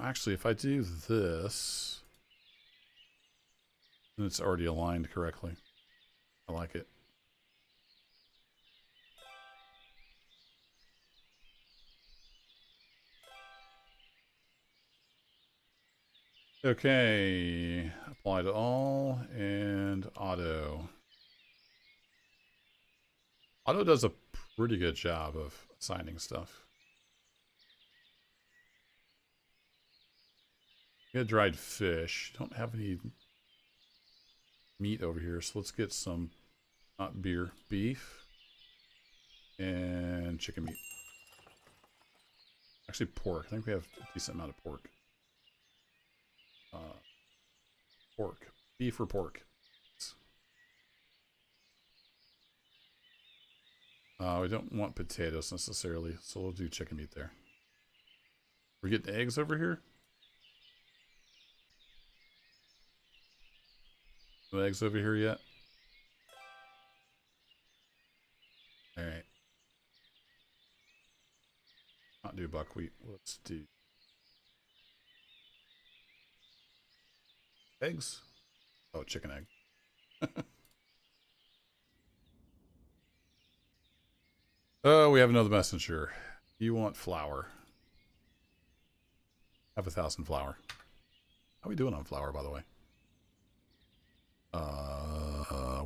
Actually, if I do this, then it's already aligned correctly. I like it. Okay, apply to all and auto. Auto does a pretty good job of assigning stuff. Get dried fish. Don't have any meat over here, so let's get some, not beer, beef and chicken meat. Actually, pork. I think we have a decent amount of pork. Pork. Beef or pork? We don't want potatoes necessarily, so we'll do chicken meat there. We're getting eggs over here? No eggs over here yet? Alright. Not do buckwheat. Let's do eggs. Oh, chicken egg. Oh, we have another messenger. You want flour. Have 1,000 flour. How are we doing on flour, by the way?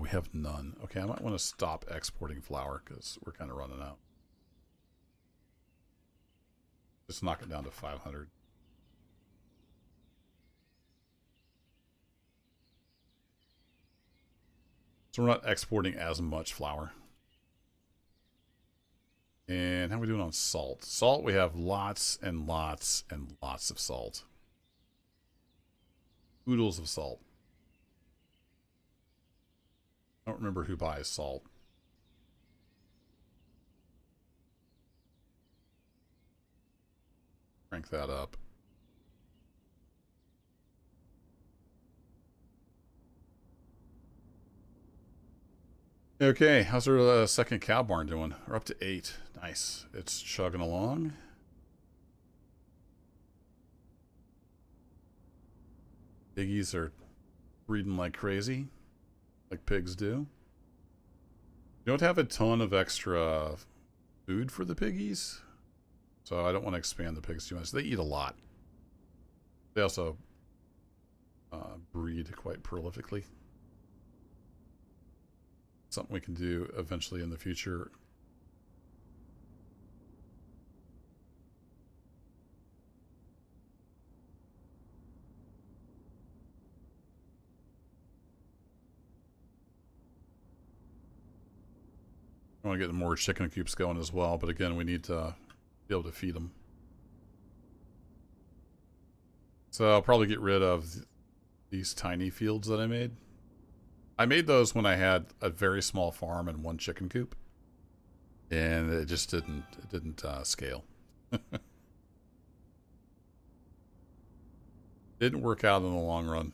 We have none. Okay, I might want to stop exporting flour because we're kind of running out. Just knock it down to 500. So we're not exporting as much flour. And how are we doing on salt? Salt, we have lots and lots and lots of salt. Oodles of salt. I don't remember who buys salt. Crank that up. Okay, how's our second cow barn doing? We're up to 8. Nice. It's chugging along. Piggies are breeding like crazy, like pigs do. You don't have a ton of extra food for the piggies, so I don't want to expand the pigs too much. They eat a lot. They also breed quite prolifically. Something we can do eventually in the future. I want to get more chicken coops going as well, but again, we need to be able to feed them. So I'll probably get rid of these tiny fields that I made. I made those when I had a very small farm and 1 chicken coop, and it just didn't scale. Didn't work out in the long run.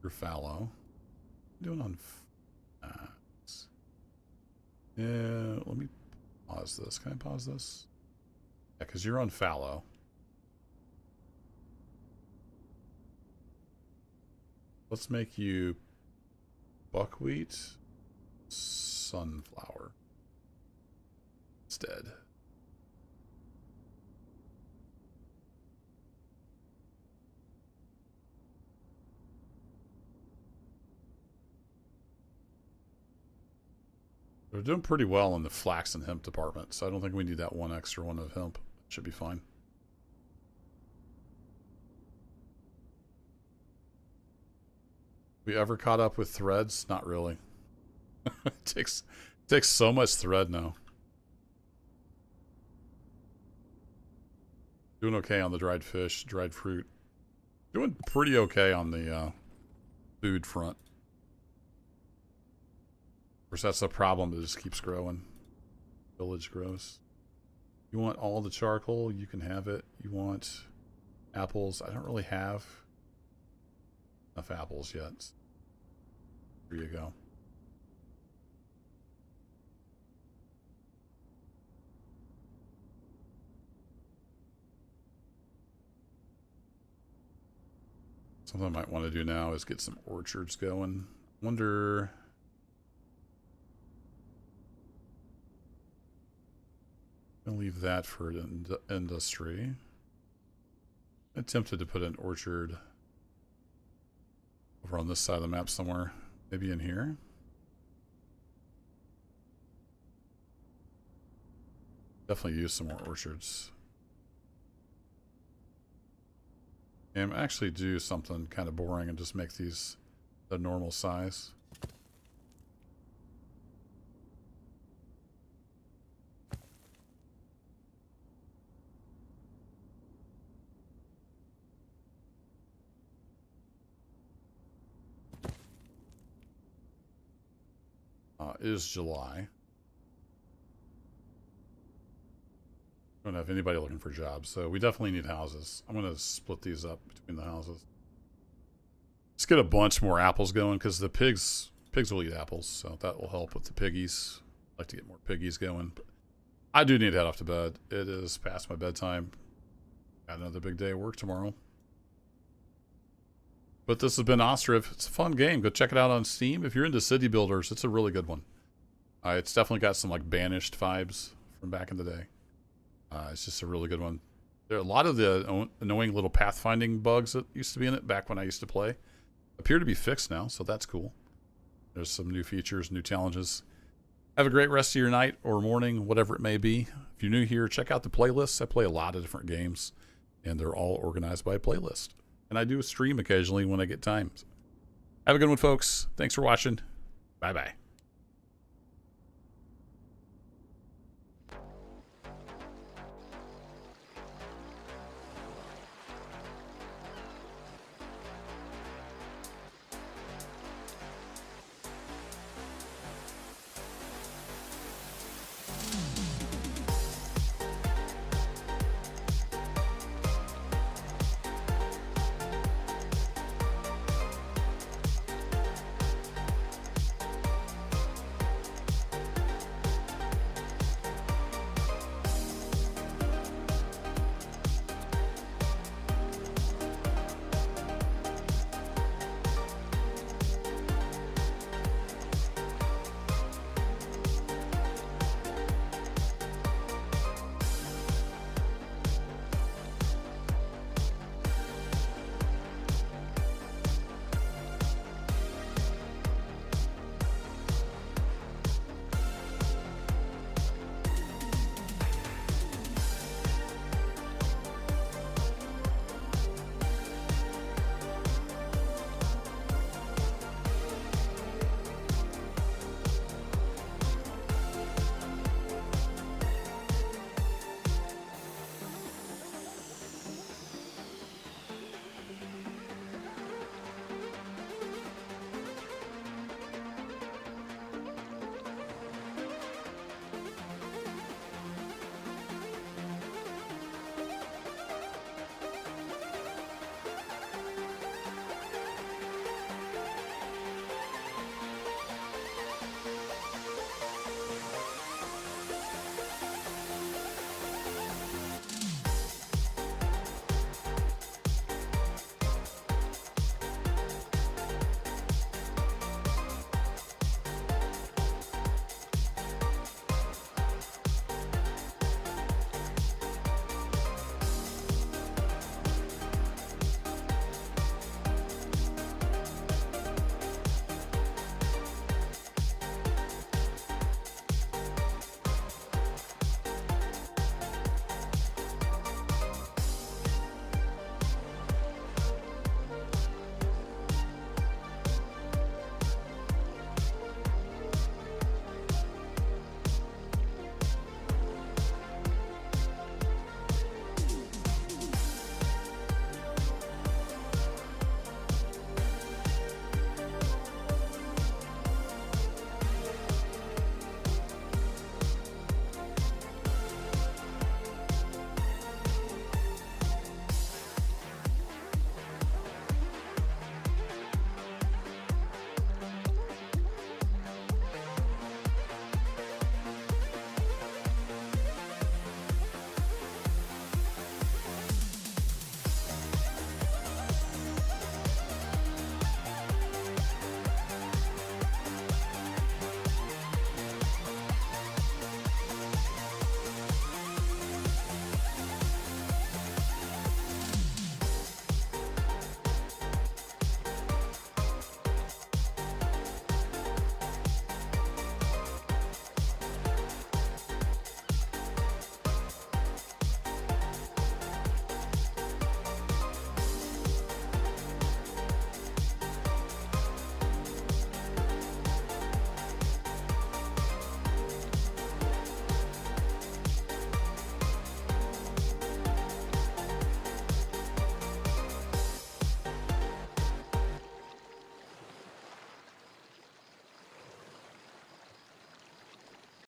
You're fallow. What are you doing on yeah, let me pause this. Can I pause this? Yeah, because you're on fallow. Let's make you buckwheat, sunflower instead. We're doing pretty well in the flax and hemp department, so I don't think we need that 1 extra one of hemp. It should be fine. We ever caught up with threads? Not really. It takes so much thread now. Doing okay on the dried fish, dried fruit. Doing pretty okay on the food front. Of course, that's a problem that just keeps growing. Village grows. You want all the charcoal? You can have it. You want apples? I don't really have enough apples yet. Here you go. Something I might want to do now is get some orchards going. Wonder... I'll leave that for industry. I attempted to put an orchard over on this side of the map somewhere. Maybe in here. Definitely use some more orchards. And actually do something kind of boring and just make these the normal size. It is July. Don't have anybody looking for jobs, so we definitely need houses. I'm going to split these up between the houses. Let's get a bunch more apples going because the pigs will eat apples, so that will help with the piggies. I'd like to get more piggies going. But I do need to head off to bed. It is past my bedtime. Got another big day of work tomorrow. But this has been Ostriv. It's a fun game. Go check it out on Steam. If you're into city builders, it's a really good one. It's definitely got some like Banished vibes from back in the day. It's just a really good one. There are a lot of the annoying little pathfinding bugs that used to be in it back when I used to play appear to be fixed now, so that's cool. There's some new features, new challenges. Have a great rest of your night or morning, whatever it may be. If you're new here, check out the playlists. I play a lot of different games, and they're all organized by playlist. And I do a stream occasionally when I get time. Have a good one, folks. Thanks for watching. Bye-bye.